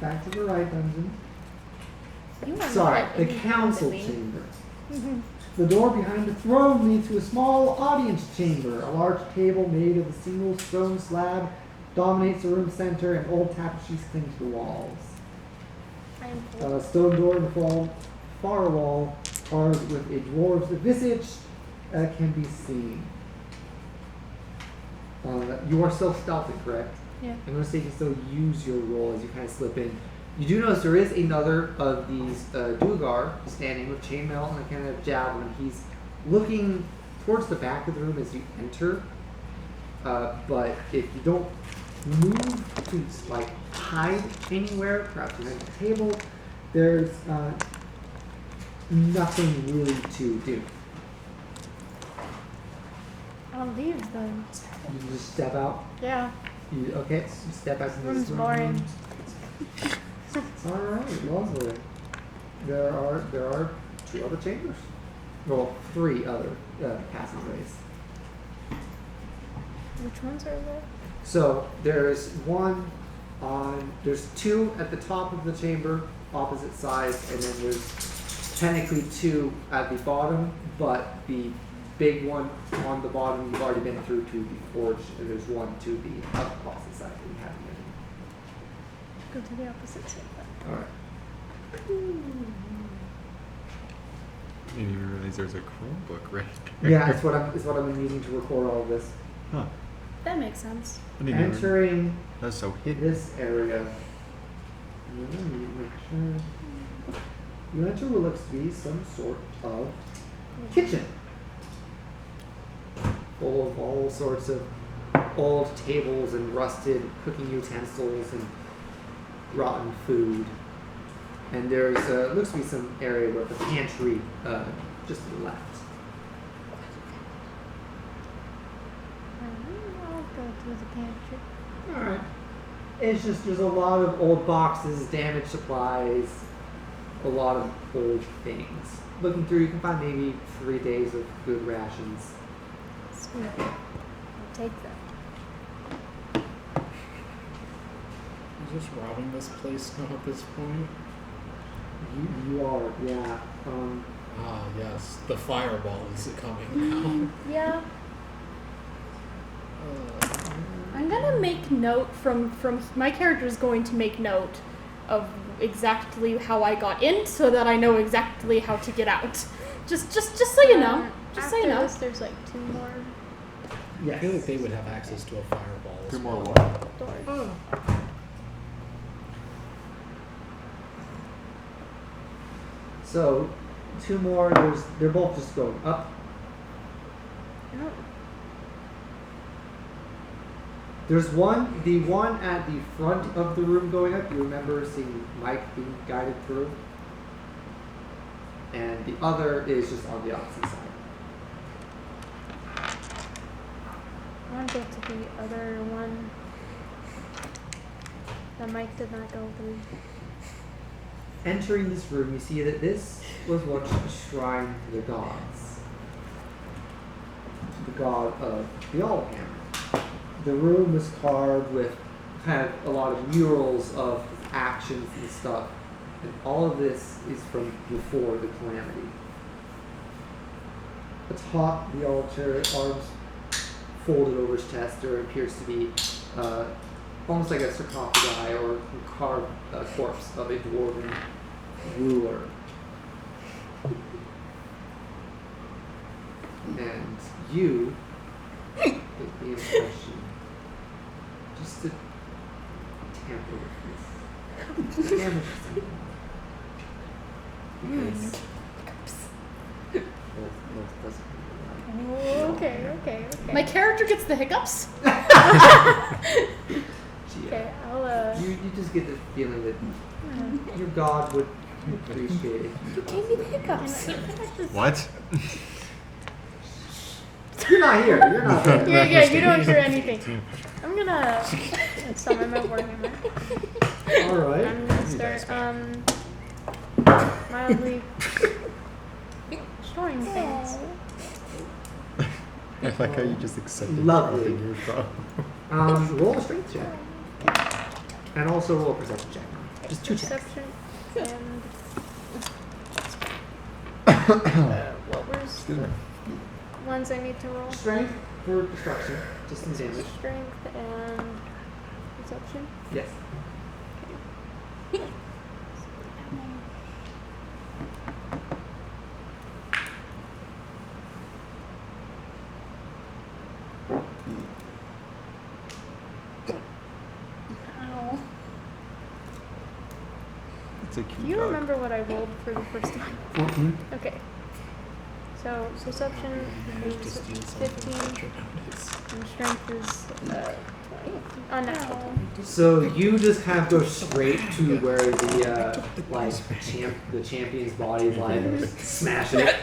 Back to the right dungeon. You are Sorry, not the anything council to me. chamber. The door behind the throne leads to a small audience chamber. A large table made of a single stone slab dominates the room center, and old tapestries cling to the walls. I am A cold. stone door in the far wall, carved with a dwarf's visage, can be seen. You are still stealthy, correct? Yeah. I'm going to say you can still use your roll as you kind of slip in. You do notice there is another of these Duergar standing with chainmail and a kind of javelin. He's looking towards the back of the room as you enter. But if you don't move to like hide anywhere, perhaps behind the table, there's nothing really to do. I'll leave then. You just step out. Yeah. Okay, so you step out into Room's this room. boring. All right, lovely. There are 2 other chambers. Well, 3 other passageways. Which ones are there? So there's 2 at the top of the chamber, opposite sides, and then there's technically 2 at the bottom, but the big one on the bottom you've already been through to the forge, and there's 1 to the opposite side that you haven't been. Go to the opposite side. All right. Didn't even realize there's a Chromebook right there. Yeah, it's what I'm using to record all of this. Huh. That makes sense. I didn't even- Entering That's so hidden. this area, you enter what looks to be some sort of kitchen, full of all sorts of old tables and rusted cooking utensils and rotten food. And there's looks to be some area with the pantry just to the left. I'll go to the pantry. All right. It's just there's a lot of old boxes, damaged supplies, a lot of old things. Looking through, you can find maybe 3 days of good rations. Sweet. I'll take that. I'm just robbing this place now at this point. You are, yeah. Ah, yes. The fireball is coming now. Yeah. I'm gonna make note from my character is going to make note of exactly how I got in, so that I know exactly how to get out. Just so you know. Just so you After know. this, there's like 2 more I feel like Yes. they would have access to a fireball. as 2 more well. what? doors. So, 2 more. They're both just going up. Oh. There's the one at the front of the room going up. You remember seeing Mike being guided through. And the other is just on the opposite side. I want to go to the other one that Mike did not go through. entering this room, you see that this was once a shrine to the gods. The god of the Allhammer. The room was carved with kind of a lot of murals of actions and stuff. And all of this is from before the calamity. Atop the altar, arms folded over his chest, there appears to be almost like a sarcophagi or carved corpse of a dwarven ruler. And you get the impression just to tamper with this. Damage something. Because both doesn't really like. Okay. My character gets the hiccups. Okay, I'll You just get the feeling that your god would appreciate it. You gave me the hiccups. What? You're not here. You're not there. Yeah, you don't hear anything. I'm gonna summon my warhammer. Alright. I'm gonna start mildly destroying things. I like how you just accepted Lovely. everything you were Roll a strength check. And also roll a perception check. Just 2 checks. Perception and what was the ones I need to roll? Strength for destruction. Just some damage. Strength and perception. Yes. Ow. It's a cute Do you dog. remember what I rolled for the first time? 14. Okay. So perception is 15 and strength is 20. Unnatural. So you just kind of go straight to where the the champion's body is lying. Smash it,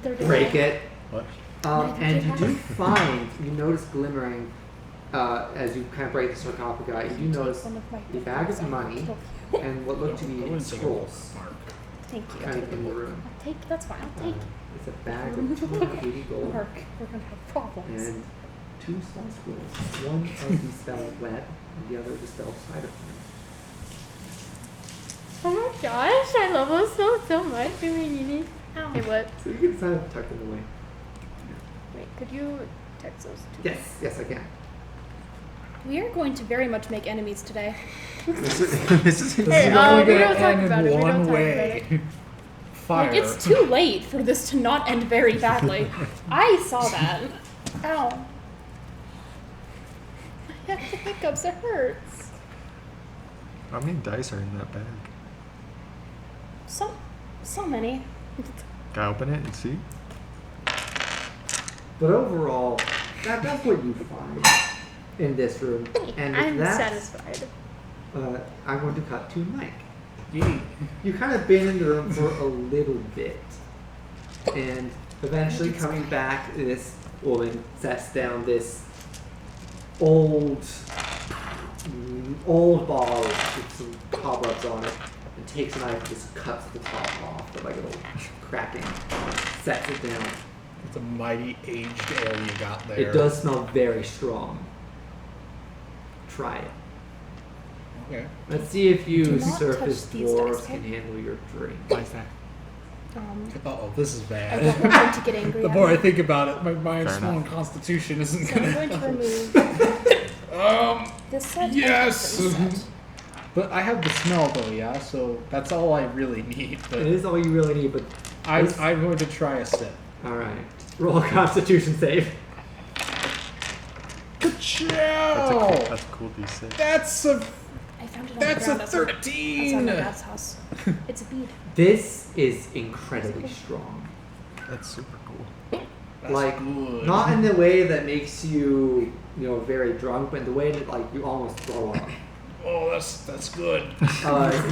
break it. What? And you do find, you notice glimmering as you kind of break the sarcophagi, you do notice a bag of money and what look to be scrolls Thank you. kind of in the room. That's fine. I'll take It's a bag of 280 gold Mark. We're gonna have problems. and 2 small scrolls. One of the spell web and the other the spell spider. Oh my gosh, I love those spells so much. I mean, you need. Hey, what? So you can kind of tuck them away. Wait, could you text those to me? Yes, I can. We are going to very much make enemies today. This is This Hey, is only we gonna don't talk end about in it, we don't one talk about way. Fire. Like, it's too late for this to not end very badly. I saw that. Ow. I have the hiccups, it hurts. How many dice are in that bag? So many. Can I open it and see? But overall, that's what you find in this room. And with I'm that, satisfied. I'm going to cut to Mike. Yee. You've kind of been in the room for a little bit. And eventually coming back, this woman sets down this old bottle with some cobwebs on it and takes a knife and just cuts the top off with like a little cracking, sets it down. It's a mighty aged ale you got there. It does smell very strong. Try it. Okay. Let's see if Do you not surface touch these dwarves dice, can okay? handle your drink. Why is that? Uh-oh, this is I bad. don't want them to get angry The at more I me. think about it, my mind's Fair small enough. and constitution isn't So I'm gonna going to help. remove this set. Yes! and this set. But I have the smell though, yeah, so that's all I really need. It But is all you really need, but I'm going to try a sip. alright. Roll a constitution save. That's a Ka-chow! cool D6. That's a I found it on that's the a ground. That's 13. on my dad's house. It's a bead. This is incredibly strong. That's super cool. That's like, good. not in the way that makes you, very drunk, but in the way that, like, you almost throw up. Oh, that's good.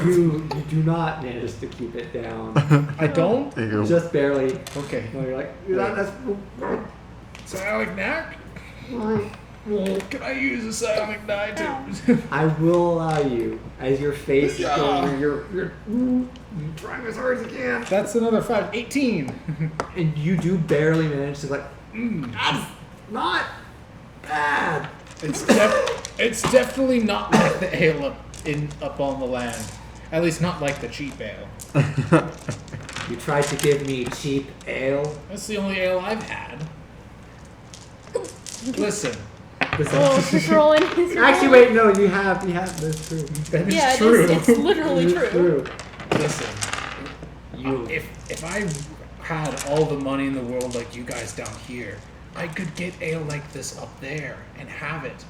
You do not manage to keep it down. I don't. There you go. Just barely. Okay. No, you're like, that's Psionic knack. Can I use a psionic die to I will allow you, as your face is going, you're trying as hard as you can. That's another 5. 18. And you do barely manage to that's not bad. It's definitely not like the ale up on the land. At least not like the cheap ale. You tried to give me cheap ale. That's the only ale I've had. Listen, Oh, he's rolling. He's rolling. Actually, wait, no, you have. That's true. that is Yeah, true. it's literally It is true. Listen, You. if I had all the money in the world like you guys down here, I could get ale like this up there and have it.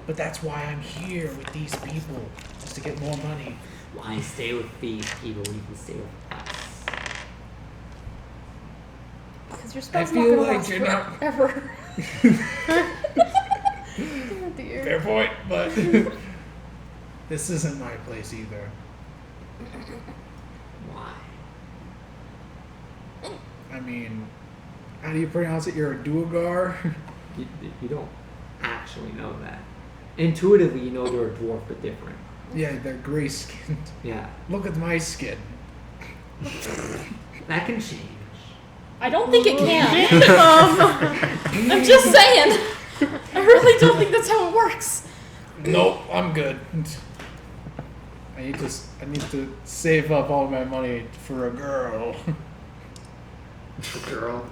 But that's why I'm here with these people, just to get more money. Why stay with these people when you can stay with us? Because your I spell's feel not gonna like last you're not. forever. Oh dear. Fair point, but this isn't my place either. Why? I mean, how do you pronounce it? You're a duergar? You don't actually know that. Intuitively, you know they're a dwarf, but different. Yeah, they're gray skinned. Yeah, Look at my skin. that can change. I don't think it can. I'm just saying. I really don't think that's how it works. Nope, I'm good. I need to save up all my money for a girl. Girl.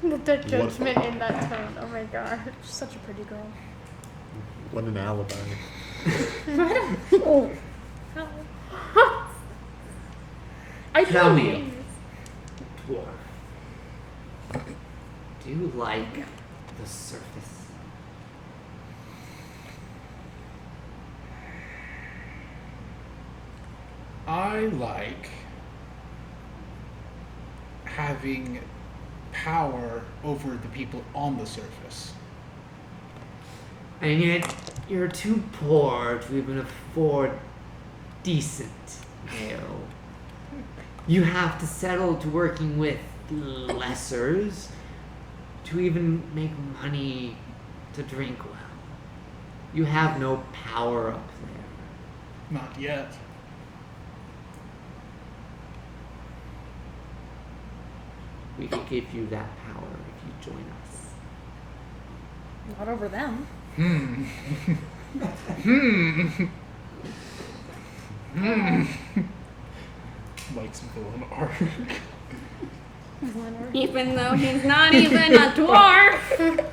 The judgment in that tone. Oh my god. She's such a pretty girl. What an alibi. Oh. I Tell know me. you. Dwarf. Do you like the surface? I like having power over the people on the surface. And yet, you're too poor to even afford decent ale. You have to settle to working with lessers to even make money to drink well. You have no power up there. Not yet. We could give you that power if you join us. Not over them. Mike's villain arc. Even though he's not even a dwarf.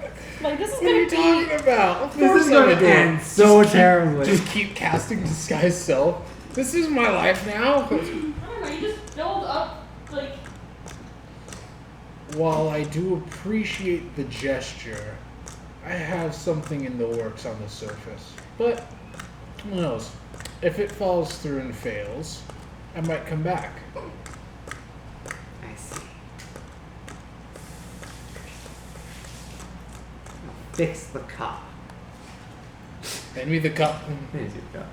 Like, this is What are you gonna be. talking about? This is going to end so terribly. Just keep casting disguise self. This is my life now. I don't know, you just build up, like. While I do appreciate the gesture, I have something in the works on the surface. But who knows? If it falls through and fails, I might come back. I see. Now fix the cup. Hand me the cup. Here's your cup.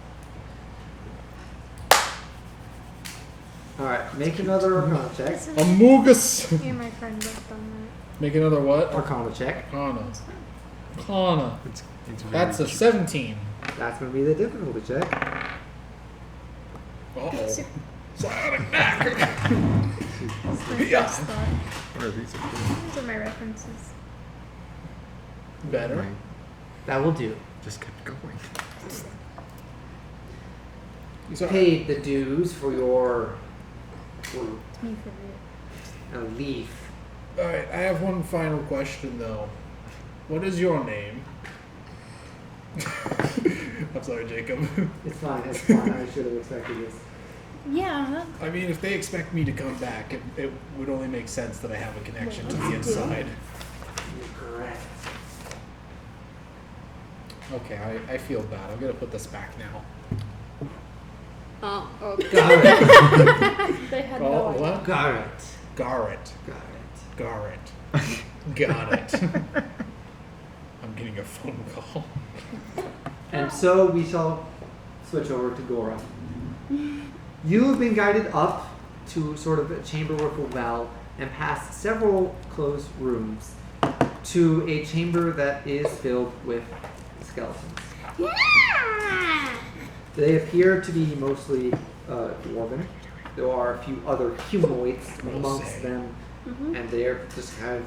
Alright, make another Arcana check. Amogus. Me and my friend both done Make another what? Arcana check. Kana. Kana. It's very That's a cute. 17. That's going to be the difficulty check. Uh-oh. Sonic back. that. That's my Yeah. first thought. What are these? These are my references. Better. That will do. Just kept going. So, Paid the dues for your It's me for real. leaf. Alright, I have one final question though. What is your name? I'm sorry, Jacob. It's fine, it's fine. I should have expected this. Yeah. I mean, if they expect me to come back, it would only make sense that I have a connection to the inside. You're correct. Okay, I feel bad. I'm gonna put this back now. Oh, okay. Got it. They had Oh, no idea. what? Got it. Garrett. Got it. Garrett. Got it. I'm getting a phone call. And so we shall switch over to Gora. You have been guided up to sort of a chamber with a well and past several closed rooms to a chamber that is filled with skeletons. They appear to be mostly dwarven. There are a few other humanoids amongst them, and they are just kind of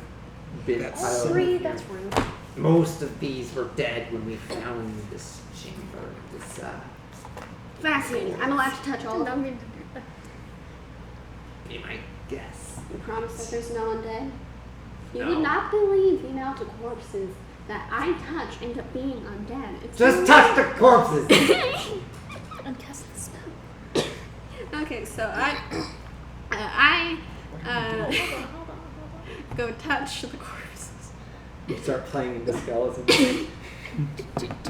been piled. 3, that's rude. Most of these were dead when we found this chamber. This Fascinating. I'm allowed to touch all of them. be my guess. You promise that there's no undead? You No. would not believe the amount of corpses that I touch end up being undead. It's Just touch the corpses. And cast the spell. Okay, so I go touch the corpses. You start playing the skeleton.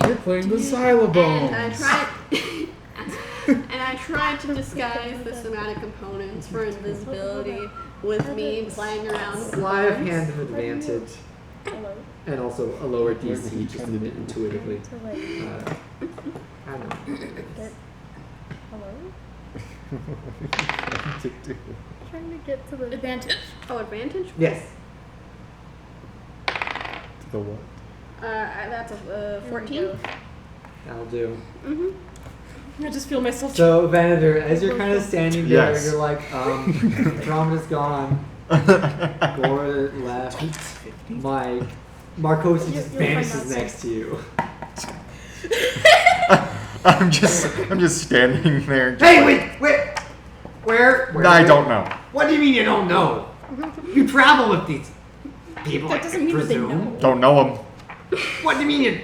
You're playing the And I Xylobones. try to disguise the somatic components for invisibility with me playing around with the Sleight of bones. hand of advantage, Hello. and also a lower DC just a bit intuitively. So like, I don't know. hello? Trying to get to the advantage. Oh, advantage? Yes. The what? That's a 14. That'll do. I just feel myself. So, Venator, as you're kind of standing there, Yes. you're like, Andromeda's gone, Gora left, Mike, Marcosi just You'll find vanishes out next to you. I'm just standing there. Just Hey, like, wait! Where? I don't know. What do you mean you don't know? You travel with these people, That I doesn't mean that they presume. know. Don't know them. What do you mean you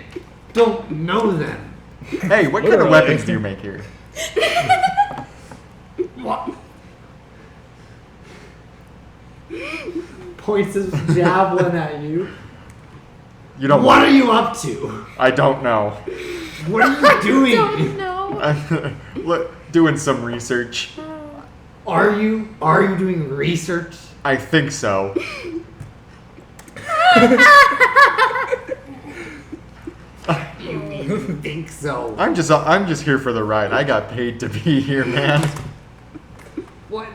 don't know them? Hey, what kind of Literally. weapons do you make here? What? Points his javelin at you. You don't. What are you up to? I don't know. What are you doing? Don't know. Look, doing some research. Are you doing research? I think so. You think so? I'm just here for the ride. I got paid to be here, man. What?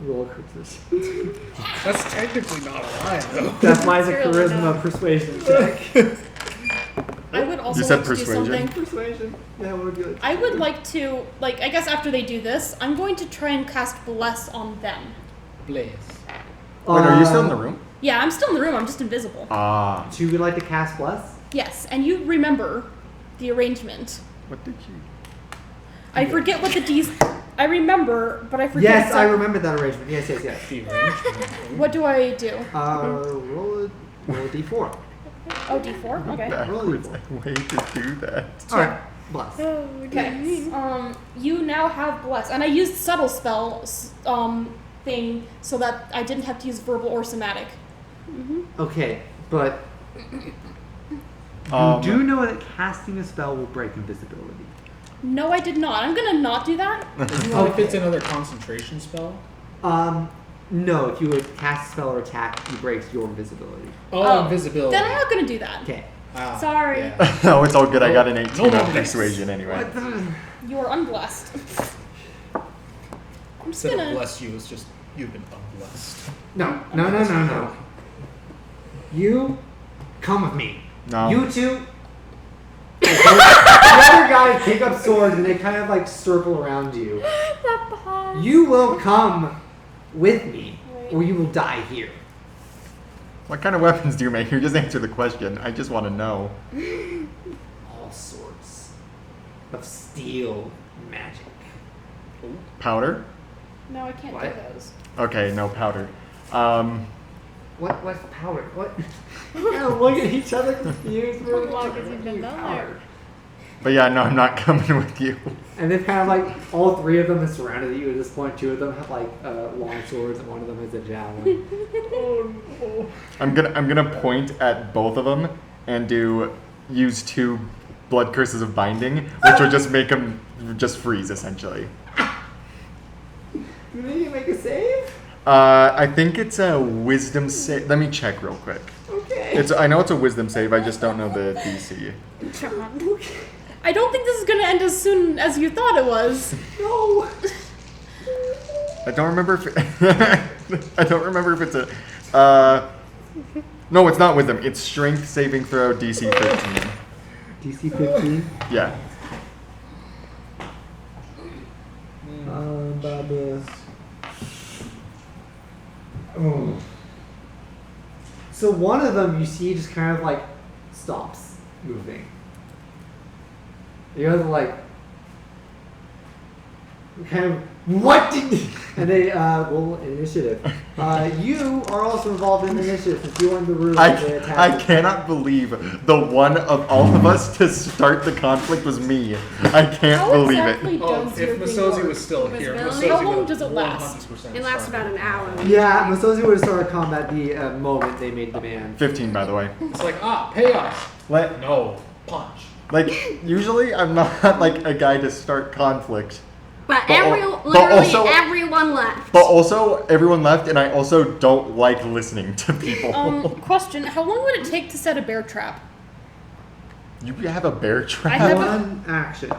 Roll charisma. That's technically not a lie, though. That's why it's a Really charisma not. persuasion check. I would also You said like to do persuasion? something. Persuasion. Yeah, what would you like? I would like to, I guess after they do this, I'm going to try and cast Bless on them. Blaze. Wait, are you still in the room? Yeah, I'm still in the room, I'm just invisible. Ah. So you would like to cast bless? Yes, and you remember the arrangement. What did you? I forget what the D's. I remember, but I forget. Yes, I exactly- remember that arrangement. Yes. The arrangement. What do I do? Roll a d4. Oh, D4? Okay. Backwards way to do that. All right, bless. Okay. You now have Bless, and I used subtle spell thing so that I didn't have to use verbal or somatic. Okay, but you do know that casting a spell will break invisibility. No, I did not. I'm gonna not do that. Well, if it's another concentration spell. No, if you would cast a spell or attack, it breaks your invisibility. Oh, invisibility. Then I'm not gonna do that. Okay. Ah, Sorry. yeah. No, it's all good. I got an 18 No on more dice. persuasion anyway. What the? You are unblessed. I'm just Instead of gonna. bless you, it's just you've been unblessed. No. You come with me. No. You two. The other guys pick up swords and they kind of like circle around you. You will come with me, or you will die here. What kind of weapons do you make here? Just answer the question. I just want to know. All sorts of steel magic. Powder? No, I can't What? do those. Okay, no powder. What's powder? What? Look at each other confused. We're Long as you've been down there. But yeah, no, I'm not coming with you. And they've kind of like all three of them have surrounded you at this point. Two of them have like long swords, and one of them has a javelin. I'm gonna point at both of them and use 2 blood curses of binding, which will just make them just freeze essentially. You need to make a save. I think it's a wisdom save. Let me check real quick. Okay. I know it's a wisdom save. I just don't know the DC. I don't think this is gonna end as soon as you thought it was. No. I don't remember if it's a. No, it's not wisdom. It's strength saving throw DC 13. DC 15. Yeah. Baba. Oh. So one of them you see just kind of like stops moving. The other like kind of what did and they roll initiative. You are also involved in the initiative since you were in the room. I attack. cannot believe the one of all of us to start the conflict was me. I can't How believe exactly it. Oh, does if your thing Masozi work? was still here, Invisibility? Masozi How long would does it last? 100% It lasts start. about an hour. Yeah, Masozi would have started combat the moment they made demand. 15, by the way. It's like, pay us. Like, No, punch. usually I'm not like a guy to start conflict. But But al- literally also- everyone left. But also, everyone left, and I also don't like listening to people. Question: how long would it take to set a bear trap? You have a bear trap? I have a- One action.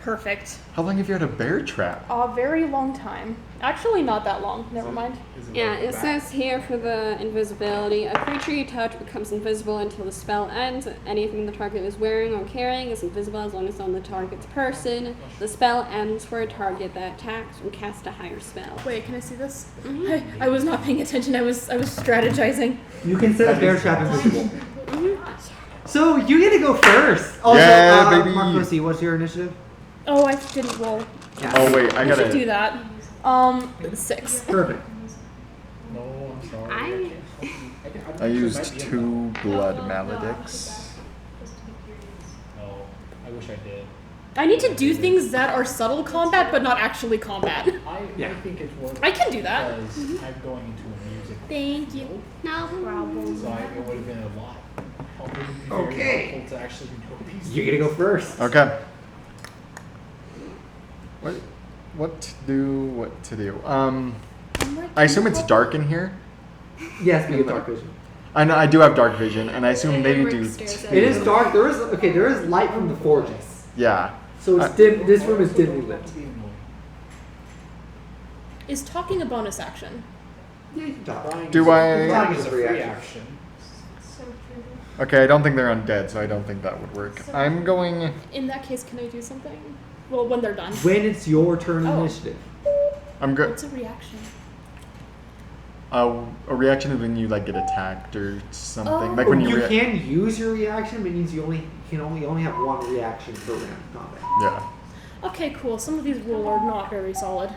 Perfect. How long have you had a bear trap? A very long time. Actually, not that long. Never mind. Yeah, it says here for the invisibility, a creature you touch becomes invisible until the spell ends. Anything the target is wearing or carrying is invisible as long as it's on the target's person. The spell ends for a target that attacks and casts a higher spell. Wait, can I see this? I was not paying attention. I was strategizing. You can set a bear trap invisible. So you get to go first. Also, Yeah, baby. Marcosi, what's your initiative? Oh, I didn't roll. Yeah. Oh, wait, I I should do gotta. that. 6. Perfect. No, I'm sorry. I I used 2 blood maledicts. No, I wish I did. I need to do things that are subtle combat, but not actually combat. I think it's worth I can do that. because I'm going into a music. Thank you. no problem. So it would have been a lot. Okay. To actually know these You get to go first. Okay. What to do? I assume it's dark in here. Yes, you get dark vision. I know I do have dark vision, and I assume they do. It is dark. There is light from the forges. Yeah. So it's dim. This room is dimly lit. Is talking a bonus action? Yeah, you can talk. Do I? Talking is It's a a free reaction. action. Okay, I don't think they're undead, so I don't think that would work. I'm going. In that case, can I do something? Well, when they're done. When it's your turn Oh. initiative. I'm good. What's a reaction? A reaction is when you like get attacked or something. Oh. Like when you. You can use your reaction, but it means you can only have one reaction per round of combat. Yeah. Okay, cool. Some of these rules are not very solid,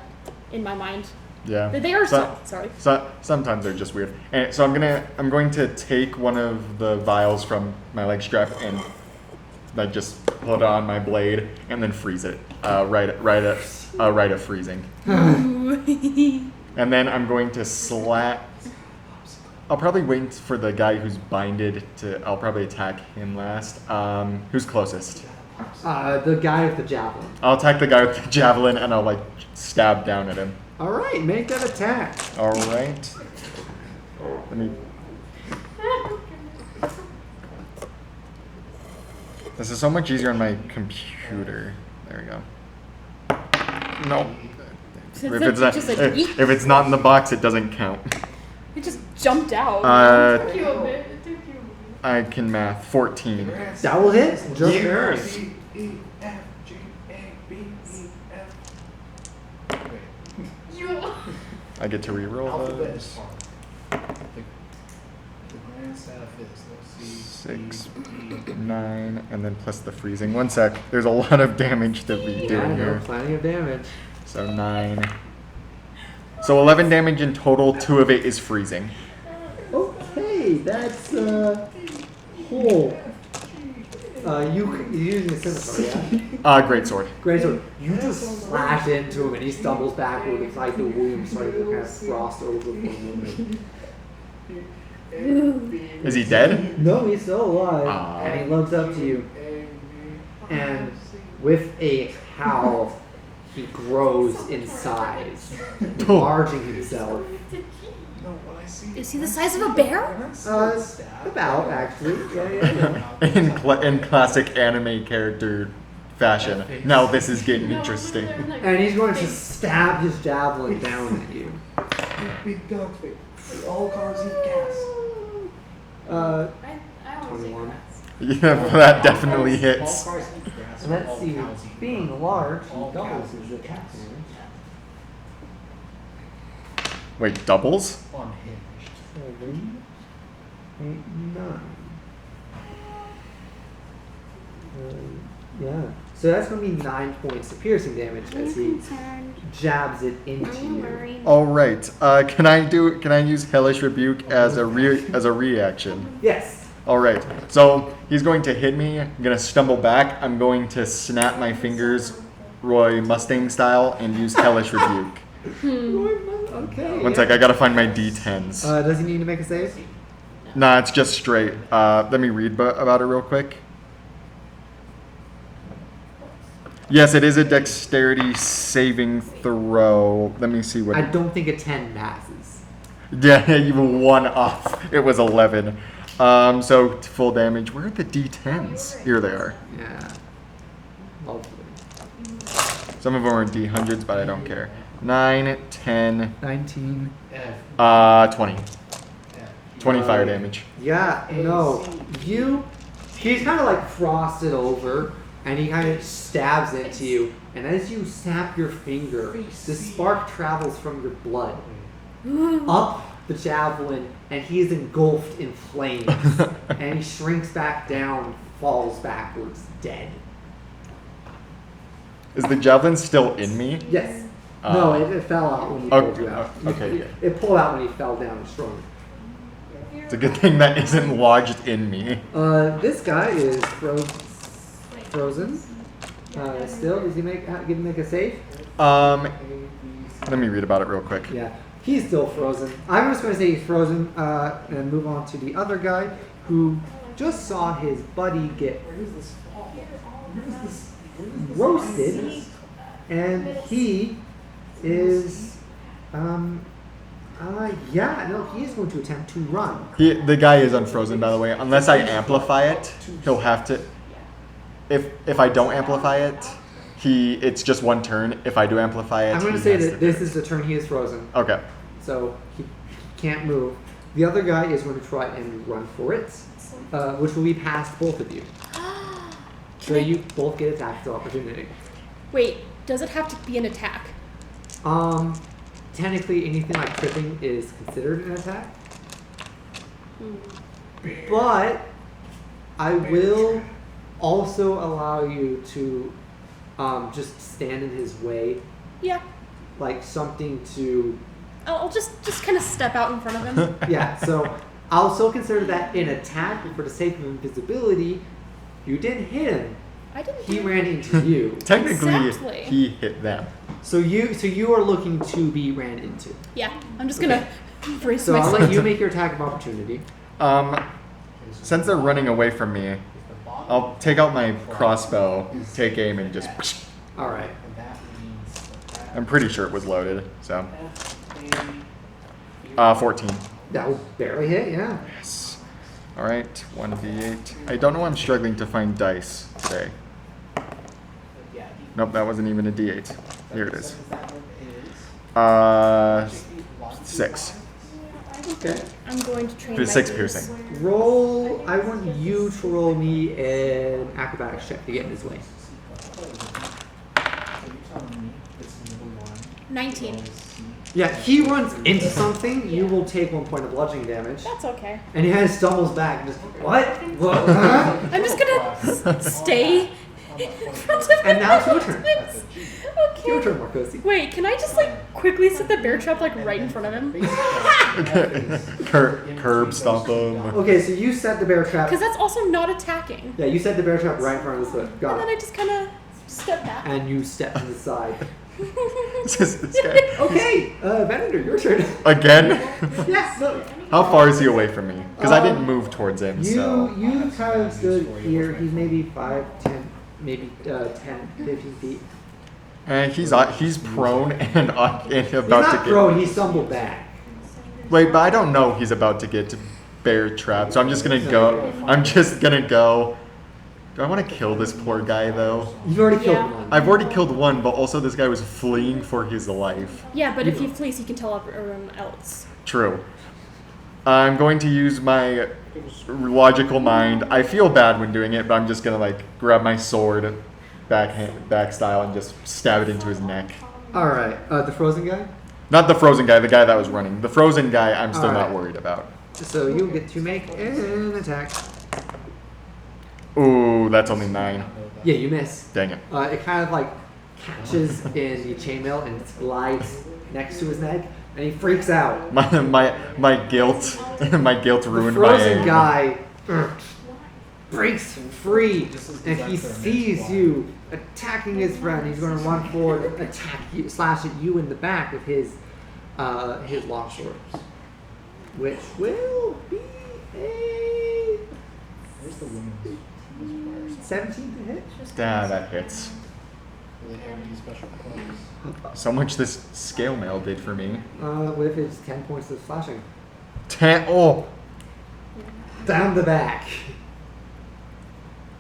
in my mind. Yeah. They are So- solid. Sorry. So sometimes they're just weird. And so I'm going to take one of the vials from my leg strap and like just put it on my blade and then freeze it. Right at freezing. And then I'm going to slap. I'll probably wait for the guy who's binded to. I'll probably attack him last. Who's closest? The guy with the javelin. I'll attack the guy with the javelin and I'll like stab down at him. All right, make that attack. All right. Let me. This is so much easier on my computer. There we go. No. Is If that it's not, just a yeet? if it's not in the box, it doesn't count. It just jumped out. I can math 14. That will hit. Just barely. I get to reroll Alphabet those. is hard. The grand staff is, let's see. 6, 9, and then plus the freezing. 1 sec. There's a lot of damage to be Yeah, doing no, here. plenty of damage. So 9. So 11 damage in total. 2 of it is freezing. Okay, that's cool. You're using a scimitar, yeah? Great sword. Great sword. You just slash into him and he stumbles backward. It's like the wound starting to kind of frost over for a moment. Is he dead? No, he's still alive. Aw. And he looks up to you. And with a howl, he grows in size, enlarging himself. Is he the size of a bear? About, actually. Yeah. In classic anime character fashion. Now this is getting interesting. And he's going to stab his javelin down at you. Big dog face. All cars eat gas. 21. Yeah, that definitely hits. And let's see, being large, he doubles his attack damage. Wait, doubles? Unhinged. 7, 8, 9. Yeah. So that's going to be 9 points of piercing damage I'm as he concerned. jabs it into I'm you. worried. All right. Can I use Hellish Rebuke as a reaction? Yes. All right. So he's going to hit me. I'm gonna stumble back. I'm going to snap my fingers, Roy Mustang style, and use Hellish Rebuke. Okay. One sec. I gotta find my D10s. Does he need to make a save? Nah, it's just straight. Let me read about it real quick. Yes, it is a dexterity saving throw. Let me see what. I don't think a 10 passes. Yeah, you were 1 off. It was 11. So full damage. Where are the D10s? Here they are. Yeah. Hopefully. Some of them are D100s, but I don't care. 9, 10, 19. 20. 20 fire damage. Yeah, no. He's kind of like frosted over, and he kind of stabs into you. And as you snap your finger, the spark travels from your blood up the javelin, and he is engulfed in flames. And he shrinks back down, falls backwards, dead. Is the javelin still in me? Yes. No, it fell out when you pulled you out. Okay. It pulled out when he fell down and strong. It's a good thing that isn't lodged in me. This guy is frozen. Still, does he make a save? Let me read about it real quick. Yeah, he's still frozen. I'm just going to say he's frozen, and move on to the other guy who just saw his buddy get roasted, and he is, he is going to attempt to run. The guy is unfrozen, by the way. Unless I amplify it, he'll have to. If I don't amplify it, it's just 1 turn. If I do amplify it, I'm going to say that this is the turn he is frozen. Okay. So he can't move. The other guy is going to try and run for it, which will be past both of you. So you both get attacks of opportunity. Wait, does it have to be an attack? Technically, anything like tripping is considered an attack. But I will also allow you to just stand in his way, Yeah. like something to. I'll just kind of step out in front of him. Yeah. So I'll still consider that an attack, but for the sake of invisibility, you didn't hit him. I didn't. He do ran into you. Technically, Exactly. he hit them. So you are looking to be ran into. Yeah, I'm just gonna brace So I'll myself. let you make your attack of opportunity. Since they're running away from me, I'll take out my crossbow, take aim, and just. All right. I'm pretty sure it was loaded, so. 14. That will barely hit. Yeah. Yes. All right, 1d8. I don't know why I'm struggling to find dice today. Nope, that wasn't even a d8. Here it is. 6. Okay. I'm going to train. For my 6 goose. piercing. Roll. I want you to roll me an acrobatics check to get in his way. 19. Yeah, he runs into something. You will take 1 point of bludgeoning damage, That's okay. and he kind of stumbles back and just what? What? Huh? I'm just gonna stay in front of him. And now it's your turn. Okay. Your turn, Marcosi. Wait, can I just quickly set the bear trap right in front of him? Curb stomp him. Okay, so you set the bear trap. Because that's also not attacking. Yeah, you set the bear trap right in front of his foot. Got And then it. I just kind of step back. And you step to the side. This guy. Okay, Venator, your turn. Again? Yes. Look. How far is he away from me? Because I didn't move towards him, so. You kind of stood here. He's maybe 5, 10, maybe 10, 15 feet. He's prone and about He's to not get. prone. He stumbled back. Wait, but I don't know he's about to get to bear trap, so I'm just gonna go. Do I want to kill this poor guy though? You've already killed Yeah. one. I've already killed one, but also this guy was fleeing for his life. Yeah, but if he flees, he can tell everyone else. True. I'm going to use my logical mind. I feel bad when doing it, but I'm just gonna like grab my sword, back style, and just stab it into his neck. All right. The frozen guy. Not the frozen guy, the guy that was running. The frozen guy, I'm still not Alright. worried about. So you get to make an attack. Ooh, that's only 9. Yeah, you miss. Dang it. It kind of like catches in the chainmail and glides next to his neck, and he freaks out. My guilt, my guilt The ruined my frozen aim. guy breaks free, and he sees you attacking his friend. He's going to run forward, and attack you, slash at you in the back with his longsword, which will be a Where's the women's? 17 to hit. That hits. Do they have any special clothes? So much this scale mail did for me. With his 10 points of slashing 10. Oh. down the back.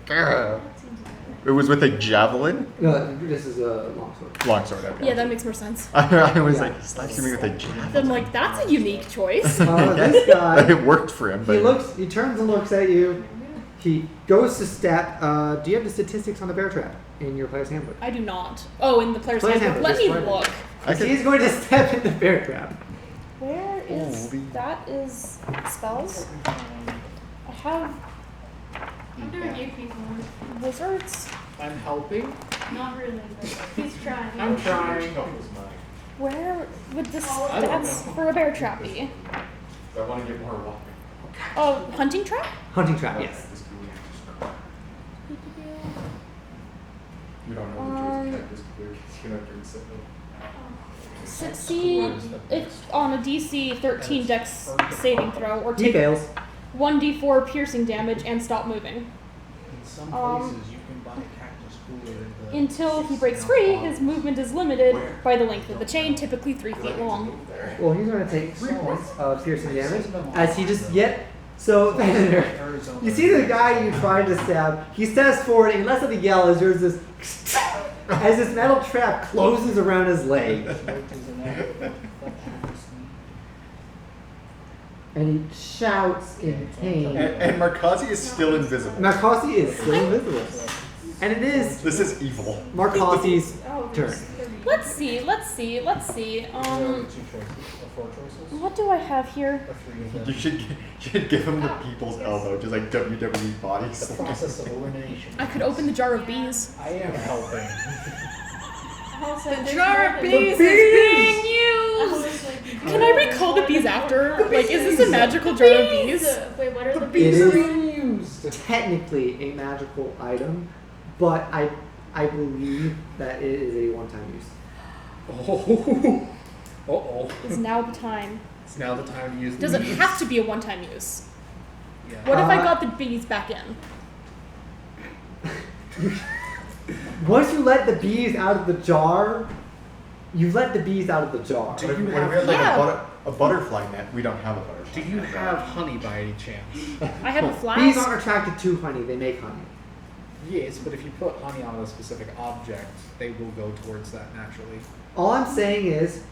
Grr. It was with a javelin. This is a longsword. Longsword. Okay. Yeah, that makes more sense. I was Yeah. like, he slashed me with a javelin. I'm like, that's a unique choice. This guy. It worked for him, but He turns and looks at you. He goes to step. Do you have the statistics on the bear trap in your player's handbook? I do not. Oh, in the player's Player's handbook. Let handbook, me just look. I could, He's going to step in the bear trap. Where is Holy- that? Is spells? I have I'm doing AP one. wizards. I'm helping. Not really, but he's trying. I'm trying. Where would this I don't stats know. for a bear trap be? I want to get more walking. Oh, hunting trap? Hunting trap, yes. You don't know Um, which was you know, drink something. Succeed if on a DC 13 Dex saving throw, or He take fails. 1d4 piercing damage and stop moving. In some Um, places, you can buy cactus cooler in the Until he breaks free, his movement is limited by the length of the chain, typically 3 feet long. Well, he's going to take 3 points of piercing damage as he just yet. So, you see the guy you tried to stab, he steps forward and lets out a yell as there's this. As this metal trap closes around his leg. And he shouts in pain. And Markazi is still invisible. Markazi is still invisible. And it is This is evil. Markazi's Oh, turn. Let's see. There are 2 choices, or 4 choices, What do I have here? or 3 of them. You should give him the people's elbow, just like WWE body The slam. process of elimination. I could open the jar of bees. I am helping. The Jar of bees is being used! Can I recall the bees after? Like, is this a magical jar of bees? Wait, what are the It bees? is technically a magical item, but I believe that it is a one-time use. Oh. Uh-oh. Is now the time. It's now the time to use Does it have to be a one-time use? Yeah. What if I got the bees back in? Once you let the bees out of the jar, you let the bees out of the jar. What if you we have- had like Yeah. a butterfly net? We don't have a butterfly Do you net. have honey by any chance? I have a Bees flask. aren't attracted to honey, they make honey. Yes, but if you put honey on a specific object, they will go towards that naturally. All I'm saying is,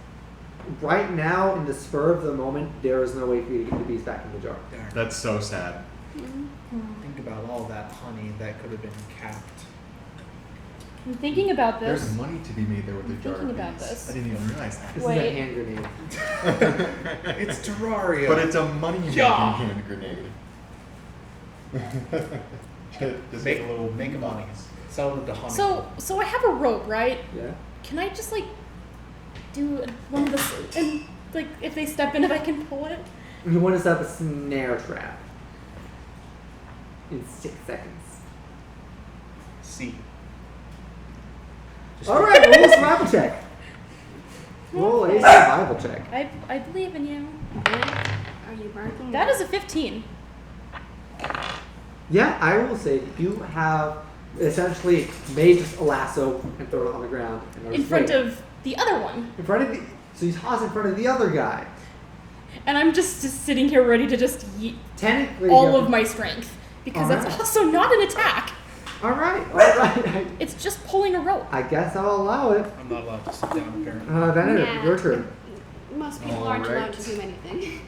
right now, in the spur of the moment, there is no way for you to get the bees back in the jar. Darn. That's so sad. Think about all that honey that could have been capped. I'm thinking about There's this. money to be made there with the jar Thinking of about bees. this. I didn't even realize that. This Wait. is a hand grenade. It's Terraria. But it's a money-making Yeah. hand grenade. Just make a little make money. Sell it to honey. So I have a rope, right? Yeah. Can I just like do one of the and like if they step in it, I can pull it? You want to set up a snare trap in 6 seconds. See. All right, roll a survival check. Roll a survival check. I believe in you. Are you marking That is a 15. Yeah, I will say you have essentially made just a lasso and thrown it on the ground. And are In front waiting. of the other one. In front of the. So you toss in front of the other guy. And I'm just sitting here ready to just yeet Technically. all you of have- my strength. Because Alright. that's also not an attack. All right. It's just pulling a rope. I guess I'll allow it. I'm not allowed to sit down apparently. Venator, Yeah. your turn. Most people aren't allowed Alright. to do anything.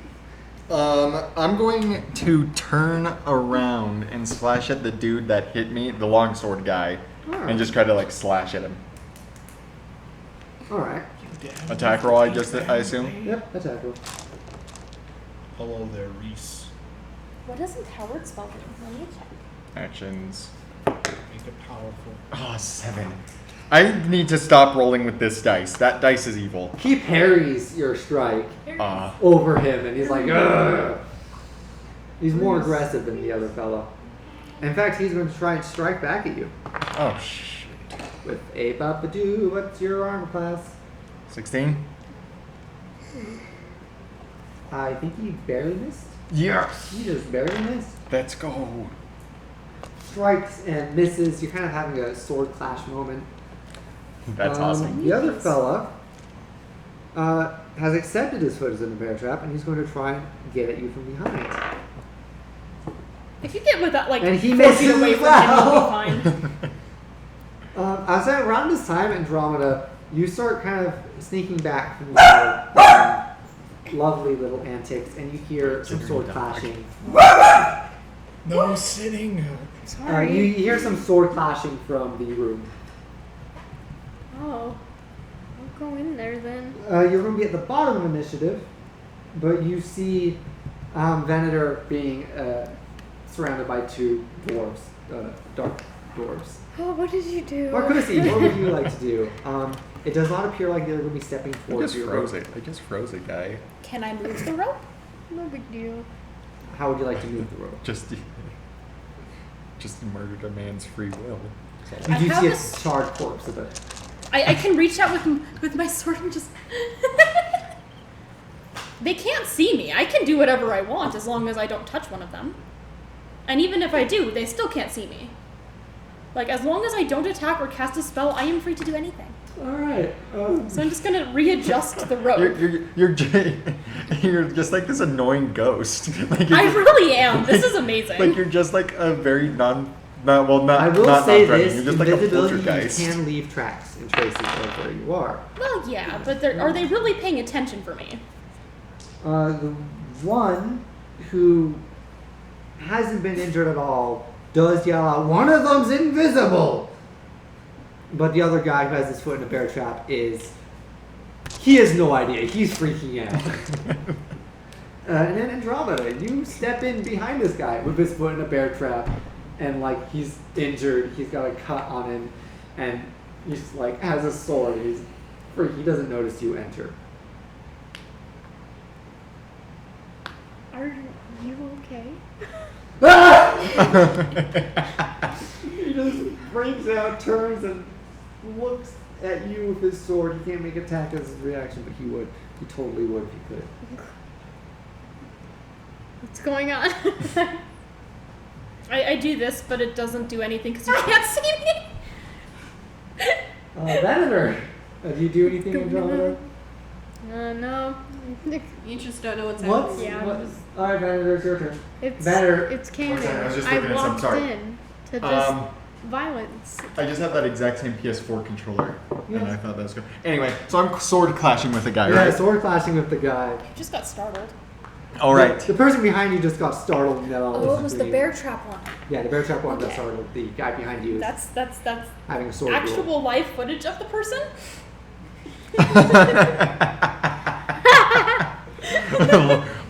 I'm going to turn around and slash at the dude that hit me, the longsword guy, and just try to like slash at him. All right. Attack roll, I assume. Yep, attack roll. Hello there, Reese. What doesn't Howard spell mean? Let me check. Actions. Make it powerful. Oh, 7. I need to stop rolling with this dice. That dice is evil. He parries your strike over him, and he's like, ugh. He's more aggressive than the other fellow. In fact, he's going to try and strike back at you. Oh, shit. With a bop-a-doo. What's your armor class? 16? I think he barely missed. Yes! He just barely missed. Let's go. Strikes and misses. You're kind of having a sword clash moment. That's awesome. The other fella has accepted his foot as in a bear trap, and he's going to try and get at you from behind. If you get with that, like, And he 4 feet misses away as from him, well. you'll be fine. I was saying around this time, Andromeda, you start kind of sneaking back from your lovely little antics, and you hear some sword clashing. No sitting. Sorry. You hear some sword clashing from the room. Oh. I'll go in there then. You're going to be at the bottom of initiative, but you see Venator being surrounded by 2 dwarves, dark dwarves. Oh, what did you do? Marcosi, what would you like to do? It does not appear like they're going to be stepping I towards just you. froze it. I just froze it, guy. Can I move the rope? No big deal. How would you like to move the rope? Just murdered a man's free will. You I do have see a this- charred corpse of it. I can reach out with my sword and just... They can't see me. I can do whatever I want as long as I don't touch one of them. And even if I do, they still can't see me. Like, as long as I don't attack or cast a spell, I am free to do anything. Alright. So I'm just gonna readjust the rope. You're just like this annoying ghost. Like I really am. This is amazing. Like you're just like a very I not will not say non-threatening. this, You're just like a invisibility, poltergeist. you can leave tracks and traces of where you are. Well, yeah, but are they really paying attention for me? The one who hasn't been injured at all does yell out, "One of them's invisible!" But the other guy who has his foot in a bear trap he has no idea. He's freaking out. And then Andromeda, you step in behind this guy with his foot in a bear trap, and like he's injured, he's got a cut on him, and he's like has a sword. He doesn't notice you enter. Are you okay? He just breaks out, turns, and looks at you with his sword. He can't make attack as his reaction, but he would. He totally would if he could. What's going on? I do this, but it doesn't do anything because you can't see me. Venator, do you do anything, Andromeda? No. You just don't know what's What's happening. Yeah, what? I'm just- All right, Venator, it's your turn. It's Better. It's canon. Okay, I was just I looking at some- walked sorry. in to just violence. I just have that exact same PS4 controller, and Yeah. I thought that was good. Anyway, so I'm sword clashing with a guy, Yeah, right? sword clashing with the guy. I just got startled. All right. The person behind you just got startled. And that all Oh, it was the between- bear trap one. Yeah, the bear trap one got Okay. startled. The guy behind you is That's having a sword duel. actual live footage of the person.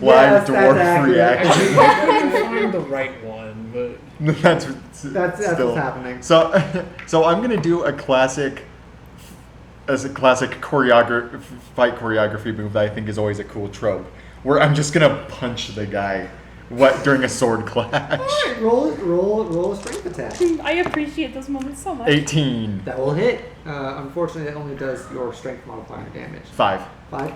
Live Yes, that's dwarf accurate. reaction. I couldn't find the right one, but That's still. what's happening. So I'm gonna do a classic fight choreography move that I think is always a cool trope, where I'm just gonna punch the guy during a sword clash. Alright, roll a strength attack. I appreciate those moments so much. 18. That will hit. Unfortunately, that only does your strength modifier damage. 5. 5.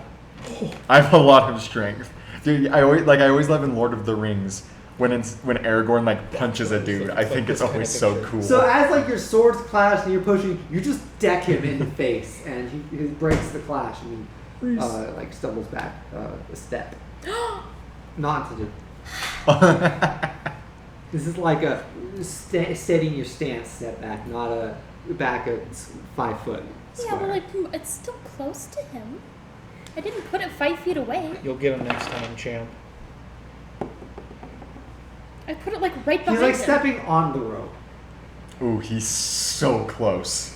I have a lot of strength. Dude, I always love in Lord of the Rings when Aragorn like punches a dude. I think it's always so cool. So as like your swords clash and you're pushing, you just deck him in the face, and he breaks the clash and he like stumbles back a step. Not to do. This is like a setting your stance step back, not a back a 5 foot square. Yeah, but like it's still close to him. I didn't put it 5 feet away. you'll get him next time, champ. I put it like right behind He's like him. stepping on the rope. Ooh, he's so close.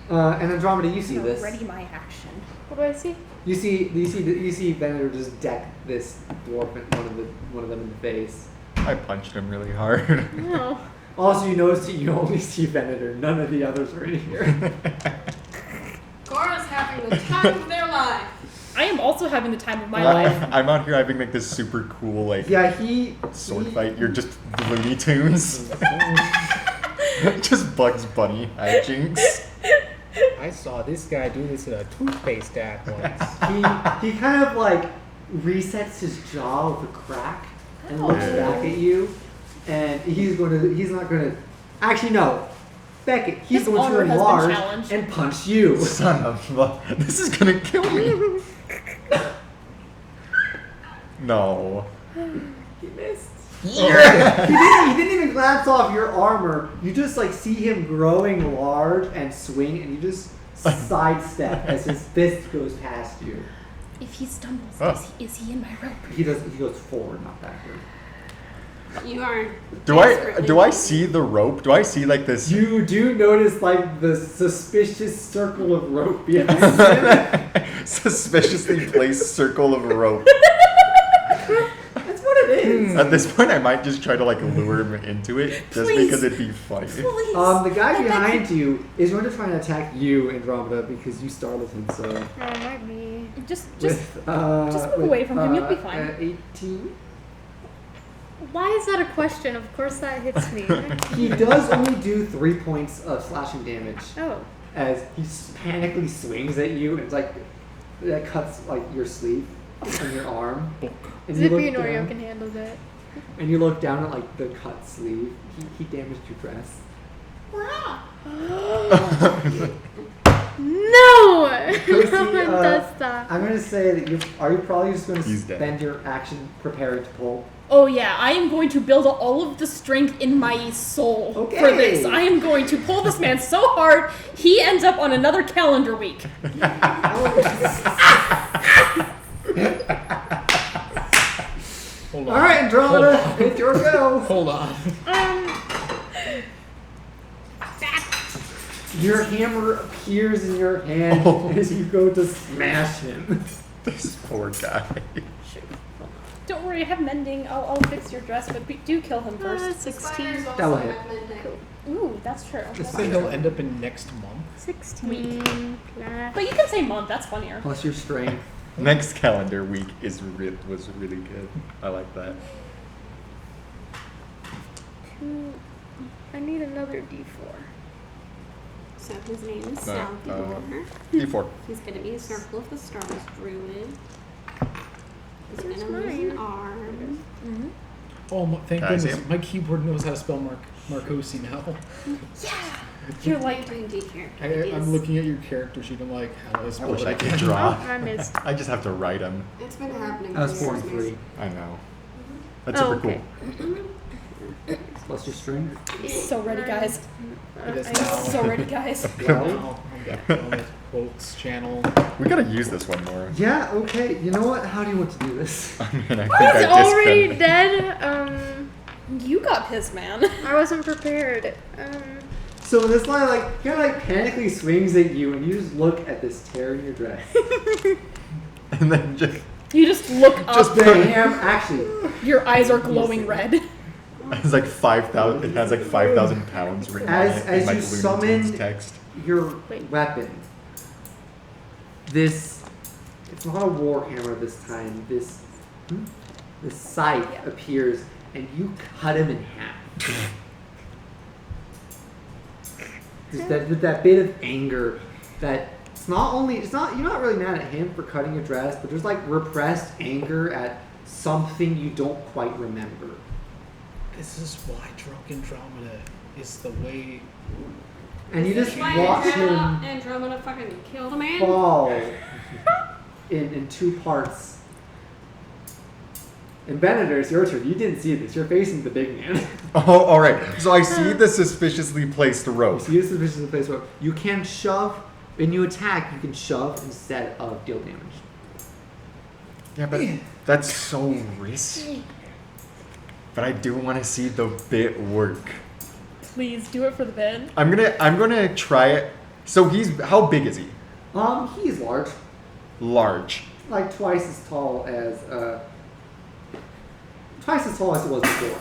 And Andromeda, you see So this. ready my action. What do I see? You see Venator just deck this dwarf and one of them in the face. I punched him really hard. No. Also, you notice that you only see Venator. None of the others are in here. Gora's having the time of their life. I am also having the time of my life. I'm out here having like this super cool like Yeah, sword fight. You're just Looney Tunes. Just Bugs Bunny hijinks. I saw this guy do this in a toothpaste ad once. He kind of like resets his jaw with a crack and looks Oh. back at you, and he's not gonna. Actually, no. Beckett, he's His going to honor has been enlarge challenged. and punch you. Son of a... This is gonna kill me. No. He missed. Yeah. He didn't even glance off your armor. You just like see him growing large and swing, and you just sidestep as his fist goes past you. If he stumbles, Oh. is he in my rope? He goes forward, not backward. You are. Do I see the rope? Do I see like this? You do notice like the suspicious circle of rope behind him. Suspiciously placed circle of rope. That's what it is. At this point, I might just try to like lure him into it, just Please. because it'd be funny. Please. The guy behind you is going to try and attack you, Andromeda, because you startled him. So Oh, might be. Just with, move away from him, you'll be fine. 18. Why is that a question? Of course that hits me. He does only do 3 points of slashing damage Oh. as he panically swings at you, and it's like that cuts like your sleeve and your arm. And Zippy and look Oreo down- can handle that. And you look down at like the cut sleeve. He damaged your dress. No! Kosi, No one does that. I'm gonna say that are you probably just gonna He's dead. spend your action preparing to pull? Oh yeah, I am going to build all of the strength in my soul for Okay. this. I am going to pull this man so hard he ends up on another calendar week. Hold on. All right, Andromeda, Hold it's your go. Hold on. Your hammer appears in your hand as you go to smash him. This poor guy. Don't worry, I have mending. I'll fix your dress, but do kill him first. 16. That will hit. Ooh, that's true. That's So true. he'll end up in next month. 16. Plus. But you can say month. That's funnier. Plus your strength. Next calendar week was really good. I like that. 2. I need another D4. So his name is No, Salvador. D4. He's going to be a Circle of the Stars druid. He's Here's going to lose mine. an arm. Mm-hmm. Oh, thank Can I see goodness. him? My keyboard knows how to spell Marcosi now. You're What are like, you doing, D character? I'm looking at your character sheet. I'm like, how do I I spell wish it I could again? draw. I missed. I just have to write them. It's been happening. I was for 4 and years, 3. I know. That's Oh, super okay. cool. Plus your strength. so ready, guys. It is I- now. So ready, guys. Now I'm getting on the quotes channel. We gotta use this one more. Yeah, okay. You know what? How do you want to do this? I mean, I think He's I just already spent- dead. You got pissed, man. I wasn't prepared. So this line, like, kind of like panically swings at you, and you just look at this tear in your dress. And then just You just look Just up. The ham, actually, Your eyes are glowing red. it's like 5,000. It has like 5,000 pounds written As- on it as in like you Looney summon- Tunes text. your Wait. weapon. It's not a war hammer this time. This scythe appears, and you cut him in half. Just that bit of anger that you're not really mad at him for cutting your dress, but there's like repressed anger at something you don't quite remember. This is why Drunk Andromeda is the way. And you just Why watch him Andromeda fucking killed a man? fall in 2 parts. And Venator, it's your turn. You didn't see this. You're facing the big man. Oh, all right. So I see the suspiciously placed You rope. see this is the place where you can shove. When you attack, you can shove instead of deal damage. Yeah, but that's so risky. but I do want to see the bit work. Please do it for the bid. I'm gonna try it. So how big is he? He's large. Large. Like twice as tall as it was before.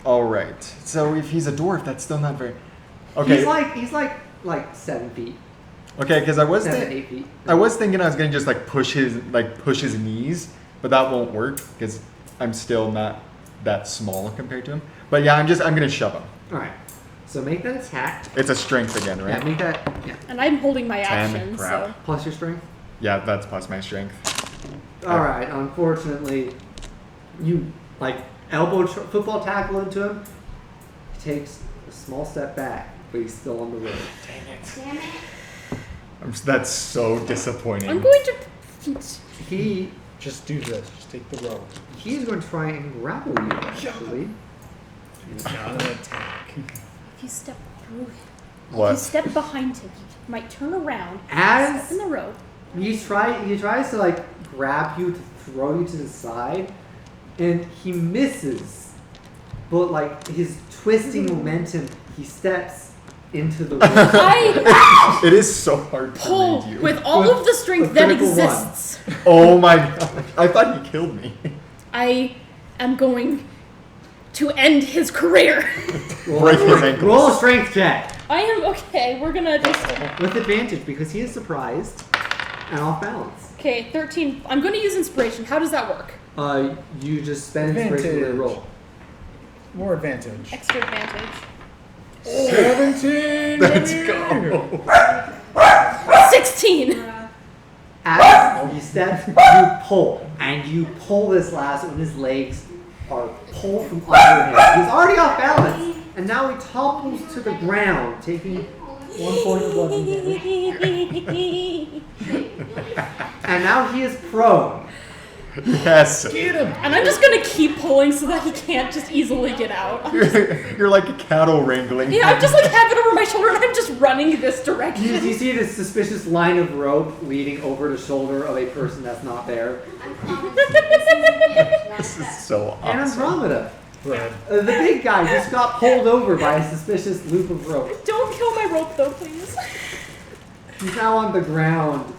All right. So if he's a dwarf, that's still not very. Okay. He's like 7 feet. Okay, because I was 8 feet. I was thinking I was gonna just push his knees, but that won't work because I'm still not that small compared to him. But yeah, I'm gonna shove him. All right. So make that attack. It's a strength again, right? Yeah, make that. Yeah. And I'm holding my 10, action, crap. so. Plus your strength. Yeah, that's plus my strength. All right. Unfortunately, you football tackle into him. He takes a small step back, but he's still on the road. Damn it. That's so disappointing. I'm going to. He Just do this. Just take the rope. he's going to try and grapple you. Actually. It's not an attack. If you step through him, if you What? step behind him, he might turn around, As step in the road. he tries to grab you to throw you to the side, and he misses. But his twisting momentum, he steps into the room. I It is so hard to pull read you. with all of the strength A that critical one. exists. Oh my god! I thought he killed me. I am going to end his career. Break his ankles. Roll a strength check I am okay. We're gonna just. with advantage because he is surprised and off balance. Okay, 13. I'm gonna use inspiration. How does that work? You just spend inspiration with a roll. More advantage. Extra advantage. 17! Let's baby! go. 16. As you step, you pull, and you pull this lasso, and his legs are pulled from under him. He's already off balance, and now he topples to the ground, taking 1 point of bludgeoning damage. And now he is prone. Yes. Get him! And I'm just gonna keep pulling so that he can't just easily get out. You're like a cattle wrangling. Yeah, I'm just have it over my shoulder and I'm just running this You direction. see this suspicious line of rope leading over the shoulder of a person that's not there. This is so And awesome. Andromeda. Red. The big guy just got pulled over by a suspicious loop of rope. Don't kill my rope though, please. He's now on the ground,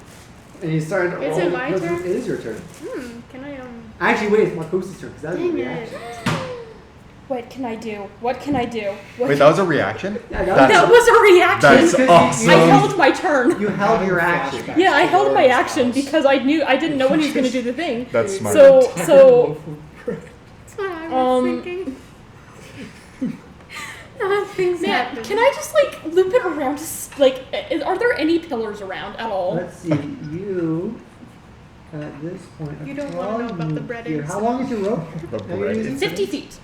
and he's starting to Is roll. it my turn? It is your turn. Can I Actually, wait, it's Marcosa's turn, because that was a Dang it. reaction. What can I do? What can I do? What Wait, that was a reaction? Yeah, that was a reaction. That's Because awesome. I held my turn. You held your action. Flashback Yeah, I to held my Laura's action house. because I didn't know when he was gonna do the thing. That's smart. So That's what I was thinking. Things man, happen. can I just loop it around? Are there any pillars around at all? Let's see, you, at this point, You don't wanna know about the breadings. How long is your rope? The Are you bread. using? 50 feet.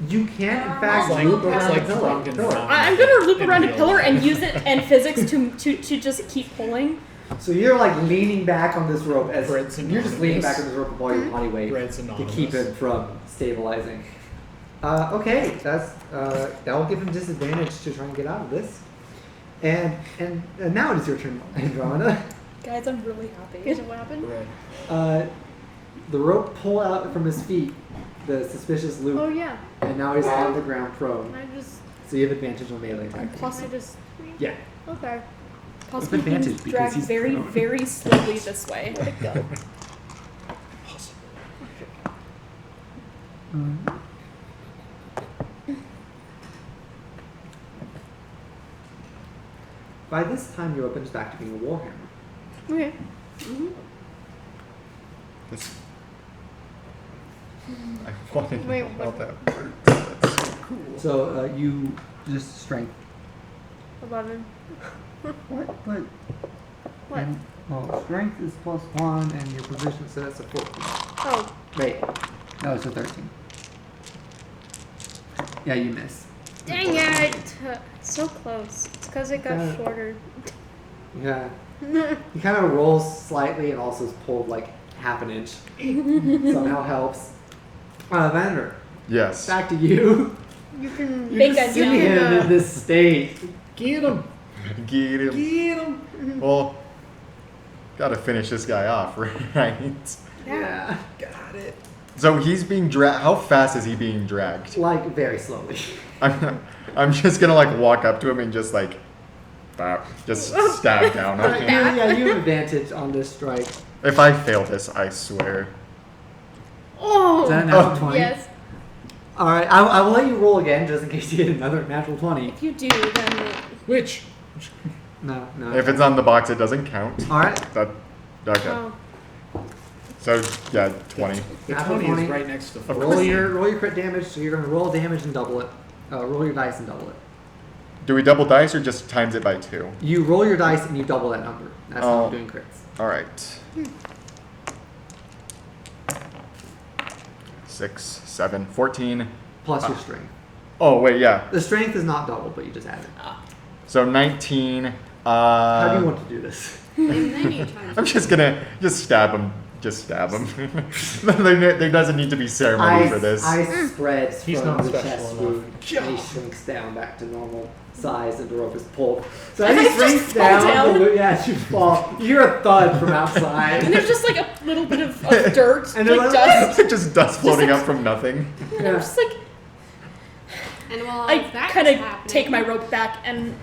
You can't, in fact, It's loop like around a frog and pillar. frog. I'm gonna loop around a pillar and use it and physics to just keep pulling. So you're leaning back on this rope as Bread's you're just leaning anonymous. back on this rope with all your body weight Bread's to anonymous. keep it from stabilizing. Okay, that'll give him disadvantage to try and get out of this. And now it is your turn, Andromeda. Guys, I'm really happy. Here's what happened. Red. The rope pulled out from his feet, the suspicious loop, Oh yeah. and now he's on the ground prone. I just. So you have advantage on melee attack. Plus, I just. Yeah. Okay. possibly advantage being because dragged he's very, prone. very slowly this way. Let it go. By this time, your weapon is back to being a warhammer. Okay. This- I want to Wait, know how what? that works. That's so cool. So you just strength. 11. What? But What? And, well, strength is +1, and your proficiency, so that's a 14. Oh. Wait, no, it's a 13. Yeah, you miss. Dang it! So close. It's because it got Yeah. shorter. Yeah. He kind of rolls slightly and also is pulled half an inch. Somehow helps. Vander, Yes. back to you. You can. You Big just guy see down. him in this state. Get him! Get him. Get him! Well, gotta finish this guy off, right? Yeah. Got it. So he's being dragged. How fast is he being dragged? Like very slowly. I'm just gonna like walk up to him and just like, just stab down on him. Yeah, you have advantage on this strike. Is If I fail this, I swear. Oh. that a natural 20? Yes. All right, I will let you roll again just in case you get another natural 20. If you do, then Which? No. If it's on the box, it doesn't count. All right, That okay. oh, So yeah, 20. The Natural 20 is 20. right next to roll your crit damage. So you're gonna roll damage and double it. Roll your dice and double it. Do we double dice or just times it by 2? You roll your dice and you double that number. That's how Oh. I'm doing crits. All right. 6, 7, 14. Plus your strength. Oh wait, yeah. The strength is not double, but you just add it. So 19. How do you want to do this? And then you times I'm just gonna stab him. Just stab him. There doesn't need to be ceremony for this. Ice spreads He's from not the special chest enough. wound, and he shrinks down back to normal size, and the rope is pulled. So And as he I just shrinks fall down, down. yeah, you fall. You hear a thud from outside. and there's just like a little bit of dirt, And like there's dust. Just dust floating up from nothing. And I'm just like, And while I that's kind of happening, take my rope back and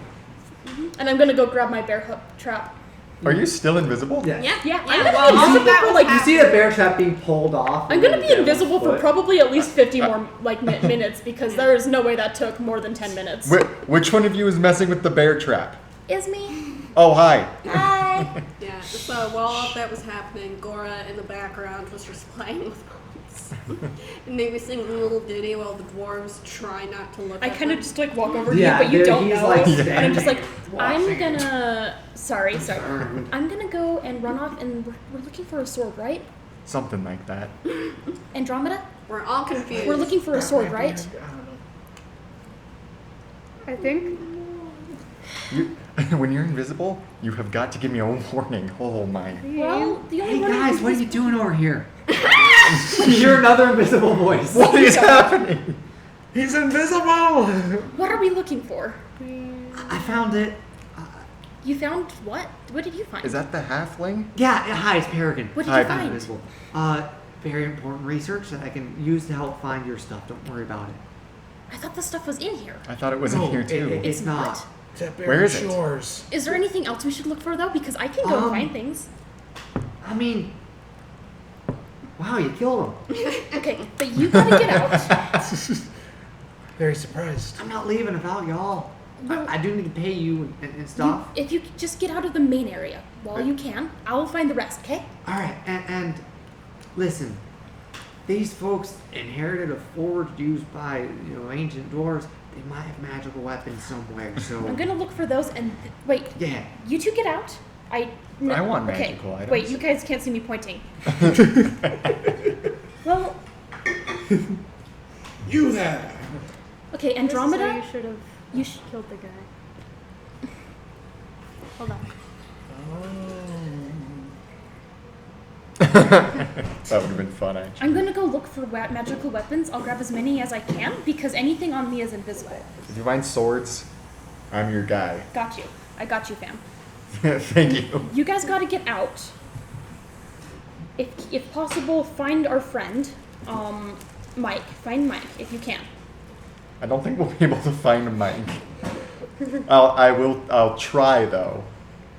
I'm gonna go grab my bear hook trap. Are you still invisible? Yeah. Yeah, I'm Yeah, gonna well, be all of invisible that for was like You see the bear trap being pulled off. I'm gonna be and invisible for foot. probably at least 50 more like minutes because there is no way that took more than 10 minutes. Which one of you is messing with the bear trap? Is me? Oh, hi. Hi. Yeah, so while all that was happening, Gora in the background was just playing with bones. And maybe singing a little ditty while the dwarves try not to look I at kind of them. just like walk over Yeah, to you, but you there- don't he's, know. like, and I'm just like, standing, I'm watching. gonna. Sorry. I'm gonna go and run off, and we're looking for a sword, right? Something like that. Andromeda? We're all confused. We're looking for a sword, right? I think. When you're invisible, you have got to give me a warning. Oh my. Well, the only Hey one guys, what are you doing over here? You hear another invisible voice. What is happening? He's invisible! What are we looking for? I found it. You found what? What did you find? Is that the halfling? Yeah, hi, it's Peregrin. What did Hi, you find? Invisible. Very important research that I can use to help find your stuff. Don't worry about it. I thought the stuff was in here. I thought it was in No, here too. It's not. not. That bear Where is it? yours. Is there anything else we should look for though? Because I can go and find things. I mean, wow, you killed him. Okay, but you gotta get out. Very surprised. I'm not leaving without y'all. Well- I do need to pay you and stuff. If you just get out of the main area while you can, I will find the rest. Okay? All right, and listen, these folks inherited a forge used by ancient dwarves. They might have magical weapons somewhere. So I'm gonna look for those and wait. yeah. You two get out. I want okay. magical items. Wait, you guys can't see me pointing. Well, You there! okay, This is where Andromeda. you should have You killed the guy. Hold on. That would have been fun, actually. I'm gonna go look for magical weapons. I'll grab as many as I can because anything on me is invisible. If you find swords, I'm your guy. Got you. I got you, fam. Thank you. You guys gotta get out. If possible, find our friend, Mike. Find Mike if you can. I don't think we'll be able to find Mike. I'll try though.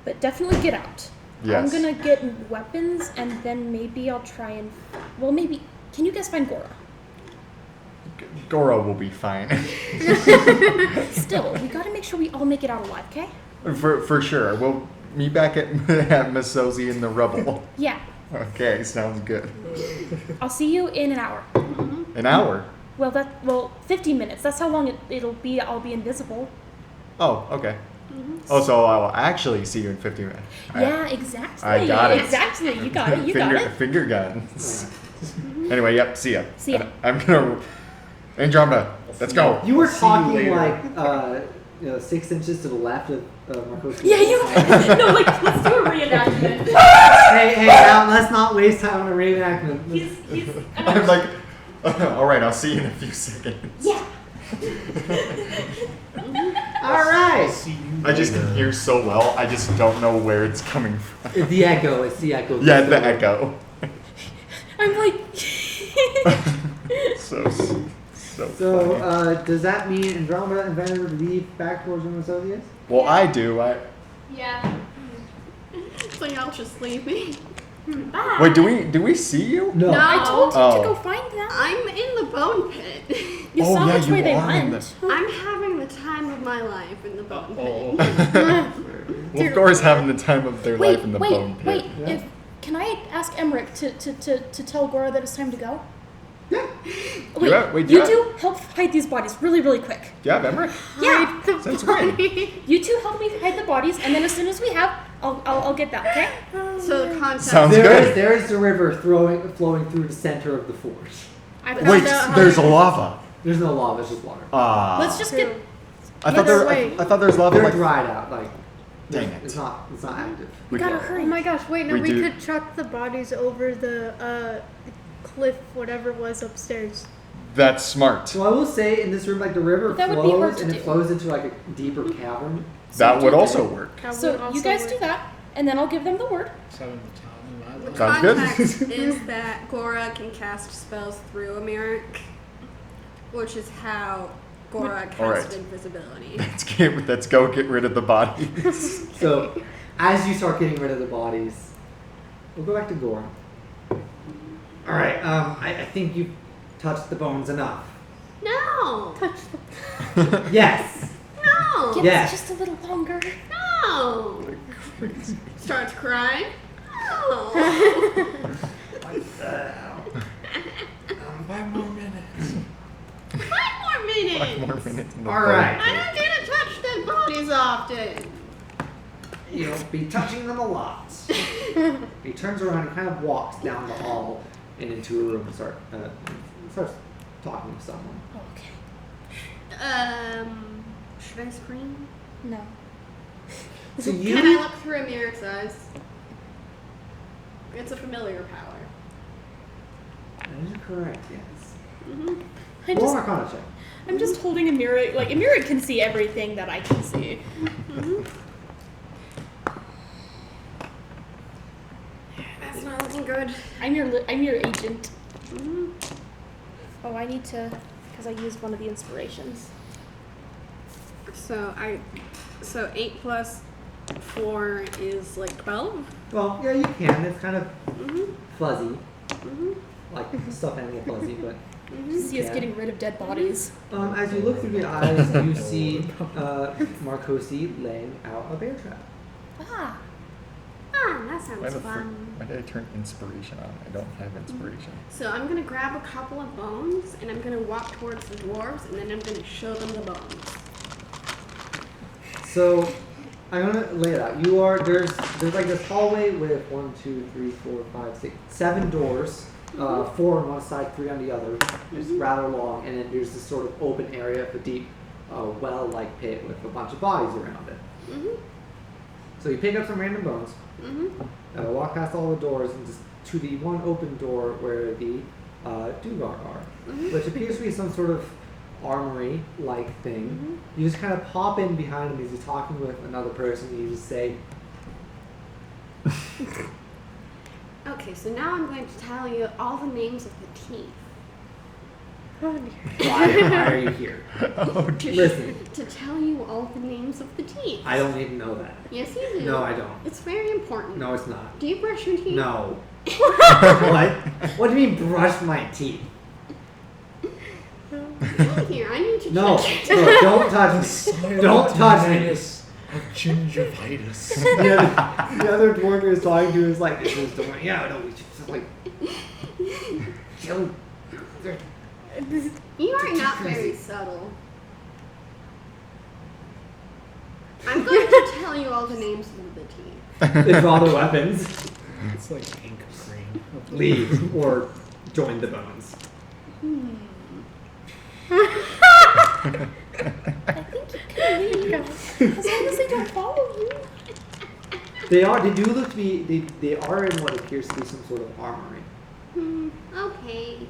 But definitely get out. Yes. I'm gonna get weapons and then maybe I'll try and. Well, maybe. Can you guys find Gora? Goro will be fine. Still, we gotta make sure we all make it out alive, okay? for sure. We'll meet back at Masozi in the rubble. Yeah. Okay, sounds good. I'll see you in an hour. An hour? Well, 15 minutes. That's how long it'll be. I'll be invisible. Oh, okay. Oh, so I will actually see you in 50 minutes. Yeah, exactly. I got it. Exactly. You got it. You got it. Finger guns. Anyway, yep, see ya. See ya. I'm gonna... Andromeda, let's go. You were See you talking later. like 6 inches to the left of Marco's. Yeah, you. No, like let's do a reenactment. Hey, now let's not waste time on a reenactment. He's. I'm like, all right, I'll see you in a few seconds. Yeah. All right. See you I just later. can hear so well, I just don't know where it's coming from. It's the echo. It's the echo. Yeah, the echo. I'm like. So, does that mean Andromeda and Vanderwood leave back towards Room Associates? Well, I do. Yeah. So y'all just leave me. Bye. Wait, do we see you? No. I told you Oh. to go find them. I'm in the bone pit. You Oh, saw yeah, which you way they are in went. I'm having the time of my life in the bone Oh. pit. Well, of course, having the time of their Wait, life in the wait, bone pit. wait. Yeah. Can I ask Emmerich to tell Gora that it's time to go? Yeah. Wait, you two help hide these bodies really, really quick. Do you have Emmerich? Yeah. Since when? You two help me hide the bodies, and then as soon as we have, I'll get that. Okay? So the contact. Sounds good. There is the river flowing through the center of the forge. I Wait, found out how there's to- lava. There's no lava, there's just water. Let's just get. I thought there. I thought there was lava. They're Like, dried out, like. Dang it. It's not active. we Gotta got- hurry. Oh my gosh, wait, no, We we do- could chuck the bodies over the cliff, whatever it was upstairs. That's smart. So I will say in this room, like the river That would be hard flows to and do. it flows into like a deeper cavern. That would also work. That would So you also guys work. do that, and then I'll give them the word. Having the time of my The life. Sounds good. context is that Gora can cast spells through Emmerich, which is how Gora casts Alright. invisibility. Let's go get rid of the bodies. So as you start getting rid of the bodies, we'll go back to Gora. All right, I think you've touched the bones enough. No! Yes. No! Give Yes. us just a little longer. No! Starts crying. No! 5 more minutes. 5 more minutes! 5 more minutes. in the All bone right. I don't get to touch dead bodies often. You'll be touching them a lot. He turns around and kind of walks down the hall and into a room and starts talking to someone. Okay. Should I scream? No. So Can I you, look through Emerich's eyes? It's a familiar power. that is correct, yes. I'm Roll just, Arcana check. I'm just holding a mirror. Like a mirror can see everything that I can see. That's not looking good. I'm your agent. Oh, I need to, because I used one of the inspirations. So 8 plus 4 is like 12. Well, yeah, you can. It's kind of fuzzy, like stuffed animal fuzzy, but See us Yeah. getting rid of dead bodies. as you look through the eyes, you see Marcosi laying out a bear trap. Ah. Ah, that Why, sounds fun. why did I turn inspiration on? I don't have inspiration. So I'm gonna grab a couple of bones and I'm gonna walk towards the dwarves and then I'm gonna show them the bones. So I'm gonna lay it out. There's like this hallway with 1, 2, 3, 4, 5, 6, 7 doors. 4 on one side, 3 on the other. It's rather long, and then there's this sort of open area of a deep well-like pit with a bunch of bodies around it. So you pick up some random bones, walk past all the doors, and just to the one open door where the Dugar are, which appears to be some sort of armory-like thing. You just kind of pop in behind him as he's talking with another person, and you just say, Okay, so now I'm going to tell you all the names of the teeth. why are you here? Oh, Listen, To tell you all the names of the teeth. I don't need to know that. Yes, you do. No, I don't. It's very important. No, it's not. Do you brush your teeth? No. What? What do you mean brush my teeth? Come here, I need to No, check. no, don't touch me. Don't touch me. Menace of gingivitis. The other dwarf he was talking to is like, this is the one. Yeah, no, we should just like kill. You are not very subtle. I'm going to tell you all the names of the teeth. They draw their weapons, It's like ink green. leave, or join the bones. I think you can leave. As long as they don't follow you. They do look to be, they are in what appears to be some sort of armory. Okay.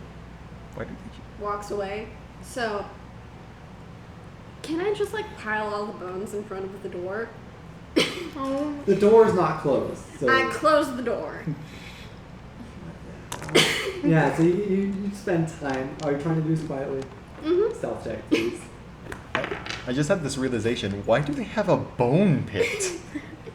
Why did you? Walks away. So, can I just like pile all the bones in front of the door? The door is not closed, so. I close the door. Yeah, so you spend time. Are you trying to do this quietly? Mm-hmm. Stealth check, please. I just had this realization. Why do they have a bone pit?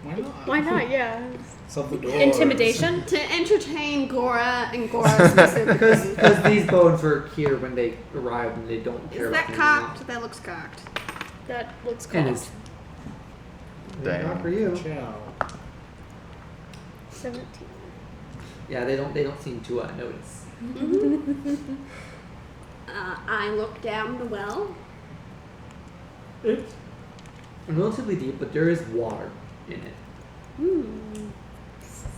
Why not? Why not? Yeah. So the doors. Intimidation. To entertain Gora and Gora specifically. Because these bones were here when they arrived and they don't care Is about that them cocked? That looks cocked. That looks anymore. And cool. it's Dang. not for you. Ciao. 17. Yeah, they don't seem to notice. I look down the well. It's relatively deep, but there is water in it.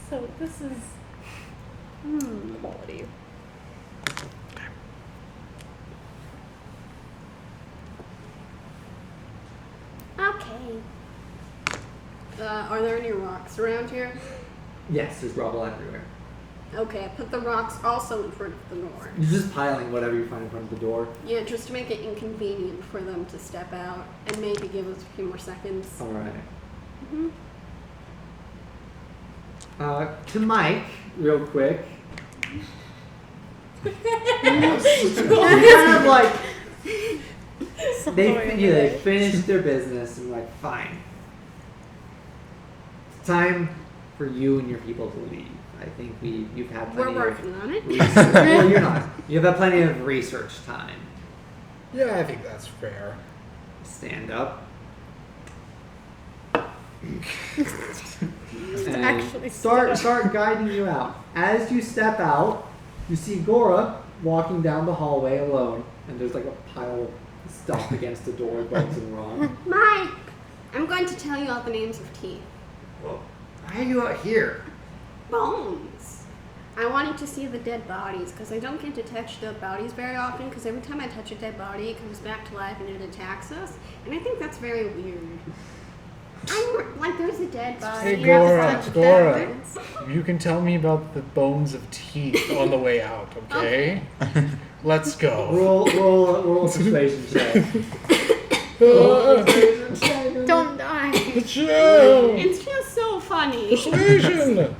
So this is quality. Okay. Are there any rocks around here? Yes, there's rubble everywhere. Okay, put the rocks also in front of the door. You're just piling whatever you find in front of the door. Yeah, just to make it inconvenient for them to step out and maybe give us a few more seconds. All right. Mm-hmm. To Mike, real quick. Kind of like they finished their business and like fine. It's time for you and your people to leave. I think you've had plenty We're working on it. research. Well, you're not. You've had plenty of research time. Yeah, I think that's fair. Stand up. It's And actually start guiding you out. As you step out, you see Gora walking down the hallway alone, and there's like a pile of stuff against the door, bones and wrong. Mike, I'm going to tell you all the names of teeth. Well, why are you out here? Bones. I wanted to see the dead bodies because I don't get to touch dead bodies very often because every time I touch a dead body, it comes back to life and it attacks us, and I think that's very weird. I'm like, there's a dead body. Hey, You have to Gora, touch Gora. dead things. You can tell me about the bones of teeth on the way out, okay? Let's go. Roll a persuasion check. Don't die. Ciao. It's just so funny. Persuasion.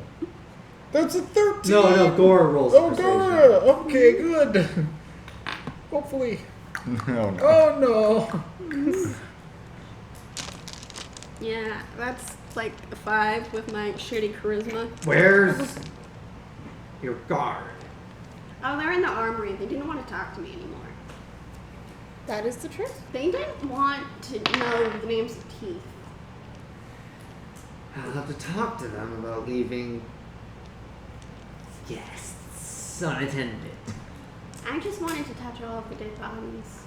That's a 13. No, Gora rolls a Oh, persuasion. Gora. Okay, good. Hopefully. Oh no. Oh no. Yeah, that's like a 5 with my shitty charisma. Where's your guard? Oh, they're in the armory. They didn't want to talk to me anymore. That is the truth. They didn't want to know the names of teeth. I'll have to talk to them about leaving guests unattended. I just wanted to touch all of the dead bodies.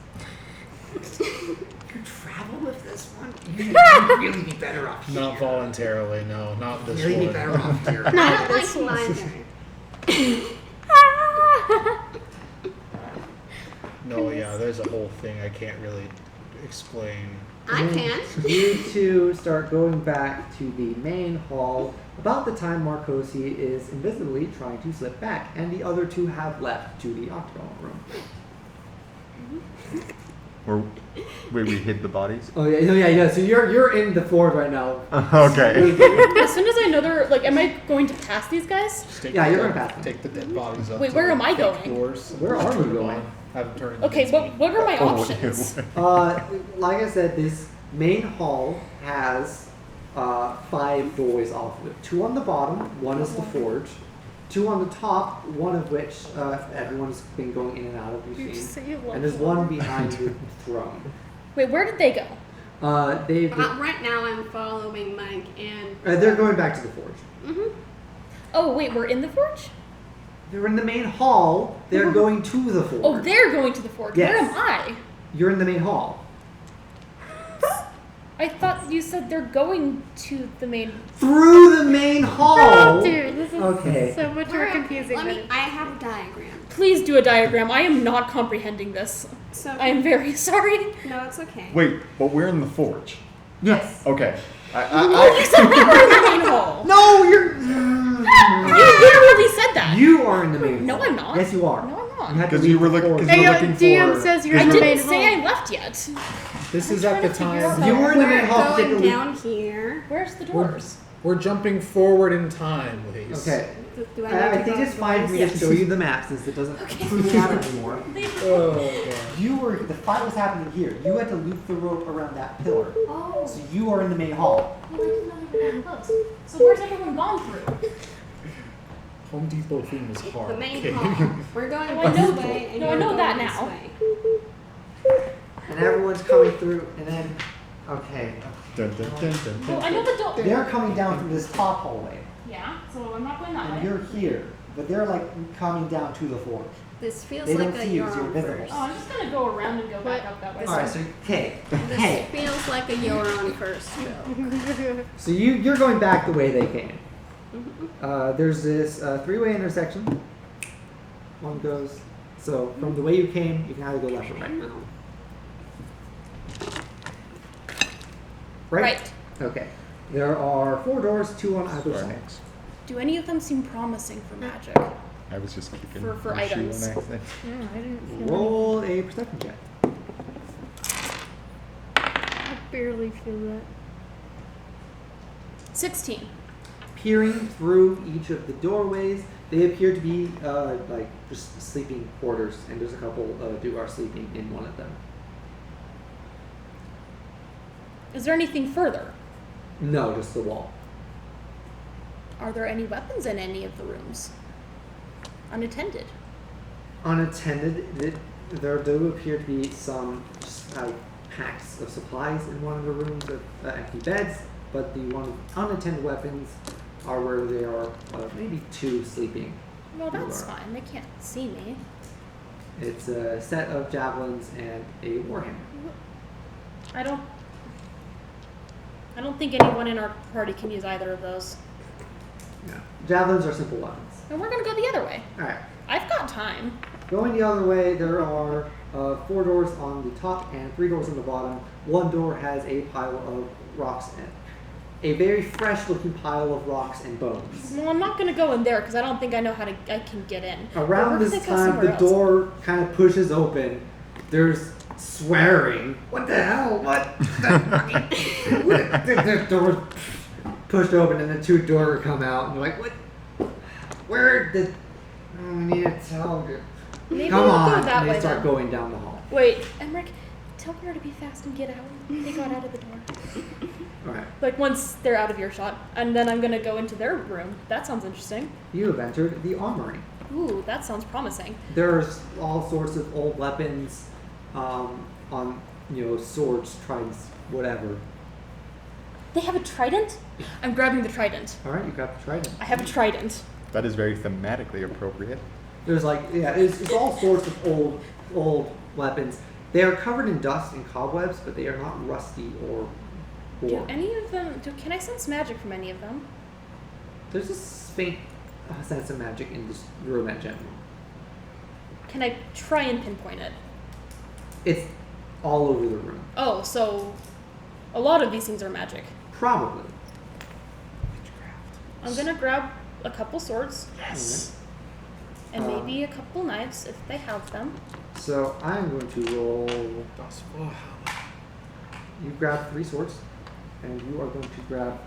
You travel with this one? You'd really be better off here. Not voluntarily, no. Not this Really be one. better off here. I don't like them either. No, yeah, there's a whole thing I can't really explain. I can. You two start going back to the main hall about the time Marcosi is invisibly trying to slip back, and the other two have left to the octagon room. Where we hid the bodies? Oh yeah. So you're in the fort right now. Okay. As soon as I know they're like, am I going to pass these guys? Just take Yeah, the you're dead- gonna pass them. Take the dead bodies up. Wait, to where the am I fake going? Doors. Where are Turn you them going? on. Have them turn Okay, against me. what are my Oh, options? Like I said, this main hall has 5 doorways off of it. 2 on the bottom, one is the forge. 2 on the top, one of which everyone's been going in and out of. You You've just seen. say you love And there's them. one behind the throne. Wait, where did they go? They've Right now I'm following Mike and... they're going back to the forge. Mm-hmm. Oh, wait, we're in the forge? They're in the main hall. They're going to the forge. Oh, they're going to the forge. Yes. Where am I? You're in the main hall. I thought you said they're going to the main. Through the main hall. Oh, dude, this is Okay. so much more confusing. I have a diagram. Please do a diagram. I am not comprehending this. So I am very sorry. No, it's okay. Wait, but we're in the forge. Yes. Okay. You said we were in the main hall. No, you're. You literally said that. You are in the main No, hall. I'm not. Yes, you are. No, I'm not. You had to Because leave you were the looking. forge. Because you're looking DM for. says you're I in the didn't main say hall. I left yet. This I'm is at trying the to figure time. out- You were in the main We're hall. going particularly- down here. Where's the doors? We're jumping forward in time, Lace. Okay. Do I I need to think go it's fine for me to Yes. show you the map since it doesn't really matter anymore. Oh, God. The fight was happening here. You had to loop the rope around that pillar. Oh. So you are in the main hall. Well, I didn't know they were that close. So where's everyone gone through? Home Depot theme is hard. The main okay? hall. We're going Oh, I know- this way, and no, I you're know going that this now. way. And everyone's coming through, and then, okay. Dun, dun, dun, dun, Well, dun. I know the door. They're coming down through this top hallway. Yeah, so I'm not going that And way. you're here. But they're like coming down to the forge. This feels They like don't a see you 'cause you're you're on invisible. first. Oh, I'm just gonna go around and go back up that way. Alright, so, okay. This Hey. feels like a you're on first joke. So you're going back the way they came. There's this three-way intersection. One goes. So from the way you came, you can either go left or right. Right. Okay. There are 4 doors, 2 on either Sorry. side. Do any of them seem promising for magic? I was just kicking For my shoe items. on accident. I didn't feel Roll a perception check. I barely feel that. 16. Peering through each of the doorways, they appear to be like just sleeping quarters, and there's a couple who are sleeping in one of them. Is there anything further? No, just the wall. Are there any weapons in any of the rooms? Unattended. Unattended, there do appear to be some just packs of supplies in one of the rooms of empty beds, but the one with unattended weapons are where they are maybe 2 sleeping. Well, who that's are- fine. They can't see me. It's a set of javelins and a warhammer. I don't think anyone in our party can use either of those. Yeah. Javelins are simple weapons. And we're gonna go the other way. Alright. I've got time. Going the other way, there are 4 doors on the top and 3 doors on the bottom. One door has a pile of rocks in it. A very fresh looking pile of rocks and bones. Well, I'm not gonna go in there because I don't think I know how I can get in. But Around we're this gonna go time, somewhere the else. door kind of pushes open. There's swearing. What the hell? What? the door pushed open and the 2 doors come out. And you're like, what? Where did... Oh, we need to tell you. Maybe Come we'll on. go that And they way start then. going down the hall. Wait, Emmerich, tell her to be fast and get out. They got out of the door. Alright. Like once they're out of earshot, and then I'm gonna go into their room. That sounds interesting. You have entered the armory. Ooh, that sounds promising. There's all sorts of old weapons on, swords, tridents, whatever. They have a trident? I'm grabbing the trident. Alright, you got the trident. I have a trident. That is very thematically appropriate. There's it's all sorts of old weapons. They are covered in dust and cobwebs, but they are not rusty or Do worn. any of them? Can I sense magic from any of them? There's a faint sense of magic in this room in general. Can I try and pinpoint it? It's all over the room. Oh, so a lot of these things are magic. Probably. I'm gonna grab a couple swords Yes. and Um, maybe a couple knives if they have them. So I'm going to roll. Das Vorhaben. You grab 3 swords, and you are going to grab.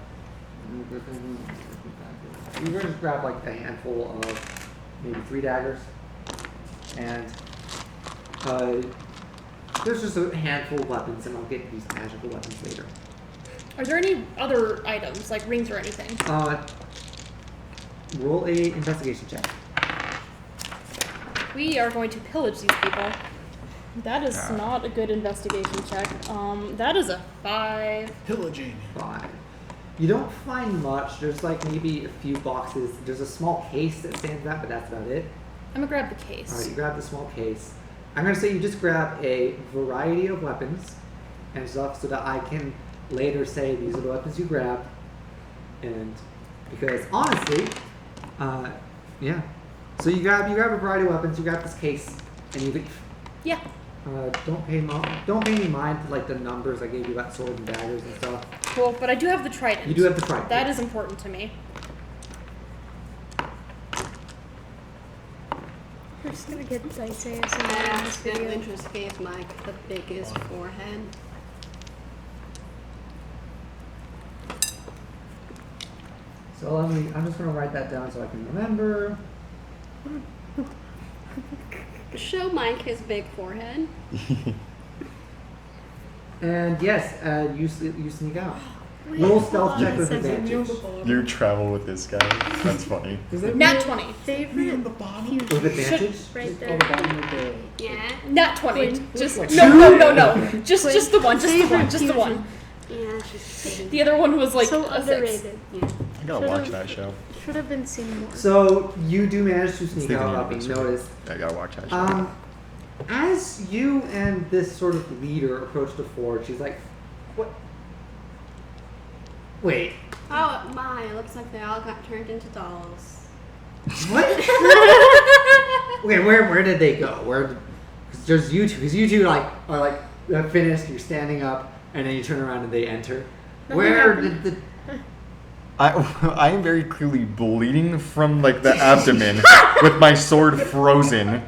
You're going to grab like a handful of maybe 3 daggers, and there's just a handful of weapons, and I'll get these magical weapons later. Are there any other items like rings or anything? Roll a investigation check. We are going to pillage these people. That is Ah. not a good investigation check. That is a 5. Pillaging. 5. You don't find much. There's like maybe a few boxes. There's a small case that stands out, but that's about it. I'm gonna grab the case. Alright, you grab the small case. I'm gonna say you just grab a variety of weapons and stuff so that I can later say these are the weapons you grabbed. And because honestly, yeah. So you grab a variety of weapons, you grab this case, and you leave. Yeah. Don't pay any mind to like the numbers I gave you about swords and daggers and stuff. Cool, but I do have the trident. You do have the trident. That is important to me. We're just gonna get dice I ASMR in this accidentally video. just gave Mike the biggest forehead. So I'm just gonna write that down so I can remember. Show Mike his big forehead. And yes, you sneak out. Roll stealth check with advantage. You travel with this guy. That's funny. Nat 20. Favorite With advantage? right Oh, there. the bottom of the. Yeah. Nat 20. Quinn. Just Like no. Just the one. Just the one. Yeah, she's The other one was like so a 6. underrated. Yeah. I gotta watch that show. Should have been seen more. So you do manage to sneak Steven out without being Universe. noticed. I gotta watch that show. As you and this sort of leader approach the forge, she's like, "What? Wait, Oh my, it looks like they all got turned into dolls. what? Okay, where did they go? Cause there's you two. Because you two are finished. You're standing up, and then you turn around and they enter. Where did the? I am very clearly bleeding from like the abdomen with my sword frozen,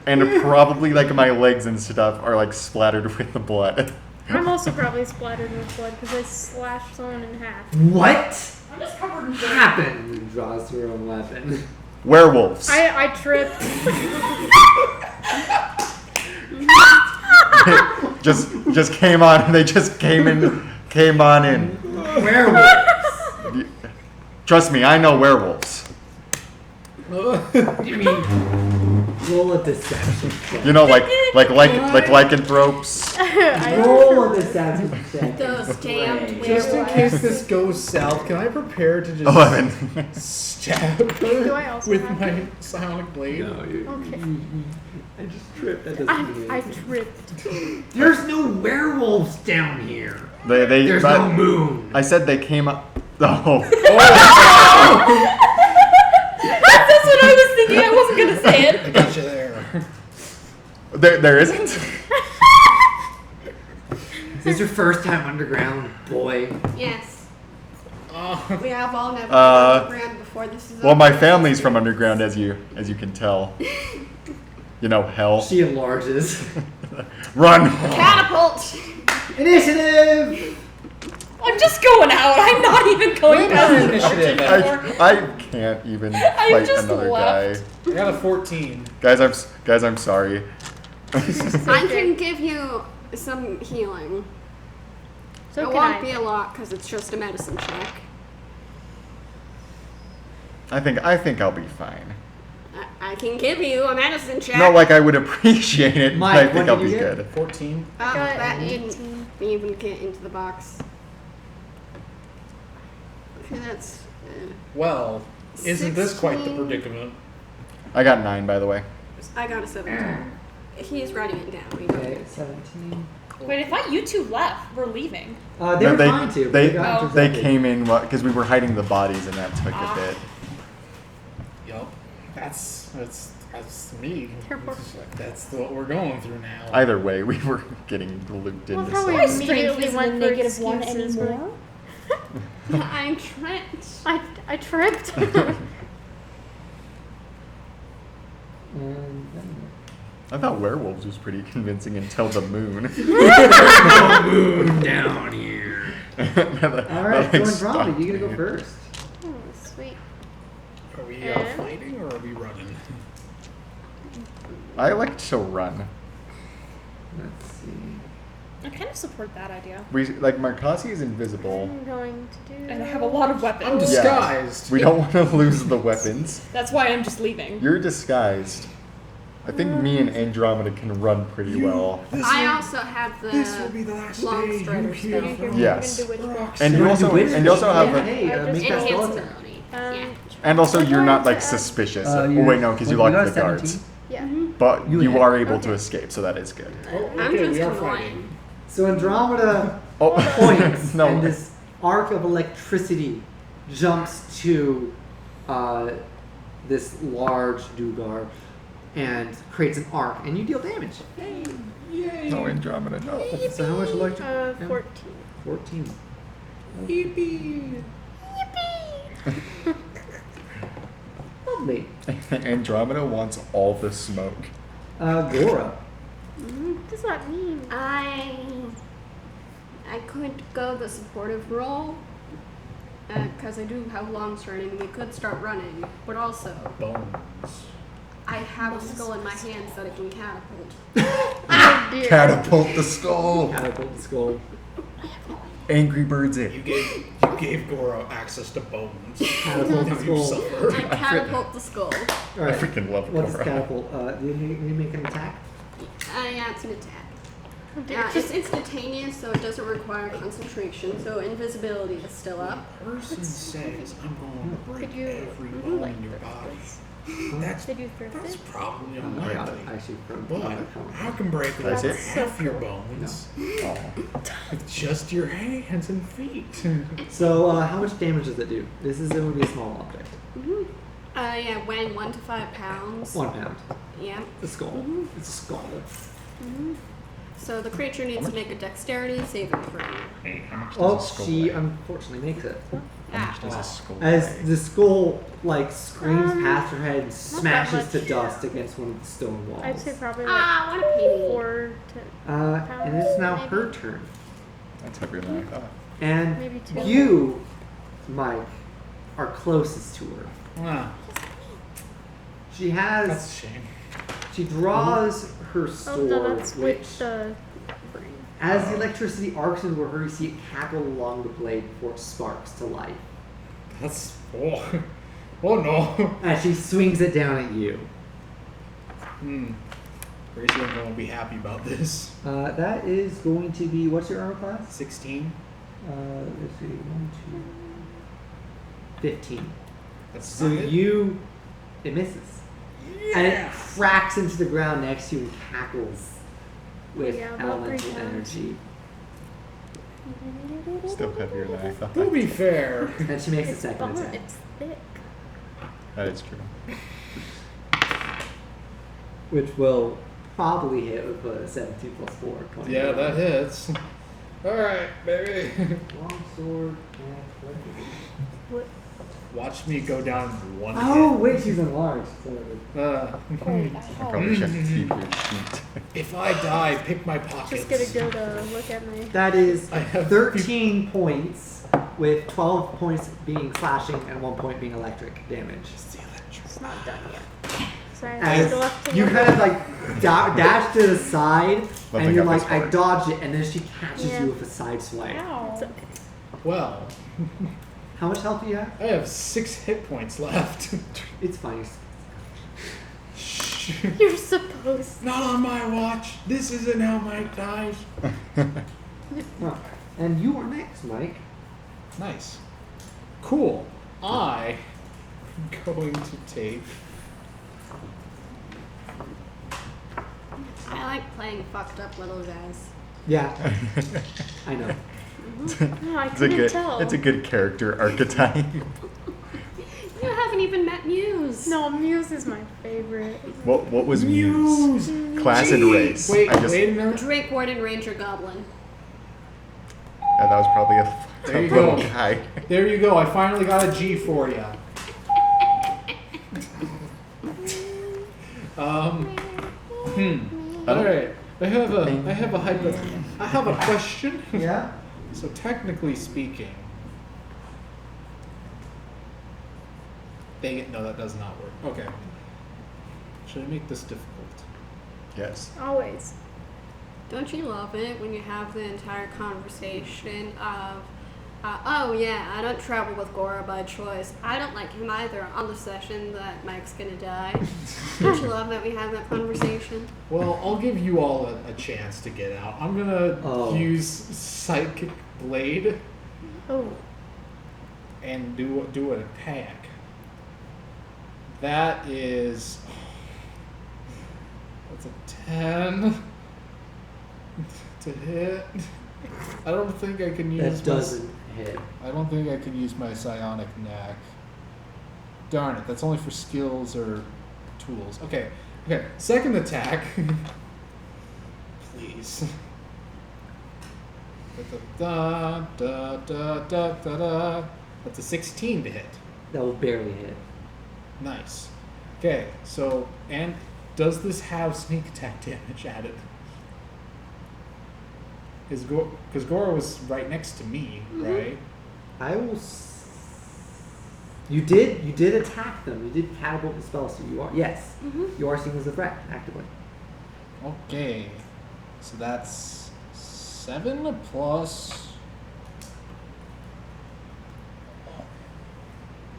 and probably like my legs and stuff are like splattered with the blood. I'm also probably splattered with blood because I slashed someone in half. What I'm just covered in blood. happened? You draws her own weapon. Werewolves. I tripped. just came on. They just came on in. Werewolves. Trust me, I know werewolves. You mean roll a deception check? You know, like lycanthropes. Roll a deception check. Those damned Just in werewolves. case this goes south, can I prepare to just 11. stab Do I her also with have my psionic blade? No, you. Okay. I just tripped. That doesn't mean I anything. tripped. There's no werewolves down here. They There's but no moon. I said they came up. Oh. That's what I was thinking. I wasn't gonna say it. I got you there. There isn't. Is this your first time underground, boy? Yes. Oh. We have all never been Uh, underground before this is Well, over. my family's from underground, as you can tell. You know, hell. She enlarges. Run. Catapult! Initiative! I'm just going out. I'm not even going Wait, past the initiative. porch anymore. I can't even I fight just another left. I got a 14. guy. Guys, I'm sorry. I can give you some healing. So it can won't I. be a lot because it's just a medicine check. I think I'll be fine. I can give you a medicine check. No, like I would appreciate it, Mike, but I what think did I'll be you get? good. 14. Oh, got that 18. didn't even get into the box. Okay, that's. Well, isn't this quite the 16. predicament? I got 9, by the way. I got a 17. He's writing it down. We don't Okay, get it. 17. Wait, I thought you two left. We're leaving. They No, were fine to. but They, got they intercepted. came in because we were hiding the bodies, and that took a bit. Yup. That's me. Careful. That's what we're going through now. Either way, we were getting looped Well, into how stuff. we My strength immediately isn't went a for negative 1 excuses, anymore. I'm Trent. I tripped. And then- I thought werewolves was pretty convincing until the moon. moon down here. That, Alright, like, so stopped Andromeda, you gotta go me. first. Oh, sweet. Are we And? fighting or are we running? I like to run. Let's see. I kind of support that idea. We like Marcasi is invisible. I'm going to do. And I have a lot of weapons. I'm disguised. We don't want to lose the weapons. That's why I'm just leaving. You're disguised. I think me and Andromeda can run pretty well. I also have the the last long strider spell. Yes. I'm gonna do witchcraft. And you wanna do also witch and you also craft? have Yeah, a, hey, I just make that Enhanced spell attack. ability. Um, Yeah. and also you're not like to, suspicious. you- Oh wait, no, because you well, locked got the guards. 17. Yeah. But You you hit. are able to Okay. escape, so that is good. Oh, I'm okay, just we are annoying. fighting. So Andromeda Oh, points, no. and this arc of electricity jumps to this large Dugar and creates an arc, and you deal damage. No, Andromeda, no. So how much electric? 14. 14. Yippee! Lovely. Andromeda wants all the smoke. Gora. What does that mean? I could go the supportive role. Because I do have long sword and we could start running, but also Bones. I have a skull in my hands that I can catapult. Oh dear. Catapult the skull. Catapult the skull. Angry Birds it. You gave Goro access to bones. Catapult the Now you skull. suffer. I catapult the skull. All right. I freaking love What's Cora. catapult? Do you make an attack? Yeah, it's an attack. Oh dear. It's instantaneous, so it doesn't require concentration. So invisibility is still up. Person says, I'm going to break Could you, every bone like, in your thrift body. this? That's Did you thrift that's it? probably I got it unlikely. actually from. But I can break That's over it? half your bones Oh. with just your hands and feet. So how much damage does it do? This is going to be a small object. Yeah, weighing 1 to 5 pounds. 1 pound. Yeah. The skull. It's a skull. So the creature needs to make a dexterity saving throw. Hey, how much does Oh, a skull she weigh? unfortunately makes it. How much does Ah. a skull As weigh? the skull like screams past her head and that smashes to much. dust against one of the stone walls. I'd say probably like Ah, what a pity. 4 to And it's now maybe. her turn. That's heavier than I thought. And Maybe 2. you, Mike, are closest to her. Ah, She that's has. a shame. She draws her Oh sword, no, that's which, with the as the electricity arcs into her, you see it cackle along the blade before it sparks to life. That's oh no. As she swings it down at you. Gracie ain't gonna be happy about this. That is going to be, what's your armor class? 16. Let's see, 1, 2, 15. That's So not it. it misses. And it cracks into the ground next to you and cackles with Yeah, about elemental 3 times. energy. Still heavier than I thought. To be fair, And she makes a it's second fun, attack. it's thick. That is true. Which will probably hit with a 17 plus 4. 20. yeah, that hits. All right, baby. Long sword. What? Watch me go down in one Oh, hit. wait, she's enlarged. So Wait, I probably should keep your sheet. If I die, pick my pockets. just gonna go to look at my. that is I have 13 points, with 12 points being slashing and 1 point being electric damage. It's not done yet. Sorry, I As still have to you look. kind of like dash to the side, Nothing and you're got like, this I far. dodged it, and then she catches Yeah. you with a side swipe. Ow. It's okay. Well, How much health do you have? I have 6 hit points left. It's fine. Shh. You're supposed. Not on my watch. This isn't how Mike dies. Well, and you are next, Mike. Nice. Cool. I'm going to take. I like playing fucked up little guys. Yeah, I know. No, I It's a couldn't good. tell. It's a good character archetype. You haven't even met Muse. No, Muse is my favorite. What was Muse? Class and race. Wait, I just, wait a minute. Drake Warden Ranger Goblin. Yeah, that was probably a There you little go. guy. There you go. I finally got a G for you. All right. I have a question. Yeah? So technically speaking, dang it, no, that does not work. Okay. Should I make this difficult? Yes. Always. Don't you love it when you have the entire conversation of, oh yeah, I don't travel with Gora by choice. I don't like him either on the session that Mike's gonna die. Don't you love that we have that conversation? Well, I'll give you all a chance to get out. I'm gonna Oh. use Psychic Blade Oh, and do an attack. That is. That's a 10 to hit. I don't think I can use. That doesn't hit. I don't think I can use my psionic knack. Darn it! That's only for skills or tools. Okay. Second attack. Please. Da, da, da, da, da, da. That's a 16 to hit. That will barely hit. Nice. Okay, so, and does this have sneak attack damage added? Because Gora was right next to me, right? I will You did attack them. You did catapult the spell, so you are you are seen as a threat actively. Okay. So that's 7 plus.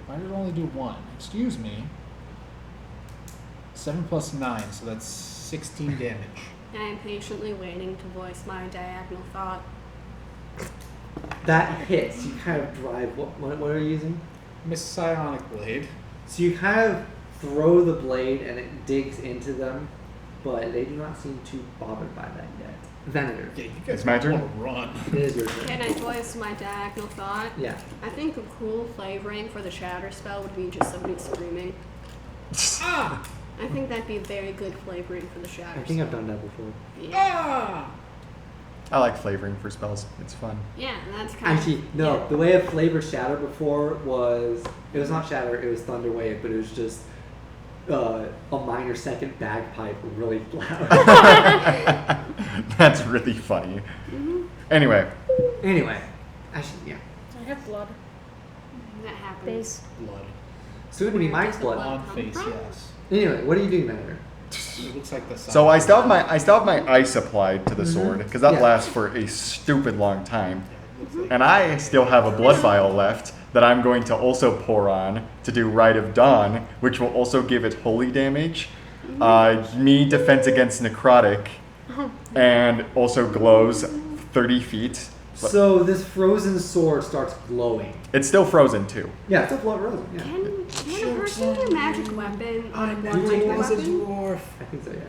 Why did it only do 1? Excuse me. 7 plus 9, so that's 16 damage. I am patiently waiting to voice my diagonal thought. That hits. You kind of drive. What are you using? Miss Psionic Blade. So you kind of throw the blade and it digs into them, but they do not seem too bothered by that yet. Venator. Yeah, you guys It's my turn? wanna run. It is your turn. Can I voice my diagonal thought? Yeah. I think a cool flavoring for the shatter spell would be just somebody screaming. Ah! I think that'd be a very good flavoring for the shatter I think I've spell. done that before. Yeah. Ah! I like flavoring for spells. It's fun. Yeah, that's kind Actually, of... no. yeah. The way I flavored Shatter before was it was not Shatter. It was Thunder Wave, but it was just a minor second bagpipe really loud. That's really funny. Anyway, Anyway, actually, yeah. I have blood. That happens. Base. Blood. Soon to be Mike's blood. On face, yes. Anyway, what are you doing, Venator? It looks like the sun. so I still have my ice applied to the Mhm. sword because that Yeah. lasts for a stupid long time, and I still have a blood vial left that I'm going to also pour on to do Rite of Dawn, which will also give it holy damage, me defense against necrotic, and also glows 30 feet. So this frozen sword starts glowing. It's still frozen too. Yeah, it's a frozen. Yeah, Can a person do magic weapon on a do blood-like it as a weapon? I think so. Yeah.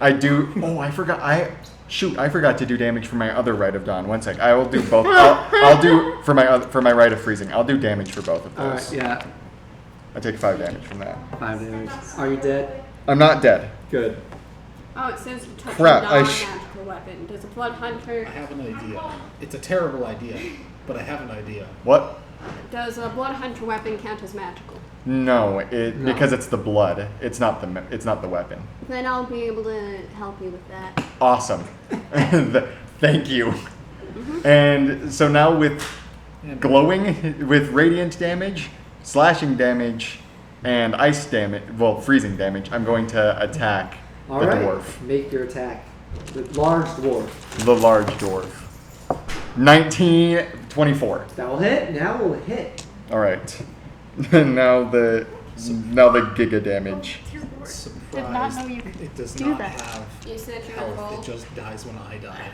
I do. Oh, I forgot. I forgot to do damage for my other Rite of Dawn. One sec. I will do both. I'll do for my Rite of Freezing. I'll do damage for both of All those. right. Yeah. I take 5 damage from that. 5 damage. Are you dead? I'm not dead. Good. Oh, it says touch Crap, a I non-magical weapon. Does a blood hunter... I have an idea. It's a terrible idea, but I have an idea. What? Does a blood hunter weapon count as magical? No, No. because it's the blood. It's not the weapon. Then I'll be able to help you with that. Awesome. Thank you. And so now with glowing, with radiant damage, slashing damage, and ice damage, well, freezing damage, I'm going to attack All the right. dwarf. Make your attack. The large dwarf. The large dwarf. 1924. That will hit. Now will hit. All right. now the giga damage. Surprised. Did not know you could It does do not that. have You said you health. roll, It just dies when I die.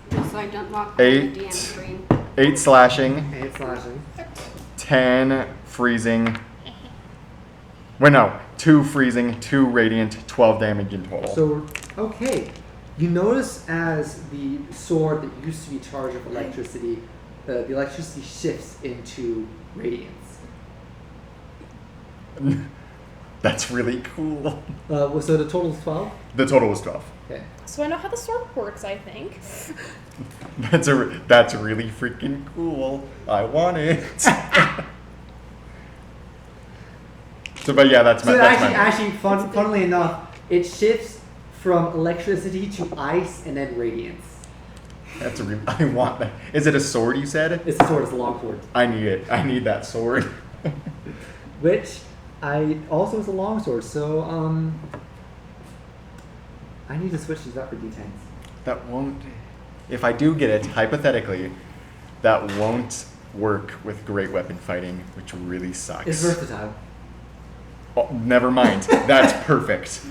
just so I don't walk by the 8. DM screen. 8 slashing, 8 slashing. 10 freezing. Wait, no. 2 freezing, 2 radiant, 12 damage in total. So, okay. You notice as the sword that used to be charged with electricity, the electricity shifts into radiance. That's really cool. So the total is 12? The total was 12. Okay. So I know how the sword works, I think. That's really freaking cool. I want it. So, but yeah, that's my. So That's actually, funnily enough, it shifts from electricity to ice and then radiance. That's a real. I want that. Is it a sword? You said. It's a sword. It's a long sword. I need it. I need that sword. Which I also is a long sword. So I need to switch these up for d10s. That won't. If I do get it, hypothetically, that won't work with great weapon fighting, which really sucks. It's versatile. Oh, never mind. That's perfect.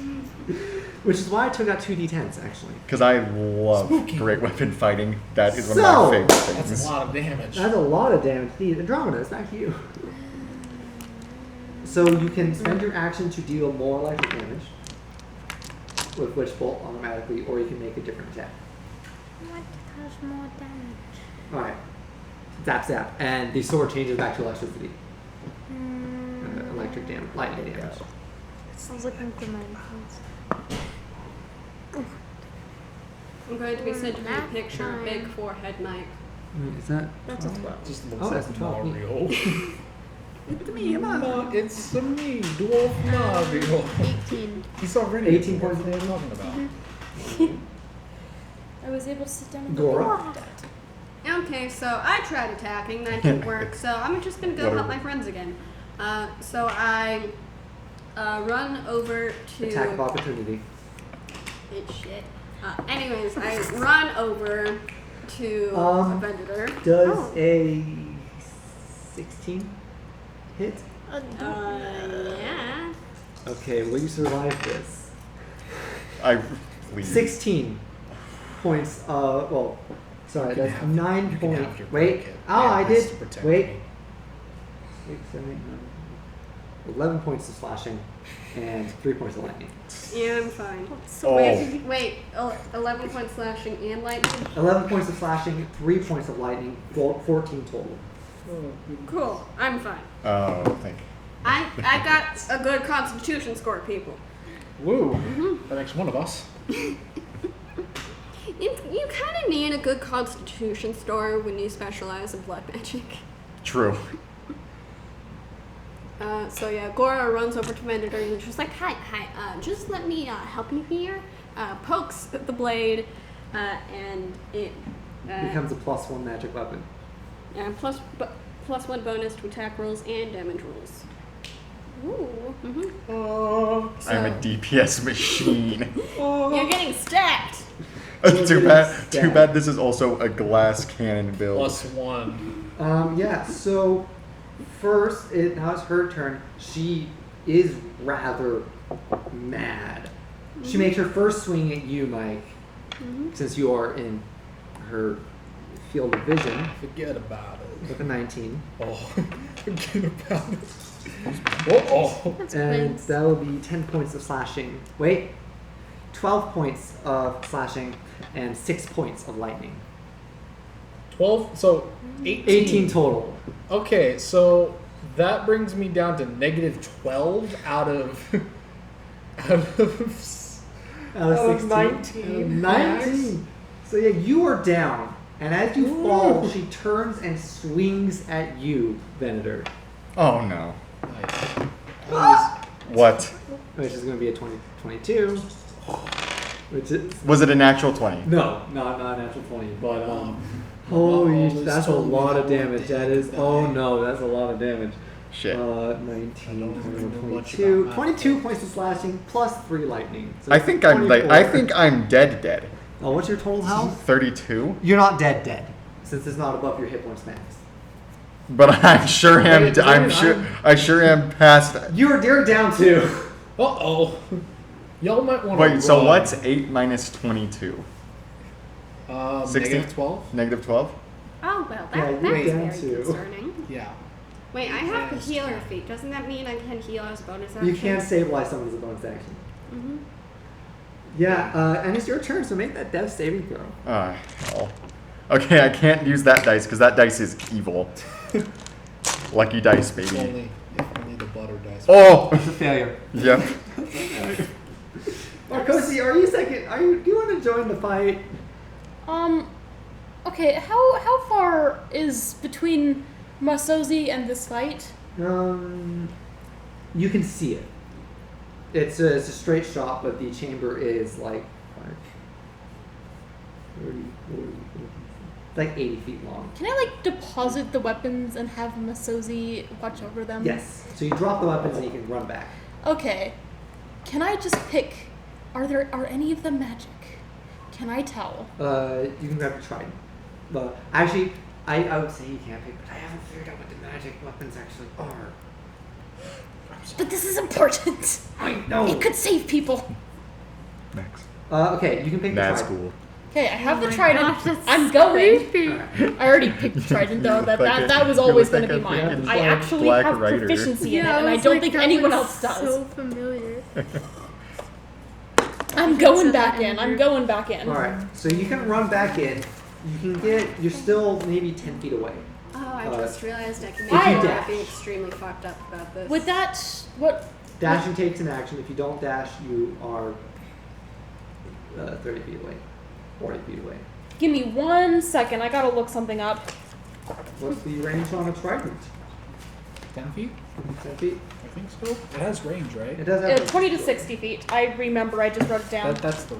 Which is why I took out 2 d10s actually. Because I love great weapon fighting. That is one of So- my favorite That's things. a lot of damage. That's a lot of damage. Andromeda, it's back to you. So you can spend your action to deal more electric damage with Witch Bolt automatically, or you can make a different attack. What does more damage? Alright. Zap zap. And the sword changes back to electricity. Electric damage. Lightning damage. Sounds like incrementals. I'm going to be sent you a picture of Big Forehead Knight. Is that? That's a 12. Just looks Oh, that's like 12. Mario. It's me, Emma. It's me, Dwarf Mario. 18. He's already 18 points of What are you damage. talking about? I was able to sit down and Gora. look at that. Okay, so I tried attacking, that didn't work, so I'm just gonna go help Whatever. my friends again. So I run over to... Attack of opportunity. It's shit. Anyways, I run over to a vendor. Does a 16 hit? Yeah. Okay, will you survive this? I leave. 16 points. Well, sorry, You can that's have- 9 you can have points. your Wait. blanket. Oh, Yeah, I that's did. to protect Wait. me. 6, 7, 8, 9, 11 points of slashing and 3 points of lightning. Yeah, I'm fine. Oh. Wait, 11 points slashing and lightning? 11 points of slashing, 3 points of lightning, 14 total. Cool, I'm fine. Oh, thank you. I got a good constitution score, people. Woo. That makes one of us. You kind of need a good constitution score when you specialize in blood magic. True. So yeah, Gora runs over to Menditor and she's like, hi, just let me help you here. Pokes the blade, and it Becomes a +1 magic weapon. plus 1 bonus to attack rolls and damage rolls. Ooh. I'm a DPS machine. You're getting stacked. Too bad this is also a glass cannon build. +1. Yeah, so first, now it's her turn. She is rather mad. She makes her first swing at you, Mike, since you are in her field of vision Forget about it. with a 19. Oh, forget about it. Oh. That's And Prince. that will be 10 points of slashing. Wait, 12 points of slashing and 6 points of lightning. 12, so 18. 18 total. Okay, so that brings me down to -12 out of Out of 16. 19. 19. So yeah, you are down. And as you fall, she turns and swings at you, Venator. Oh no. Nice. What? Which is going to be a 22. Which is... Was it a natural 20? No, not a natural 20. But, Oh, holy, this that's a totally lot of won't damage. take That is... the Oh die. no, that's a lot of damage. Shit. 19, I don't 21, know much 22. about 22 points of slashing plus 3 lightning. So I think I'm 24. dead. Oh, what's your total health? 32? You're not dead. Since it's not above your hit points max. But I'm sure am Wait, I sure am past that. You're down too. Uh-oh. Y'all might want to Wait, so what's 8 minus 22? 16? -12? Negative 12? Oh well, Yeah, that's you're very down to- concerning. Yeah. Wait, I have the Yes. healer feat. Doesn't that mean I can heal as a bonus action? You can't stabilize someone as a bonus action. Mm-hmm. Yeah, and it's your turn, so make that death saving throw. Ah, hell. Okay, I can't use that dice because that dice is evil. Lucky dice, If baby. only the butter dice. Oh! It's a failure. Yep. Marcosi, are you second? Do you want to join the fight? Okay, how far is between Masozi and this fight? You can see it. It's a straight shot, but the chamber is like 30, 40, 50, like 80 feet long. Can I like deposit the weapons and have Masozi watch over them? Yes. So you drop the weapons and you can run back. Okay. Can I just pick? Are any of them magic? Can I tell? You can grab your trident. But actually, I would say you can't pick, but I haven't figured out what the magic weapons actually are. But this is important. I know. It could save people. Next. Okay, you can pick the That's trident. cool. Okay, I have Oh the my trident. gosh, that's I'm going. creepy. I already picked the trident though. That was You always look going to like be a mine. freaking I actually Black have Rider. proficiency in it, Yeah, and I was don't like, think that anyone looks else does. So familiar. I'm going back in. I'm going back in. Alright, so you can run back in. You're still maybe 10 feet away. Oh, I just realized I can if make you sure dash. I'd be extremely fucked up about this. With that, what? Dashing takes an action. If you don't dash, you are 30 feet away. 40 feet away. Give me 1 second. I gotta look something up. What's the range on a trident? 10 feet? 10 feet? I think so. It has range, right? It does have 20 to 60 feet. I remember. I just wrote it down. That's the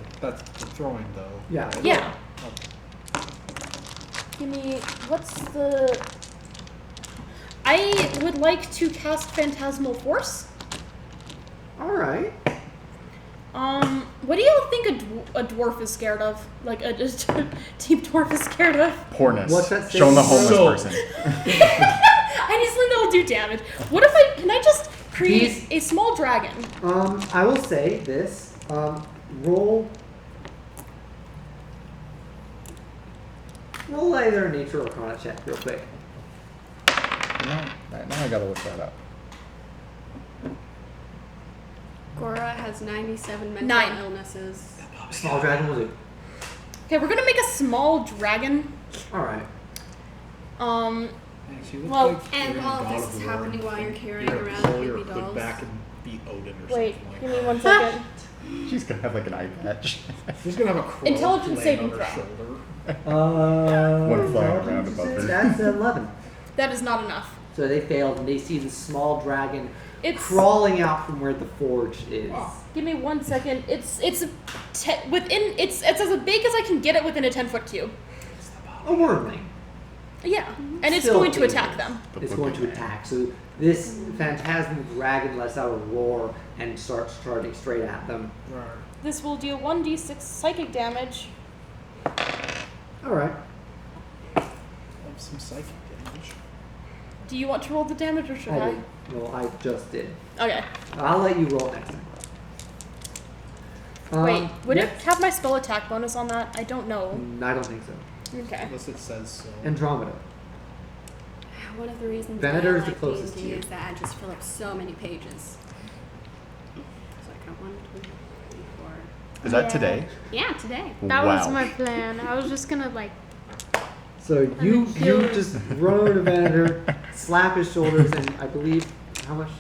throwing though. Yeah. right? Yeah. Give me. What's the. I would like to cast Phantasmal Force. Alright. What do you think a dwarf is scared of? Like a deep dwarf is scared of? Poorness. What's that Show 'em the homeless So- person. I need something that'll do damage. What if can I just create a small dragon? I will say this. Roll either a nature or arcana check real quick. Now I gotta look that up. Gora has 97 mental 9. illnesses. Small dragon will do. Okay, we're gonna make a small dragon. Alright. She looks Well, like and you're in while God this of is War. happening while you're carrying You're around pull your baby hood dolls. back and beat Odin or Wait, something like give me that. 1 second. She's gonna have like an eye patch. She's gonna have a crow Intelligence laying saving on her throw. shoulder. One flying around above her. That's 11. That is not enough. So they failed, and they see the small dragon It's crawling out from where the forge is. Give me 1 second. It's within it's as big as I can get it within a 10-foot cube. A wormling. Yeah, and it's Still going to dangerous. attack them. It's going to attack. So this phantasmal dragon lets out a roar and starts charging straight at them. Right. This will do 1d6 psychic damage. Alright. Have some psychic damage. Do you want to roll the damage or should I I? did. Well, I just did. Okay. I'll let you roll next time. Wait, would yep. it have my spell attack bonus on that? I don't know. I don't think so. Okay. Unless it says so. Andromeda. One of the reasons Venator I is the like closest D&D to you. is that I just fill up so many pages. So I got 1, 2, 3, 4. Is that Yeah. today? Yeah, today. That wow. was my plan. I was just gonna like. So you then heal him. just run over to Venator, slap his shoulders, and I believe how much?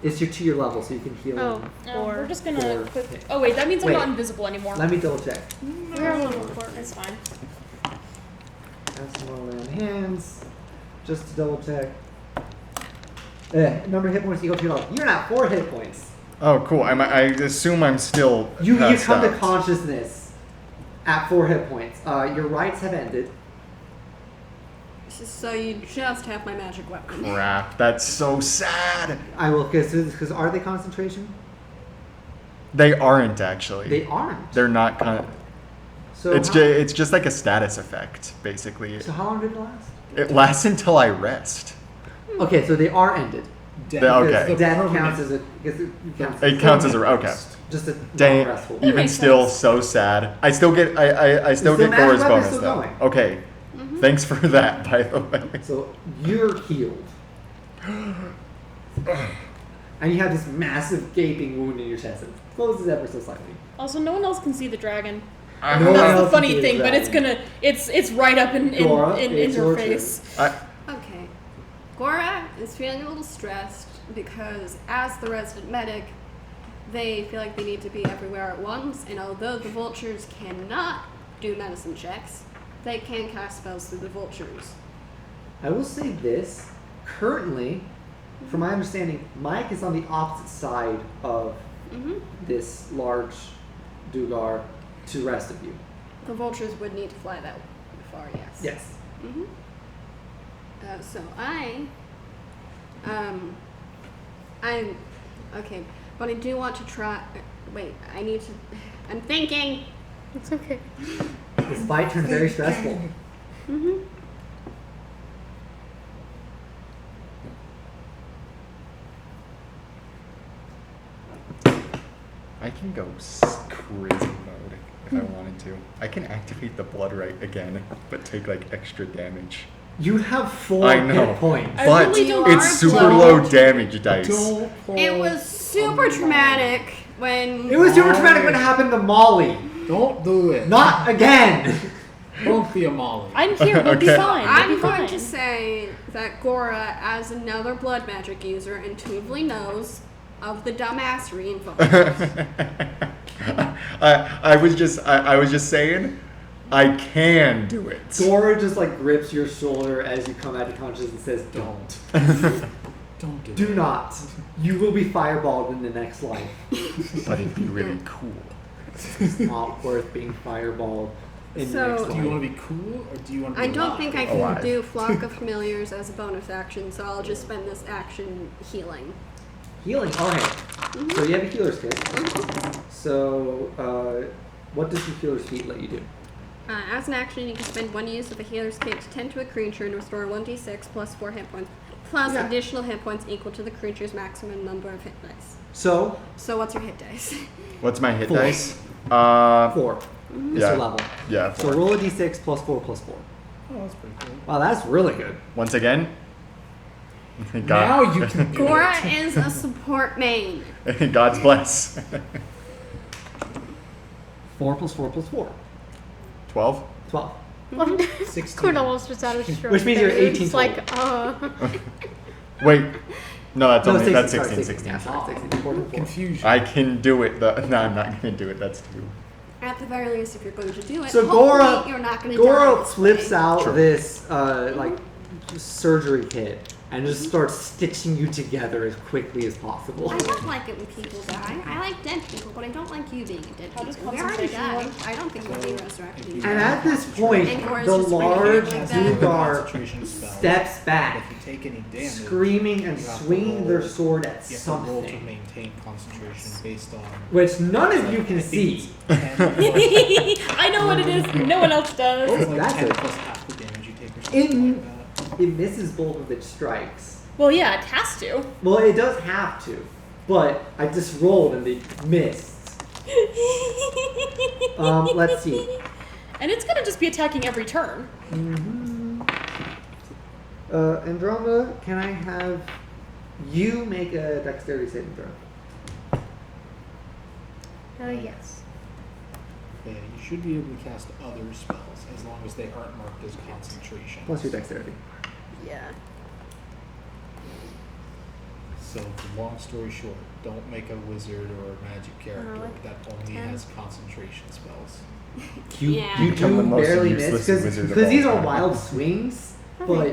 It's to your level, so you can heal Oh, him. We're just gonna Four. quick. Oh wait, that means I'm Wait. not invisible anymore. Let me double check. We're a little important. It's fine. Have some more land hands, just to double check. Number of hit points equal to your level. You're not 4 hit points. Oh, cool. I assume I'm still. You passed come to out. consciousness at 4 hit points. Your rights have ended. So you just have my magic weapon. Crap. That's so sad. I will, because are they concentration? They aren't actually. They aren't. They're not. So It's just like a status effect, basically. So how long did it last? It lasts until I rest. Okay, so they are ended. Death. Okay. Because The death permanent- counts as a. Because it counts. It counts as a okay. Just a Dang, non-restful. even makes still, sense. so sad. I still get I still The get magic Gora's weapon's bonus still though. going. Okay, thanks for that. By the way, So you're healed. And you have this massive gaping wound in your chest. It closes ever so slightly. Also, no one else can see the dragon. No one That's the else funny can see thing, the but it's dragon. gonna it's right up in Gora, in it's her your face. Okay. Gora is feeling a little stressed because, as the resident medic, they feel like they need to be everywhere at once, and although the vultures cannot do medicine checks, they can cast spells through the vultures. I will say this. Currently, from my understanding, Mike is on the opposite side of Mm-hmm. this large Dugar to the rest of you. The vultures would need to fly that far, yes. Yes. Mm-hmm. So I'm okay, but I do want to try. Wait, I'm thinking. It's okay. This fight turned very stressful. Mm-hmm. I can go crazy mode if I wanted to. I can activate the blood right again, but take like extra damage. You have 4 I know. hit points. I But really don't it's are super blood. low damage dice. It was super traumatic when. It was super traumatic when it happened to Molly. Don't do it. Not again. Don't be a Molly. I'm here. We'll be Okay. fine. I'm we'll be going fine. to say that Gora, as another blood magic user, intuitively knows of the dumbassery involved. I was just saying, I can do it. Dora just like grips your shoulder as you come out of consciousness and says, "Don't. Don't do Do it. not. You will be fireballed in the next life." But it'd be really cool. It's not worth being fireballed. in So- your next Do you line. want to be cool or do you want to be I don't alive? think I can Alive. do Flock of Familiars as a bonus action, so I'll just spend this action healing. Healing. Alright. So you have a healer's kit. So, what does the healer's feat let you do? As an action, you can spend 1 use of a healer's kit to tend to a creature and restore 1d6 plus 4 hit points, plus Yeah. additional hit points equal to the creature's maximum number of hit dice. So, So what's your hit dice? What's my hit 4. dice? 4 is Yeah. your level. Yeah, So 4. roll a d6 plus 4 plus 4. Oh, that's pretty cool. Wow, that's really good. Once again. Now you can do Gora it. is a support main. God's bless. 4 plus 4 plus 4. 12. 12. 16. Cornell's just out of stroke. Which means you're there. 18 It's like, Wait. No, that's only 16, that's sorry, 16. 16. Yeah, sorry, 16. 4 plus 4. Confusion. I can do it. No, I'm not gonna do it. That's 2. At the very least, if you're going to do it, So hopefully Gora, you're not going to Gora die this flips way. out Sure. this like surgery kit and just starts stitching you together as quickly as possible. I don't like it when people die. I like dead people, but I don't like you being a dead How does people. We already concentration died. I don't think we're being resurrected. And either. And at this point, And Gora's the just bringing it large like that. Dugar Concentration spell. steps But back, if you take any damage, screaming and you have to swinging their roll- sword at you have to roll to something, maintain concentration based on. which none of you I can think see. it's 10 plus- I know what it is. No one else does. Oh, it's like that's 10 it. plus half the damage you take or something In- like that. It misses both of its strikes. Well, yeah, it has to. Well, it does have to, but I just rolled and they missed. Let's see. And it's gonna just be attacking every turn. Andromeda, can I have you make a dexterity saving throw? yes. Yeah, you should be able to cast other spells as long as they aren't marked as concentration. Plus your dexterity. Yeah. So, long story short, don't make a wizard or a magic character like that only 10. has concentration spells. Yeah. You Become the do most barely miss useless wizard of because all these are time. wild swings, but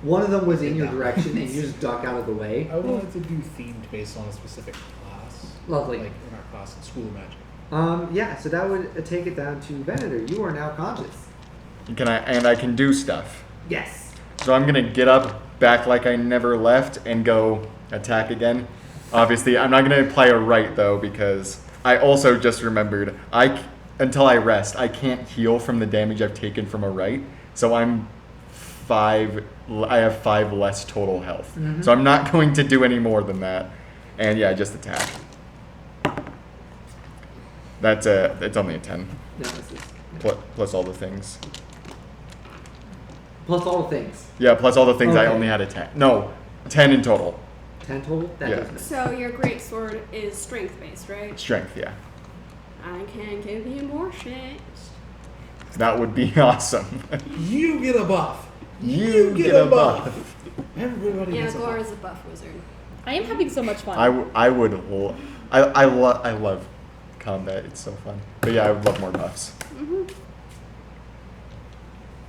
one of them was in your direction and you just duck out of the way. I wanted to do themed based on a specific class. Lovely. Like in our class in School of Magic. Yeah, so that would take it down to Venator. You are now conscious. I can do stuff. Yes. So I'm gonna get up back like I never left and go attack again. Obviously, I'm not gonna apply a right though because I also just remembered until I rest, I can't heal from the damage I've taken from a right. So I have 5 less total health. Mhm. So I'm not going to do any more than that. And yeah, just attack. That's it's only a 10 No, this is, plus all the things. plus all the things. Yeah, plus all the things I Okay. only had a 10. No, 10 in total. 10 total? That Yeah. does miss. So your great sword is strength based, right? Strength, yeah. I can give you more shit. That would be awesome. You get a buff! You get a buff. Everybody Yeah, gets a buff. Gora's a buff wizard. I am having so much fun. I love combat. It's so fun. But yeah, I would love more buffs.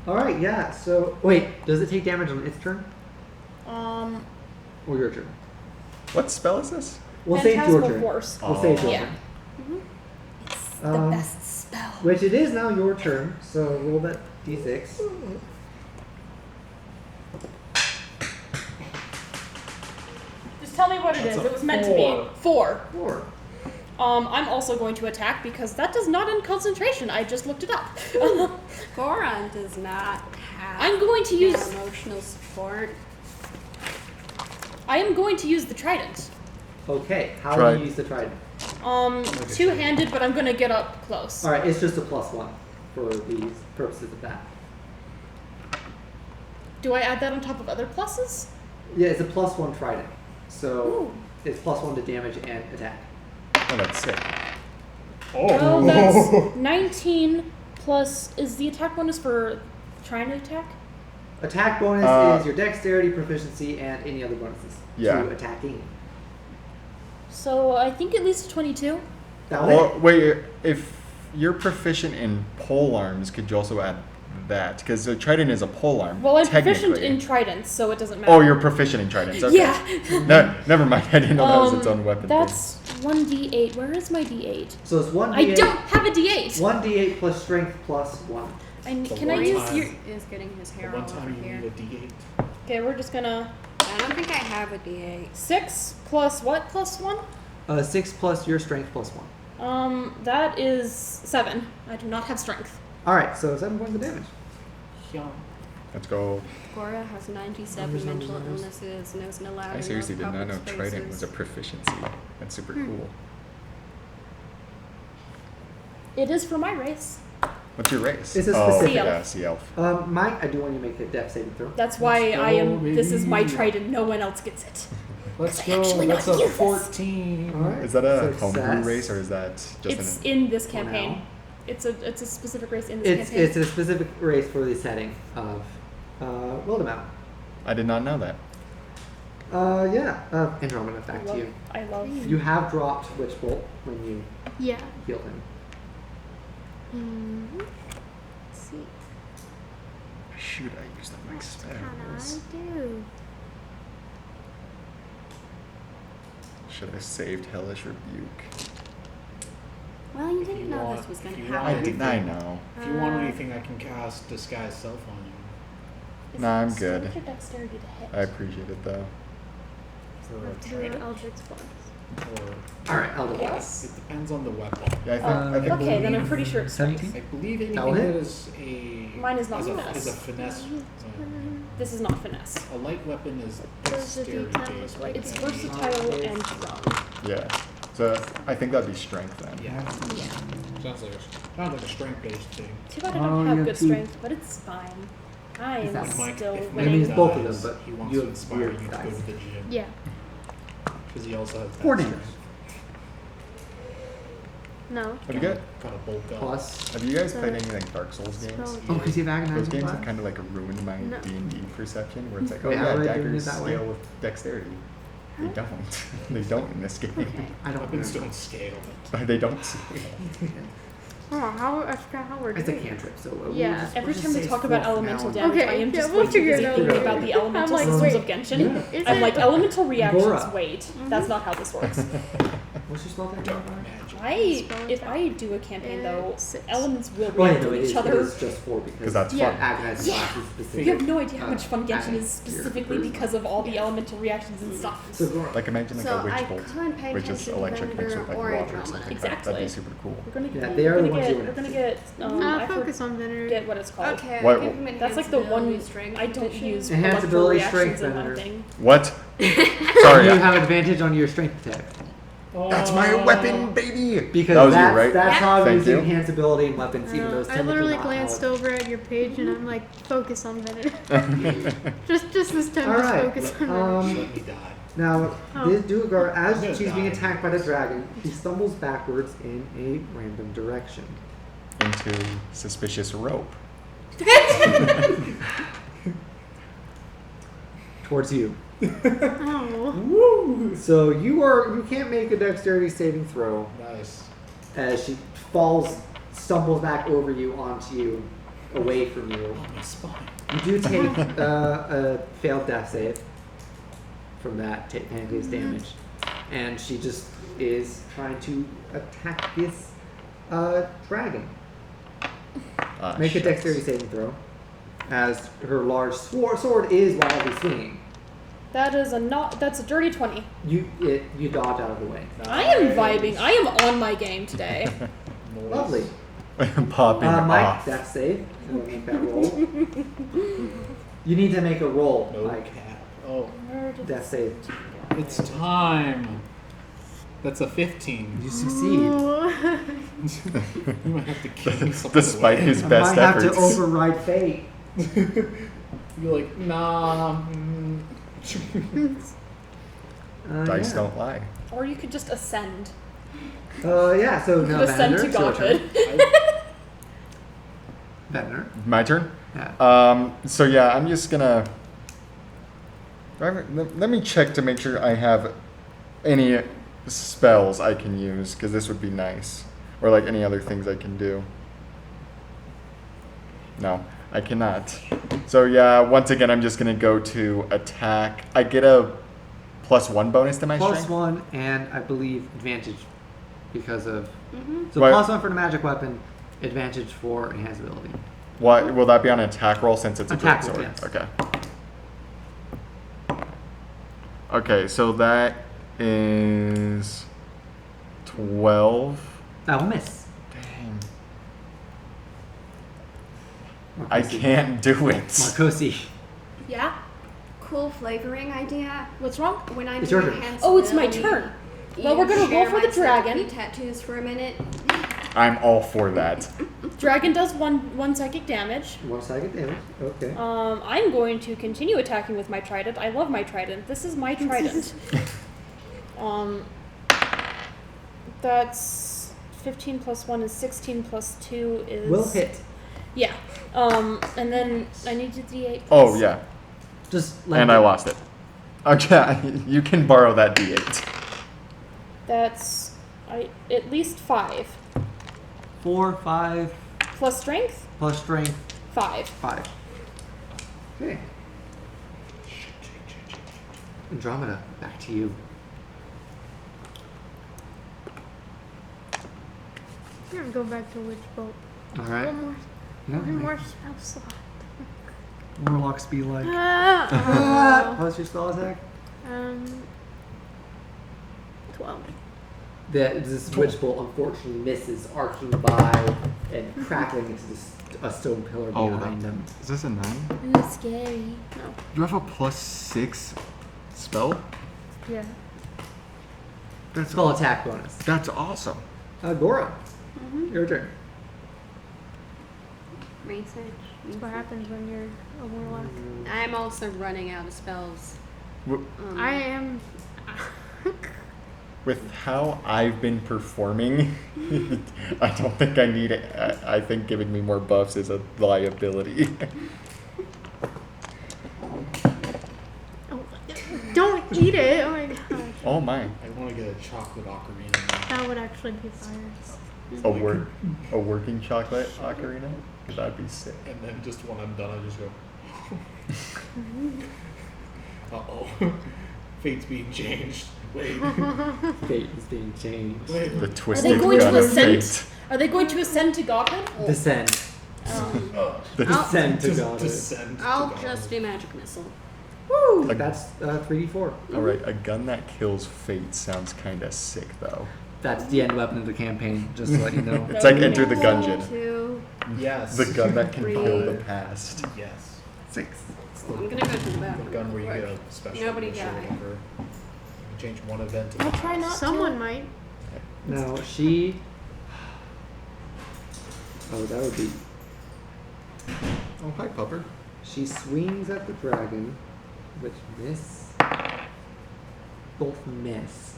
Alright, yeah, so. Wait, does it take damage on its turn? Or your turn? What spell is this? We'll say it's your Phantasmal turn. Force. We'll say it's your Yeah. turn. It's Um, the best spell. Which it is now your turn, so roll that d6. Just tell me what it is. That's a It was meant to be 4. 4. I'm also going to attack because that does not end concentration. I just looked it up. Gora does not have I'm going to use. emotional support. I am going to use the trident. Okay, how do Trident. you use the trident? Two-handed, but I'm gonna get up close. Alright, it's just a +1 for these purposes of that. Do I add that on top of other pluses? Yeah, it's a +1 trident. So Ooh. it's +1 to damage and attack. Oh, that's sick. Well, that's 19 plus. Is the attack bonus for trying to attack? Attack bonus is your dexterity, proficiency, and any other bonuses Yeah. to attacking. So I think at least 22. That was Well, wait, if you're proficient in pole arms, could you also add that? Because a trident is a polearm. Well, I'm proficient technically. in tridents, so it doesn't matter. Oh, you're proficient in tridents. Okay. Yeah. No, never mind. I didn't know that was its own weapon. That's 1d8. Where is my d8? So it's 1d8. I don't have a d8. 1d8 plus strength plus 1. Can I use your? is getting his The hair one all over time you here. need a D8. Okay, we're just gonna I don't think I have a D8. 6 plus what plus 1? 6 plus your strength plus 1. That is 7. I do not have strength. Alright, so 7 points of damage. Yeah. Let's go. Cora has 97 Numbers, mental numbers. illnesses, knows an allowed I seriously did not know trident was a proficiency. That's super cool. It is for my race. What's your race? It's a oh, specific- yeah, sea elf. Mike, I do want you to make a death saving throw. That's why Let's I am. go, This is my baby. trident. No one else gets it. Let's I go. actually That's not a use this. 14. Alright. Is that a homebrew Success. race or is that just It's an? in this For campaign. now. It's a specific race in this It's campaign. a specific race for the setting of Wildemount. I did not know that. Yeah. Andromeda, back to you. I love. You have dropped Witch Bolt when you Yeah. healed him. Let's see. Shoot, I used up my What can spells. I do? Should have saved Hellish Rebuke. Well, you If didn't you know want- this was going if to you want I happen. did. I know. If you want anything, I can cast Disguise Self on you. Nah, I'm So good. what's your dexterity to hit? I appreciate it though. For a Do trident. Eldritch Blast. Or Alright, Eldritch Yes. Blast. it depends on the weapon. Yeah, I think. Uh, I think Okay, then I'm pretty sure it's strength. 17? I believe anything That will that hit. is a Mine is not is a finesse. finesse. This is not finesse. A light weapon is Does the dexterity D10 based. look like It's it? versatile and strong. Yeah. So I think that'd be strength then. Yeah. Yeah. Sounds like a strength based thing. Too bad I Oh, don't you have have good two. strength, but it's fine. I Is am that Mike, still if That winning. means Mike both of dies, them, but he wants you to have inspire weird you to go dice. to the gym. Yeah. Because he also has that 4 damage. strength. No. Have you got? Got a bulk up. Plus. Have you guys So- played any like Dark Souls games? Spell- Oh, because you have Those agonizing games have blast? kind of like ruined my No. D&D perception, where it's like, oh Wait, how yeah, are they doing daggers it that way? scale with dexterity. They don't. They don't in this game. Okay. I don't Weapons know. don't scale. They don't. Oh, I forgot how we're It's a doing. cantrip, so Yeah, Every time we talk about elemental damage. damage, Okay, I am yeah, just we'll going to figure it busy out thinking later. about the elemental I'm like, systems wait, of Genshin. Is I'm it- like, elemental reactions, Gora. wait. That's not how this works. What's your spell attack? Dark magic. If I do a campaign though, Six. elements will Oh, yeah, react no, to it each is other. just 4 because 'Cause that's Yeah. fun. agonizing Yeah. blast is specific. You have no idea how much fun Genshin adding is specifically your because of all the elemental reactions and stuff. So Gora, Like imagine like So a witch I bolt, couldn't pay which is attention to electric mixed with like Venator or water or Andromeda. something. Exactly. That'd be super cool. We're gonna, Yeah, we're they are gonna the ones get, you we're would gonna have get, Nah, I focus on Venator. forget what it's called. Okay, What- I'll give him That's like the one enhanceability, strength I don't condition. use Enhanceability, electrical strength, reactions in one Venator. thing. What? Sorry, you have advantage on your strength attack. that's my weapon, baby. Because that was that's, you, right? that's how I'm Thank using you. enhanceability in weapons, even though it's I technically literally not glanced how it- over at your page and I'm like, focus on Venator. just this time, All just right. focus on Venator. Let me die. Now, Oh. this Duergar, as I'm gonna she's being die. attacked by the dragon, she stumbles backwards in a random direction. Into suspicious rope. Towards you. Oh. So you can't make a dexterity saving throw Nice. as she stumbles back over you, onto you, away from you. Oh, my spine. You do take a failed death save from that, taking his damage. And she just is trying to attack this dragon. Make a Shucks. dexterity saving throw, as her large sword is wildly swinging. That's a dirty 20. You dodge out of the way. I am vibing. I am on my game today. Noise. Lovely. Popping Mike, off. death save. You will make that roll. You need to make a roll, No Mike. cap. Oh, Death save. it's time. That's a 15. You succeed. You might have to kill me something Despite away. his I best might have to efforts. override fate. You're like, nah. Dice Yeah. don't lie. Or you could just ascend. Yeah, so now Ascend to Venator, it's your turn. godhood. Venator. My turn? Yeah. So yeah, I'm just gonna. Let me check to make sure I have any spells I can use, because this would be nice. Or like any other things I can do. No. I cannot. So yeah, once again, I'm just gonna go to attack. I get a +1 bonus to my Plus strength. 1 and I believe advantage because of. So What- +1 for the magic weapon, advantage for enhanced ability. What will that be on an attack roll since it's a Attack great roll, sword? yes. Okay. Okay, so that is 12. That will miss. Dang. I can't do it. Marcosi. Yeah? Cool flavoring idea. What's wrong? When I It's do your turn. enhanced Oh, it's my ability, turn. you Well, we're gonna share roll for the my psychic dragon. tattoos for a minute. I'm all for that. Dragon does one psychic damage. 1 psychic damage. Okay. I'm going to continue attacking with my trident. I love my trident. This is my trident. That's 15 plus 1 is 16 plus 2 is... Will hit. Yeah. And then I need to D8. Oh yeah, Just let and me- I lost it. Okay, you can borrow that D8. That's at least 5. 4, 5, Plus strength? plus strength, 5. 5. Okay. Andromeda, back to you. I'm gonna go back to Witch Bolt. Alright. One more spell slot. Warlocks be like. Ah, What's your spell attack? 12. This witch bolt unfortunately misses, arcing by and crackling into a stone pillar behind them. Is this a 9? Ooh, scary. No. You have a +6 spell? Yeah. Spell attack bonus. That's awesome. Gora, your turn. Research. That's what happens when you're a warlock. I'm also running out of spells. I am. With how I've been performing, I don't think I need it. I think giving me more buffs is a liability. Oh, don't eat it! Oh my god. Oh my. I want to get a chocolate ocarina. That would actually be fire. A working chocolate ocarina? That'd be sick. And then just when I'm done, I just go. Uh-oh. Fate's being changed. Wait. Fate is being changed. Wait. The Are twisted they going gun to of ascend? fate. Are they going to ascend to godhood? Descend. The Descend to Just God. descend to I'll God. just do magic missile. Woo! A- That's 3d4. Alright, a gun that kills fate sounds kinda sick though. That's the end weapon of the campaign, just to let you know. It's like Enter the Gungeon. 2. Yes. The gun that can kill the Three. past. Yes. 6. I'm gonna go to the The bathroom. gun where you real get quick. a special Nobody wish or die. whatever. You can change one event to I'll try not Someone to. might. Now, she... Oh, that would be... Oh, hi, Pupper. She swings at the dragon, which miss. Both miss.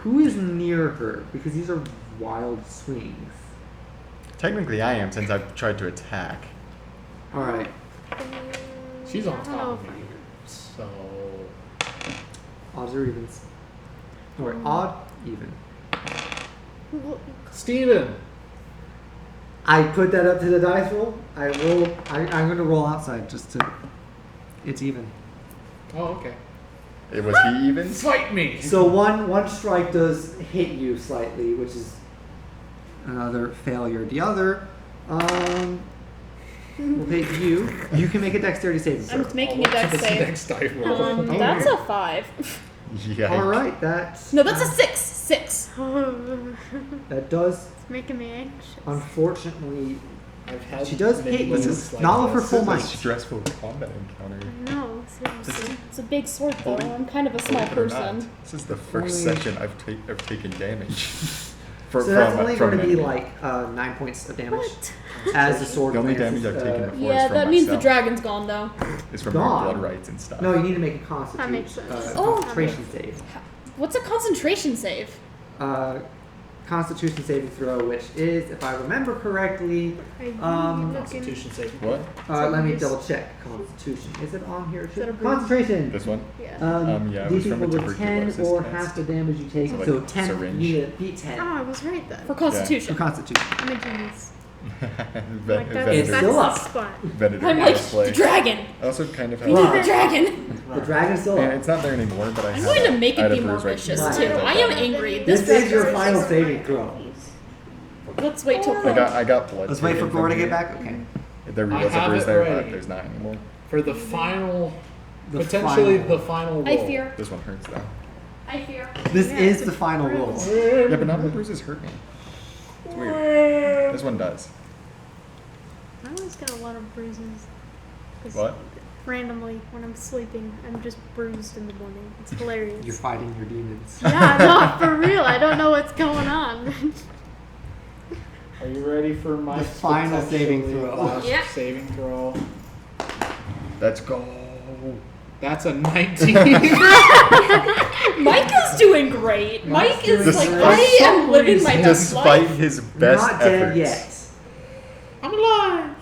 Who is near her? Because these are wild swings. Technically, I am since I've tried to attack. Alright. She's on I don't know top if of me. So. Odds or evens? Or odd, even. Steven! I put that up to the dice roll. I'm going to roll outside just to... It's even. Oh, okay. Was he even? Fight me! So one strike does hit you slightly, which is another failure. The other will hit you. You can make a dexterity saving throw. I'm making a dex save. Next die roll. That's a 5. Yeah. All right, that's No, that's a 6. 6. that does It's making me anxious. unfortunately. I've had She does many hit you, moments like not with her this. full This might. is a stressful combat encounter. No, seriously. It's a big sword though. I'm kind of a small Believe it or not, person. this is the first Only- session I've taken damage. So that's only from going to an be enemy. like 9 points of damage What? as the sword. The only lances, damage I've taken before Yeah, is from that means the myself. dragon's gone though. Is from Gone. your blood rights and stuff. No, you need to make a constitution. That makes sense. Oh. Concentration save. What's a concentration save? Constitution saving throw, which is, if I remember correctly, Constitution save. What? let me double check. Constitution. Is it on here Is that too? a bonus? Concentration. This one? Yeah. Yeah, it was DC from a equal to 10 tuberculosis or test. half the damage you take. So, like, So 10, syringe. you need to beat 10 Oh, I was right then. For for constitution. Constitution. I'm a genius. Like, It's that's still the up. spot. Venator I'm like, cosplay. the dragon! I also kind of have. We need the dragon! The dragon's still Yeah, up. it's not there anymore, but I I'm have going to a- make I had it a be more bruise right vicious here. too. I am angry. This This is your dragon final is- saving throw. Let's wait till. I got blood. Let's wait for taken Gore to from get me. back. Okay. There I was a have bruise it there, ready. but there's not anymore. For the final, The potentially final. the final roll. I fear. This one hurts though. I fear. This Yeah, is it's the a final roll. bruise. Yeah, but none of the bruises hurt me. It's weird. This one does. I always get a lot of bruises. 'Cause What? Randomly, when I'm sleeping, I'm just bruised in the morning. It's hilarious. You're fighting your demons. Yeah, no, for real. I don't know what's going on. Are you ready for my The final saving potentially throw. last Yeah. saving throw? Let's go. That's a 19. Mike is doing great. Mike is doing like, great. I am living my best Despite life. his You're best not dead efforts, yet. I'm alive.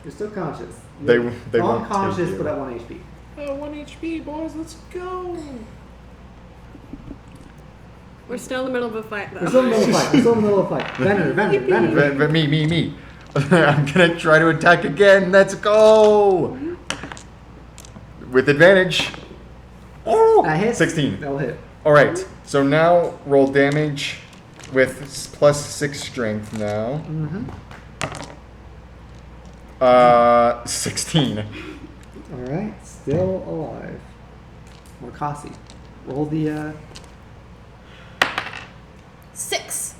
You're still conscious. They You're won't take unconscious, you. but at 1 HP. 1 HP, boys. Let's go. We're still in the middle of a fight, though. We're still in the middle of a fight. We're still in the middle of a fight. Venator. But me. I'm gonna try to attack again. Let's go. With advantage. Oh, That hits. 16. That'll hit. All right. So now roll damage with plus 6 strength now. Mm-hmm. 16. Alright, still alive. Morkasi. Roll the, 6.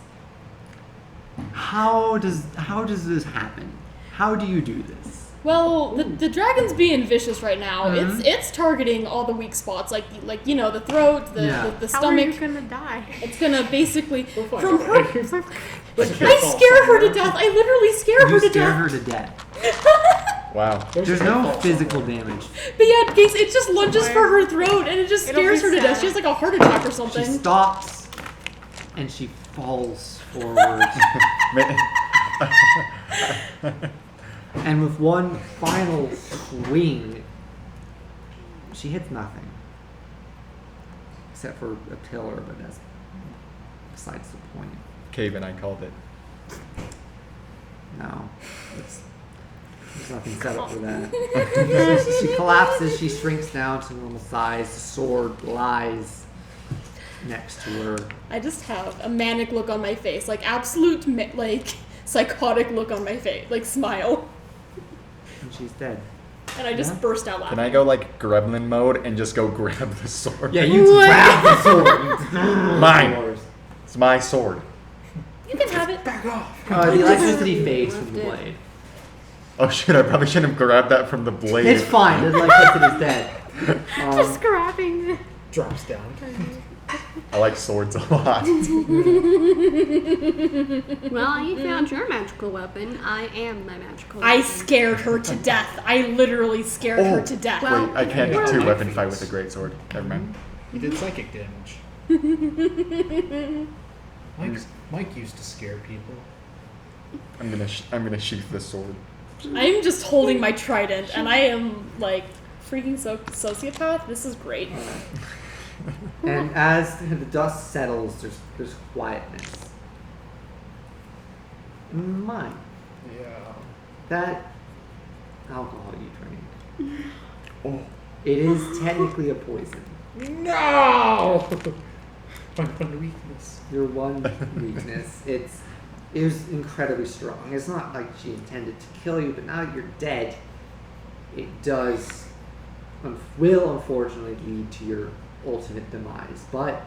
How does this happen? How do you do this? Well, the dragon's being vicious right now. Mhm. It's targeting all the weak spots, like you know, the throat, the Yeah. the How are you stomach. gonna die? It's gonna basically We'll find from out. her. Let's I scare her to death. I literally scare her You to scare death. her to death. Wow. There's no physical damage. But yeah, it just lunges for her throat and it just It'll scares be her to death. sad. She has like a heart attack or She something. stops and she falls forward. And with one final swing, she hits nothing. Except for a pillar, but that's besides the point. Cave-in, I called it. No. There's nothing set up for that. She collapses, she shrinks down to normal size, the sword lies next to her. I just have a manic look on my face, like absolute psychotic look on my face, like smile, And she's dead. and I just Yeah. burst out laughing. Can I go like gremlin mode and just go grab the sword? Yeah, you grab the sword. Mine. It's my sword. You can have it. The electricity fades from the blade. Oh shit, I probably shouldn't have grabbed that from the blade. It's fine, the electricity is dead. Just grabbing it. Drops down. I like swords a lot. Well, you found your magical weapon. I am my magical I weapon. scared her to death. I literally scared her to death. Well- Wait, I can't Well- do weapon fight with a great sword. Never mind. He did psychic damage. Mike used to scare people. I'm gonna sheath the sword. I'm just holding my trident, and I am like freaking sociopath. This is great. And as the dust settles, there's quietness. Mine. Yeah. That alcohol you drank. Oh. It is technically a poison. No! My one weakness. Your one weakness. It is incredibly strong. It's not like she intended to kill you, but now that you're dead, it will unfortunately lead to your ultimate demise. But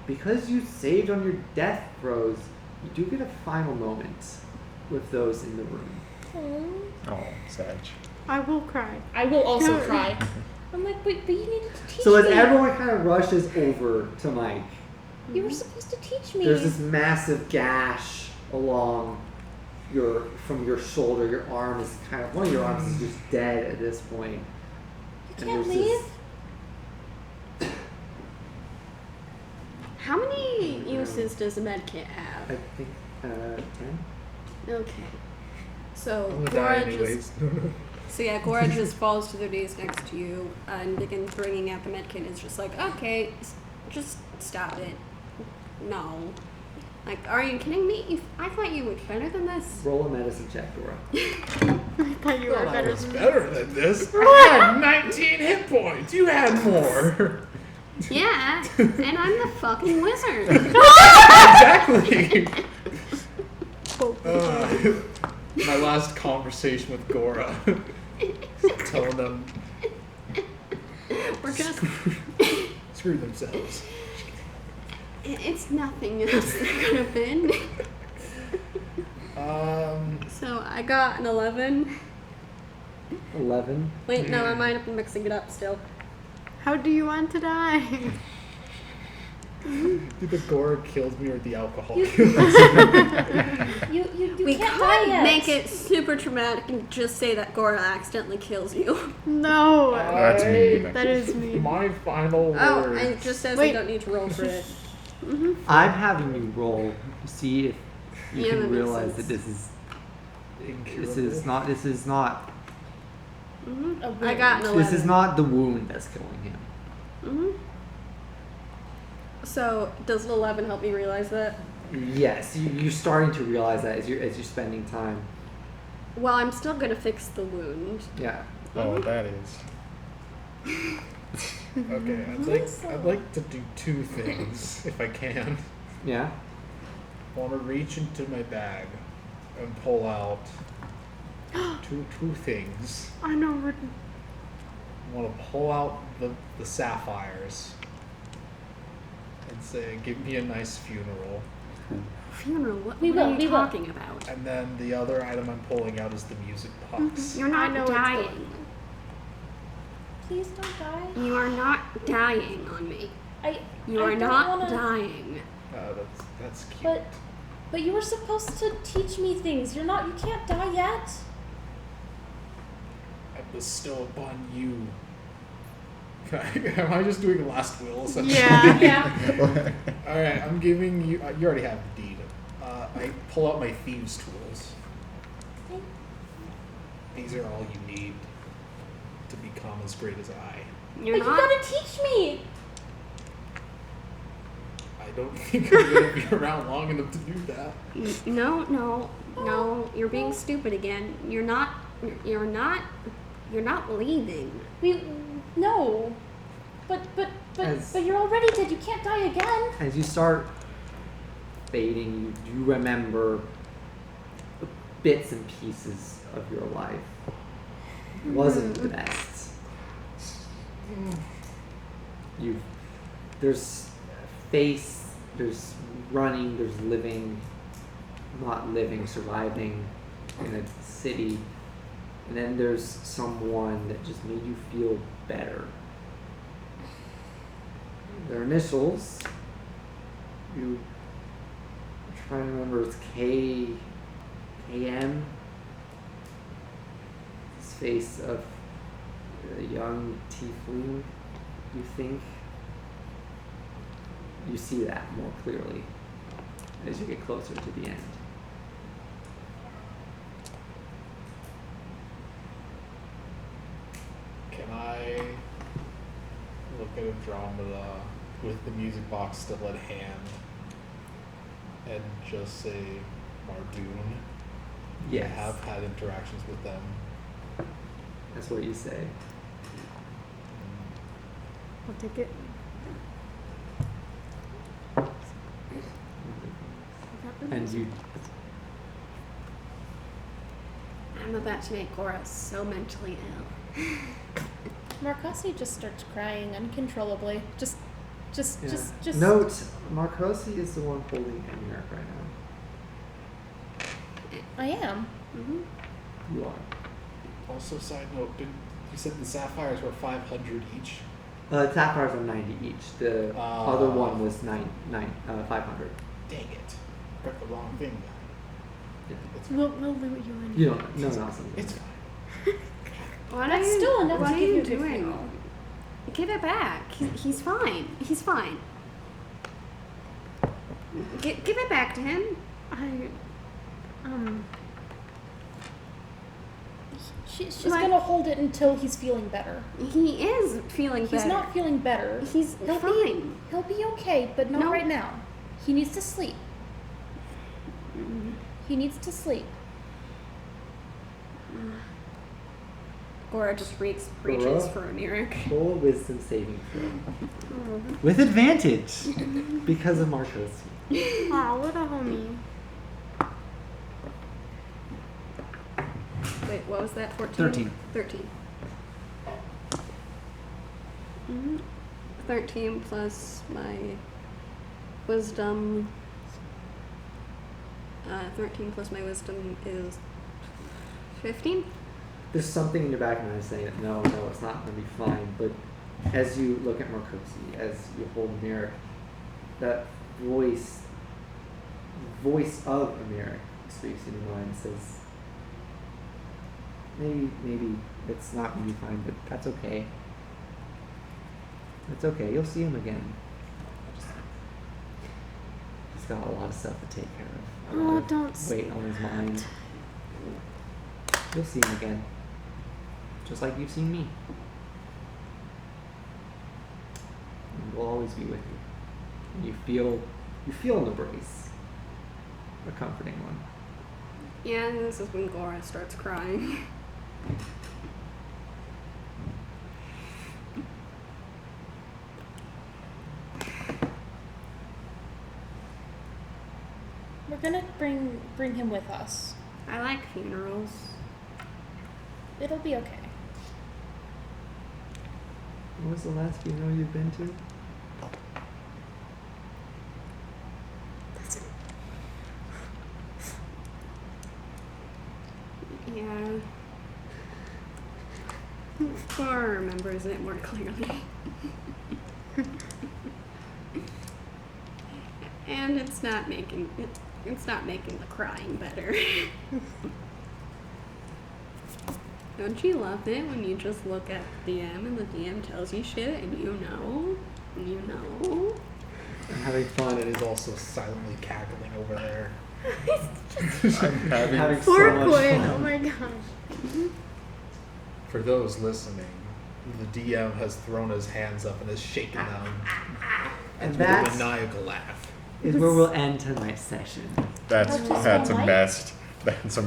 because you saved on your death throws, you do get a final moment with those in the room. Oh, Sag. I will cry. I will also cry. I'm like, but you needed to teach So as me. everyone kind of rushes over to Mike, You were supposed to teach me. there's this massive gash along from your shoulder. Your arm is one of your arms is just dead at this point. You And can't there's leave. this- How many uses does a med kit I have? think 10. Okay. So I'm gonna die Cora anyways. Cora just falls to their knees next to you and begins bringing out the med kit. It's just like, okay, just stop it. No. Like, are you kidding me? I thought you were better than this. Roll a medicine check, Dora. I thought you were Thought I better was than better than this. I had 19 hit points. You had more. Yeah, and I'm the fucking wizard. Exactly. My last conversation with Gora. Telling them We're just. screw themselves. It's nothing else that could have been. So I got an 11. 11. Wait, no, I might have been mixing it up still. How do you want to die? Either Gora kills me or the alcohol You- kills me. You We can't die could yet. make it super traumatic and just say that Gora accidentally kills you. No. That's mean. That is me. My final Oh, words. and it just says Wait. you don't need to roll for it. I'm having you roll to see if you Yeah, that can makes realize sense. that this is Incurable. not Mm-hmm. A I wound. got an 11. this is not the wound that's killing him. Mm-hmm. So, does an 11 help me realize that? Yes, you're starting to realize that as you're spending time. Well, I'm still gonna fix the wound. Yeah. Oh, that is. Okay, I'd like to do two things if I can. Yeah. I want to reach into my bag and pull out two things. I know. I want to pull out the sapphires and say, "Give me a nice funeral." Funeral? What, We what will, are we you will. talking about? And then the other item I'm pulling out is the music box. You're I not know what's dying. Please don't die. You are not dying on me. You I are don't not wanna- dying. That's cute. But you were supposed to teach me things. You can't die yet. I bestow upon you. Am I just doing last will essentially? Yeah. Yeah. All right, I'm giving you. You already have the deed. I pull out my thieves' tools. Okay. These are all you need to become as great as I. You're But you not. gotta teach me. I don't think I'm gonna be around long enough to do that. No. You're being stupid again. You're not leaving. No. But you're already dead. You can't die again. As you start fading, you do remember bits and pieces of your life. It wasn't the best. There's face, there's running, there's living, not living, surviving in a city. And then there's someone that just made you feel better. Their initials, I'm trying to remember, it's KM. His face of a young tiefling, you think? You see that more clearly as you get closer to the end. Can I look at Andromeda with the music box still at hand and just say Mardoon? Yes. I have had interactions with them. That's what you say. I'll take it. And you I'm about to make Gora so mentally ill. Marcasi just starts crying uncontrollably. Just. Note, Marcosi is the one holding Emmerich right now. I am. Mm-hmm. You are. Also, side note, you said the sapphires were 500 each? Sapphires are 90 each. The other one was 500. Dang it. Got the wrong thing. Yeah. We'll loot you in. You don't know something. It's fine. What Still enough what to are give you you a good doing? funeral. Give it back. He's fine. He's fine. Give it back to him. She's Like- gonna hold it until he's feeling better. He is feeling He's better. not feeling better. He's He'll fine. He'll be okay, but not No. right now. He needs to sleep. He needs to sleep. Gora just reaches Gora? for Anirik. Full wisdom saving throw. With advantage! Because of Marcos. Aw, what a homie. Wait, what was that? 14? 13. 13. 13 plus my wisdom. 13 plus my wisdom is 15. There's something in your back of your mind saying that no, it's not going to be fine. But as you look at Marcosi, as you hold Americ, that voice of Americ speaks in your mind and says, maybe it's not going to be fine, but that's okay. It's okay. You'll see him again. He's got a lot of stuff to take care of. A lot of don't weight on his mind. You'll see him again. Just like you've seen me. And we'll always be with you. And you feel an embrace. A comforting one. Yeah, and this is when Gora starts crying. We're gonna bring him with us. I like funerals. It'll be okay. What was the last funeral you've been to? Yeah. Gora remembers it more clearly. And it's not making the crying better. Don't you love it when you just look at the DM and the DM tells you shit and you know? I'm having fun. It is also silently cackling over there. I'm having so Poor much Quinn, fun. oh my gosh. For those listening, the DM has thrown his hands up and is shaking them And with a that's maniacal laugh. is where we'll end tonight's session. That's That's just that's a one mess. That's a